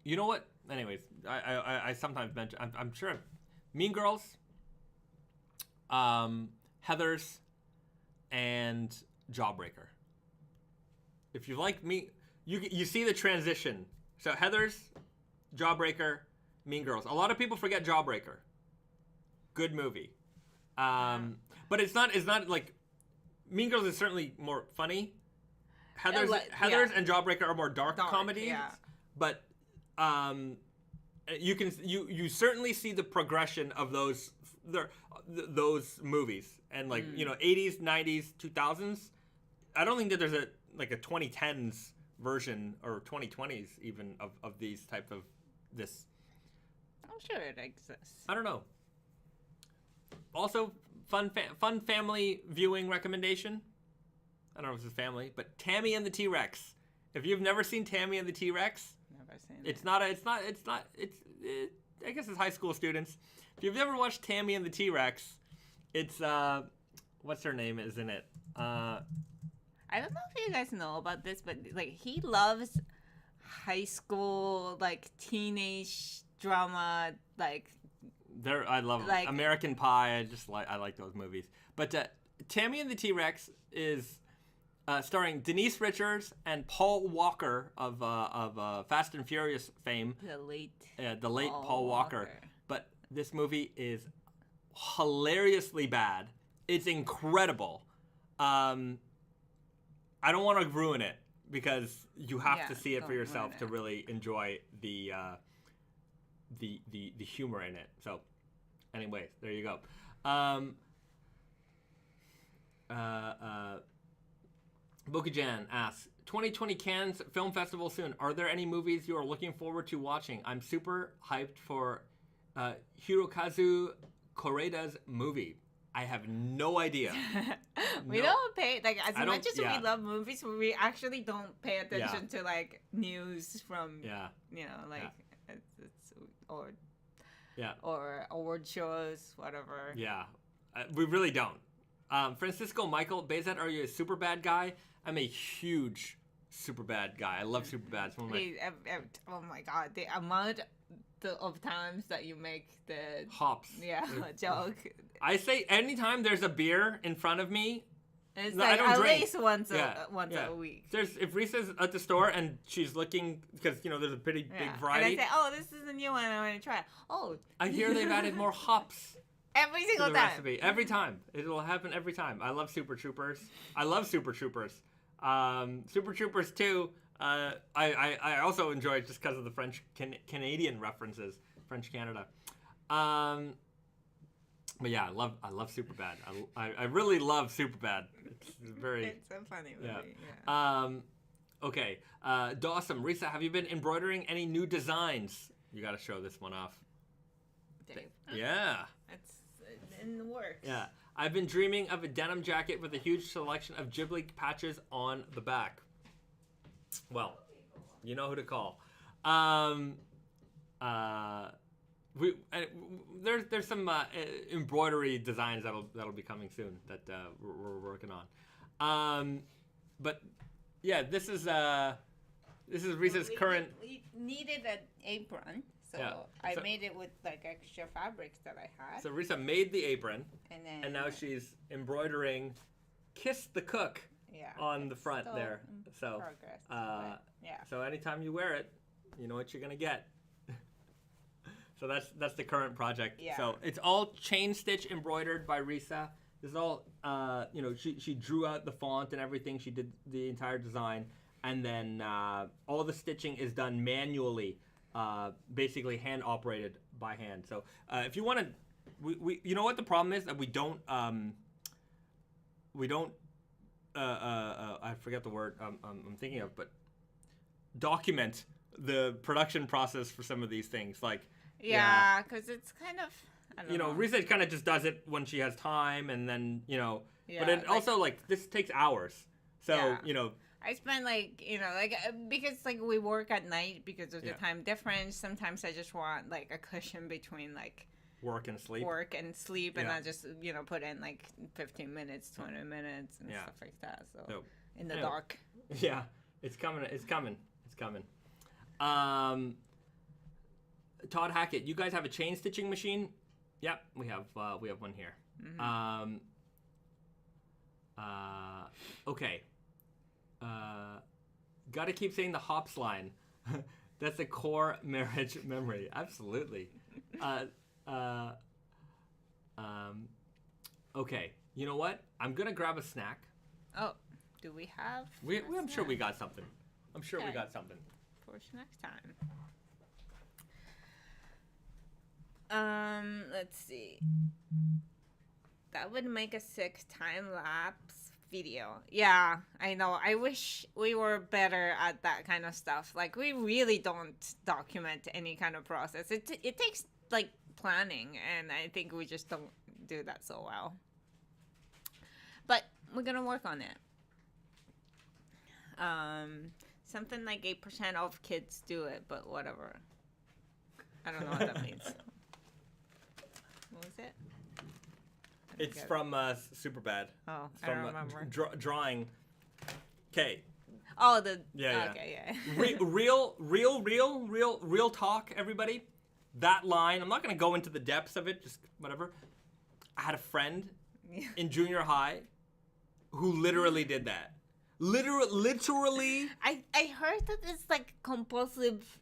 You know what? Anyways, I sometimes mention. I'm sure. Mean Girls. Heathers, and Jawbreaker. If you like me, you see the transition. So Heathers, Jawbreaker, Mean Girls. A lot of people forget Jawbreaker. Good movie. But it's not like Mean Girls is certainly more funny. Heathers and Jawbreaker are more dark comedies. Yeah. But you certainly see the progression of those movies and 80s, 90s, 2000s. I don't think that there's a 2010s version or 2020s even of these type of this.
I'm sure it exists.
I don't know. Also, fun family viewing recommendation. I don't know if it's a family, but Tammy and the T-Rex. If you've never seen Tammy and the T-Rex,
never seen
it. I guess it's high school students. If you've never watched Tammy and the T-Rex, it's what's her name is in it?
I don't know if you guys know about this, but he loves high school teenage drama
I love American Pie. I like those movies. But Tammy and the T-Rex is starring Denise Richards and Paul Walker of Fast and Furious fame. The late Paul Walker. But this movie is hilariously bad. It's incredible. I don't want to ruin it because you have to see it for yourself to really enjoy the humor in it. So, anyways, there you go. Bokujan asks, 2020 Cannes Film Festival soon. Are there any movies you are looking forward to watching? I'm super hyped for Hirokazu Koreeda's movie. I have no idea.
We don't pay as much as we love movies, we actually don't pay attention to news from or award shows, whatever.
Yeah, we really don't. Francisco Michael Bezet, are you a Superbad guy? I'm a huge Superbad guy. I love Superbad. It's one of my...
Oh my god, the amount of times that you make the
hops
joke.
I say anytime there's a beer in front of me,
it's I don't at drink. Least once a week.
If Risa's at the store and she's looking, because there's a pretty big variety.
And I say, oh, this is a new one, I want to try it. Oh,
I hear they've added more hops.
Every single time.
Recipe. Every time. It'll happen every time. I love Super Troopers. I love Super Troopers. Super Troopers 2, I also enjoy it just because of the French Canadian references. French Canada. But yeah, I love Superbad. I really love Superbad. It's very...
It's a funny movie.
Yeah. Okay. Dawson, Risa, have you been embroidering any new designs? You got to show this one off.
Dave.
Yeah.
It's in the works.
Yeah. I've been dreaming of a denim jacket with a huge selection of Ghibli patches on the back. Well, you know who to call. There's some embroidery designs that'll be coming soon that we're working on. But yeah, this is Risa's current.
We needed an apron, so I made it with like extra fabrics that I had.
So Risa made the apron,
and
now she's embroidering "Kiss the Cook" on the front there. So
progress,
so anytime you wear it, you know what you're gonna get. So that's the current project.
Yeah.
So it's all chain stitch embroidered by Risa. This is all she drew out the font and everything. She did the entire design, and then all the stitching is done manually, basically hand operated by hand. So if you want to, we you know what the problem is, that we don't I forget the word I'm thinking of, but document the production process for some of these things, like.
Yeah, because it's kind of, I don't know.
Risa kind of just does it when she has time, and then,
Yeah,
but it also, this takes hours. So,
I spend, because, we work at night because of the time difference. Sometimes I just want, a cushion between,
work and sleep.
And I just, put in, 15 minutes, 20 minutes, and stuff like that. So, in the dark.
Yeah, it's coming. Todd Hackett, you guys have a chain stitching machine? Yep, we have one here.
Mm-hmm.
Okay. Gotta keep saying the hops line. That's a core marriage memory. Absolutely. Okay. You know what? I'm gonna grab a snack.
Oh, do we have?
I'm sure we got something. We got something
for snack time. Let's see. That would make a 6 time-lapse video. Yeah, I know. I wish we were better at that kind of stuff. We really don't document any kind of process. It takes, planning, and I think we just don't do that so well. But we're gonna work on it. Something like 8% of kids do it, but whatever. I don't know what that means. What was it?
It's from Superbad.
Oh,
it's
I don't remember.
Drawing. Okay.
Oh,
Okay,
yeah.
real talk, everybody. That line, I'm not going to go into the depths of it, just whatever. I had a friend in junior high who literally did that. Literally.
I heard that it's compulsive.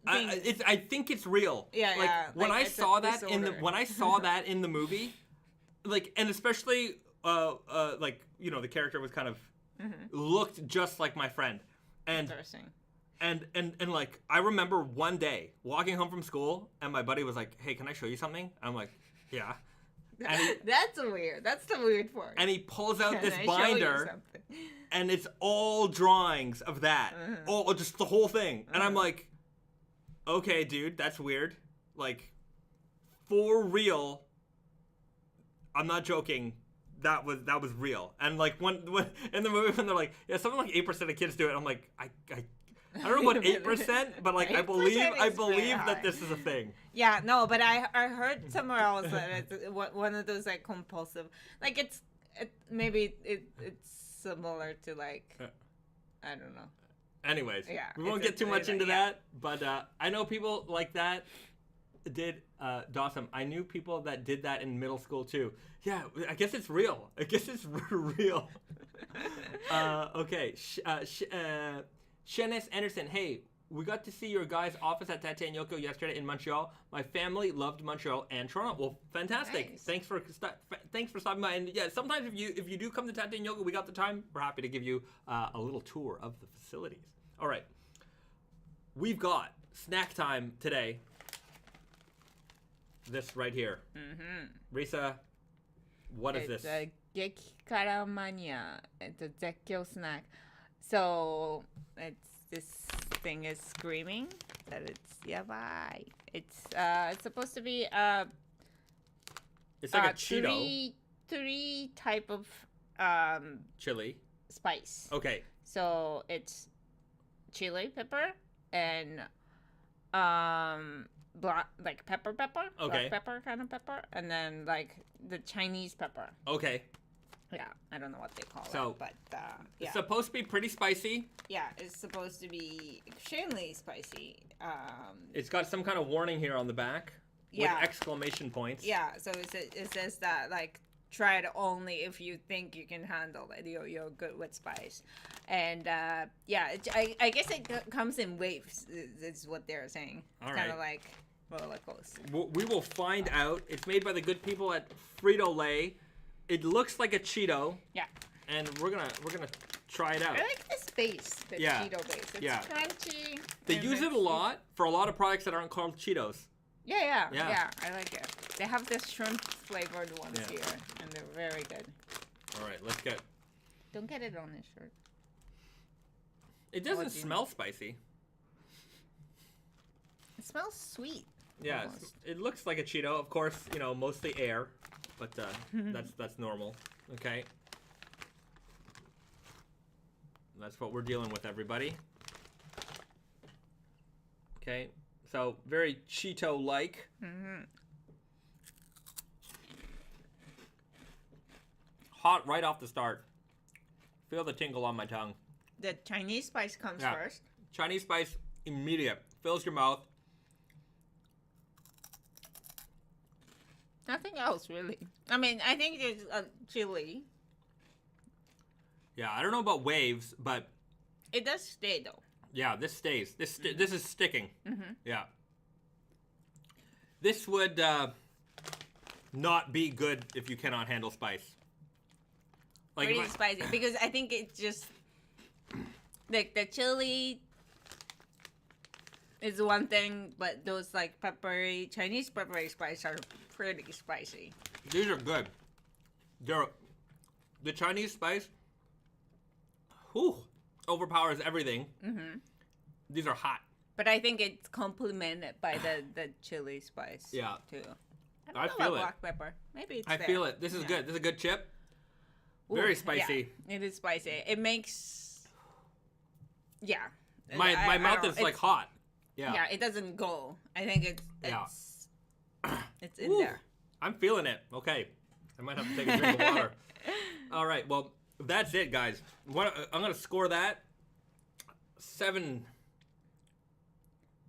I think it's real.
Yeah,
when I saw that in the movie, and especially the character was kind of looked just like my friend, and
interesting.
And I remember one day walking home from school, and my buddy was like, "Hey, can I show you something?" And I'm like, "Yeah." And
That's the weird part.
And he pulls out this binder, and it's all drawings of that, all just the whole thing, and I'm like, okay, dude, that's weird. For real, I'm not joking. That was real. And when in the movie when they're like, yeah, something like 8% of kids do it. I'm like, I don't know what 8%, but I believe that this is a thing.
Yeah, no, but I heard somewhere else that it's one of those compulsive, maybe it's similar to I don't know.
Anyways, we won't get too much into that, but I know people like that did, Dawson, I knew people that did that in middle school too. Yeah, I guess it's real. Real. Okay, Shennis Anderson, hey, we got to see your guys' office at Tate Yoko yesterday in Montreal. My family loved Montreal and Toronto. Well, fantastic.
Nice.
Thanks for stopping by. And yeah, sometimes if you do come to Tate Yoko, we got the time. We're happy to give you a little tour of the facilities. All right, we've got snack time today. This right here. Risa, what is this?
It's a Gekikara Mania. It's a Zekkyo snack. So this thing is screaming that it's yabai. It's supposed to be
it's like a Cheeto.
Three type of
chili
spice.
Okay.
So it's chili pepper and black, like pepper,
Okay.
black pepper kind of pepper, and then like the Chinese pepper.
Okay.
Yeah, I don't know what they call
So,
it, but yeah.
It's supposed to be pretty spicy.
Yeah, it's supposed to be extremely spicy.
It's got some kind of warning here on the back with exclamation points.
Yeah, so it says that like try it only if you think you can handle it. You're good with spice, and yeah, I guess it comes in waves. Is what they're saying.
All
Kind of
right.
like roller coaster.
We will find out. It's made by the good people at Frito-Lay. It looks like a Cheeto.
Yeah.
And we're gonna try it out.
I like this base, the Cheeto base. It's crunchy.
They use it a lot for a lot of products that aren't called Cheetos.
Yeah, I like it. They have this shrimp flavored ones here, and they're very good.
All right, let's get.
Don't get it on this shirt.
It doesn't smell spicy.
It smells sweet.
Yeah, it looks like a Cheeto. Of course, you know, mostly air, but that's normal. Okay. That's what we're dealing with, everybody. Okay, so very Cheeto-like. Hot right off the start. Feel the tingle on my tongue.
The Chinese spice comes first.
Chinese spice, immediate. Fills your mouth.
Nothing else, really. I mean, I think there's a chili.
Yeah, I don't know about waves, but
it does stay though.
Yeah, this stays. This is sticking. Yeah. This would not be good if you cannot handle spice. Like
Pretty spicy because I think it's just like the chili is one thing, but those like peppery Chinese peppery spice are pretty spicy.
These are good. The Chinese spice. Whew, overpowers everything. These are hot.
But I think it's complemented by the chili spice.
Yeah.
Too.
I
don't know
feel
about
it.
Black pepper. Maybe it's
I
there.
feel it. This is good. This is a good chip.
Ooh,
Very spicy.
Yeah, it is spicy. It makes. Yeah.
My mouth is like hot. Yeah.
Yeah, it doesn't go. I think it's it's in
Ooh,
there.
I'm feeling it. Okay. I might have to take a drink of water. All right. Well, that's it, guys. I'm going to score that 7.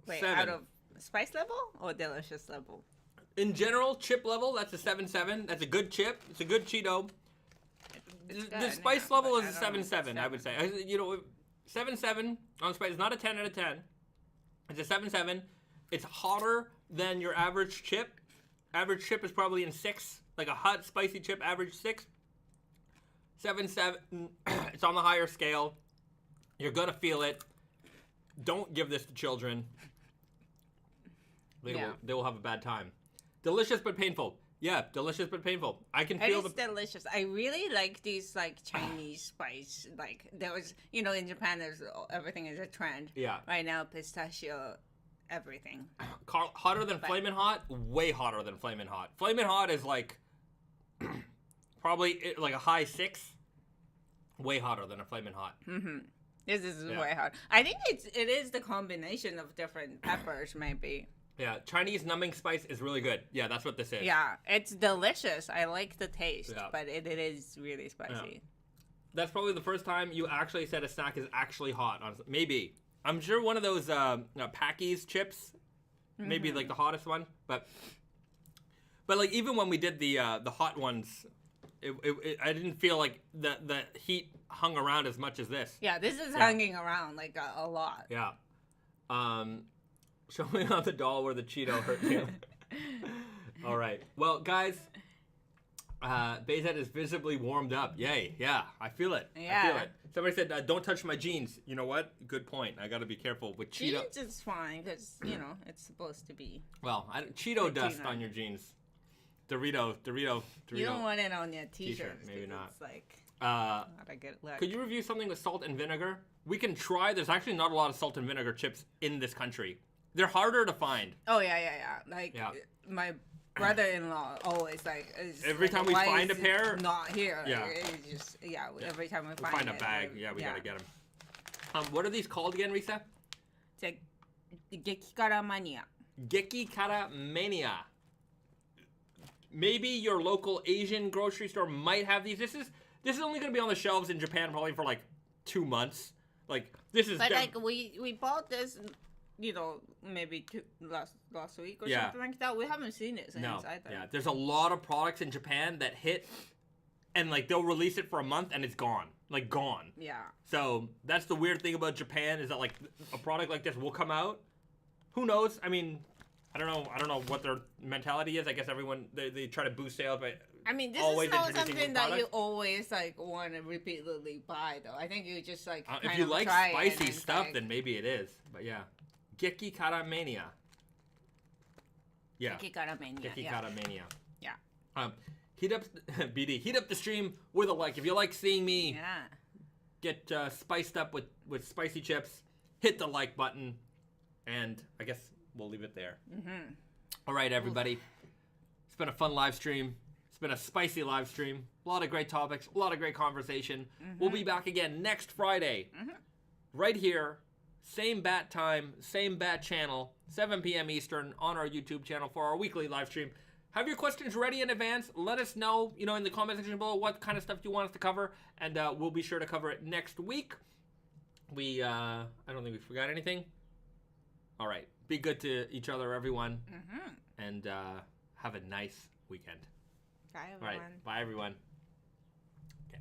Wait,
7.
out of spice level or delicious level?
In general, chip level, that's a 7-7. That's a good chip. It's a good Cheeto. The spice level is a 7-7, I would say. You know, 7-7 on spice is not a 10 out of 10. It's a 7-7. It's hotter than your average chip. Average chip is probably in 6. Like a hot, spicy chip, average 6. 7-7. It's on the higher scale. You're going to feel it. Don't give this to children. They will have a bad time. Delicious but painful. Yeah, delicious but painful. I can feel
It's delicious. I really like these like Chinese spice. Like there was, you know, in Japan, there's everything is a trend.
Yeah.
Right now, pistachio, everything.
Hotter than Flamin' Hot? Way hotter than Flamin' Hot. Flamin' Hot is like probably like a high 6. Way hotter than a Flamin' Hot.
This is way hot. I think it is the combination of different peppers, maybe.
Yeah, Chinese numbing spice is really good. Yeah, that's what this is.
Yeah, it's delicious. I like the taste, but it is really spicy.
Yeah. That's probably the first time you actually said a snack is actually hot. Maybe. I'm sure one of those Packies chips, maybe like the hottest one. But like even when we did the hot ones, I didn't feel like the heat hung around as much as this.
Yeah, this is hanging around like a lot.
Yeah. Showing on the doll where the Cheeto hurt you. All right. Well, guys, Bayzet is visibly warmed up. Yay. Yeah, I feel it.
Yeah.
I feel it. Somebody said, don't touch my jeans. You know what? Good point. I got to be careful with Cheeto.
Jeans is fine because, you know, it's supposed to be.
Well, Cheeto dust on your jeans. Dorito.
You don't want it on your t-shirt.
Maybe not.
It's like not a good look.
Could you review something with salt and vinegar? We can try. There's actually not a lot of salt and vinegar chips in this country. They're harder to find.
Oh, yeah. Like, my brother-in-law always, like...
Every time we find a pair...
Not here.
Yeah.
Like, it's just, every time we
find a bag. We gotta get them. What are these called again, Risa?
It's like Gekikara Mania.
Gekikara Mania. Maybe your local Asian grocery store might have these. This is only going to be on the shelves in Japan probably for like 2 months. Like this is.
But like we bought this, you know, maybe last week or something like that. We haven't seen it since either.
Yeah, there's a lot of products in Japan that hit, and like they'll release it for a month and it's gone. Like gone.
Yeah.
So that's the weird thing about Japan is that like a product like this will come out. Who knows? I mean, I don't know what their mentality is. I guess everyone they try to boost sales, but
I mean, this is not something that you always like want to repeatedly buy, though. I think you just like
if you like spicy stuff, then maybe it is. But yeah, Gekikara Mania. Yeah.
Gekikara Mania.
Gekikara Mania.
Yeah.
Heat up BD. Heat up the stream with a like. If you like seeing me get spiced up with spicy chips, hit the like button, and I guess we'll leave it there.
Mm-hmm.
All right, everybody. It's been a fun live stream. It's been a spicy live stream. A lot of great topics. A lot of great conversation. Mm-hmm. We'll be back again next Friday. Mm-hmm. Right here. Same bat time. Same bat channel. 7 p.m. Eastern on our YouTube channel for our weekly live stream. Have your questions ready in advance. Let us know, in the comment section below what kind of stuff you want us to cover. And we'll be sure to cover it next week. I don't think we forgot anything. All right. Be good to each other, everyone. Mm-hmm. And have a nice weekend.
Bye, everyone.
All right. Bye, everyone. Okay.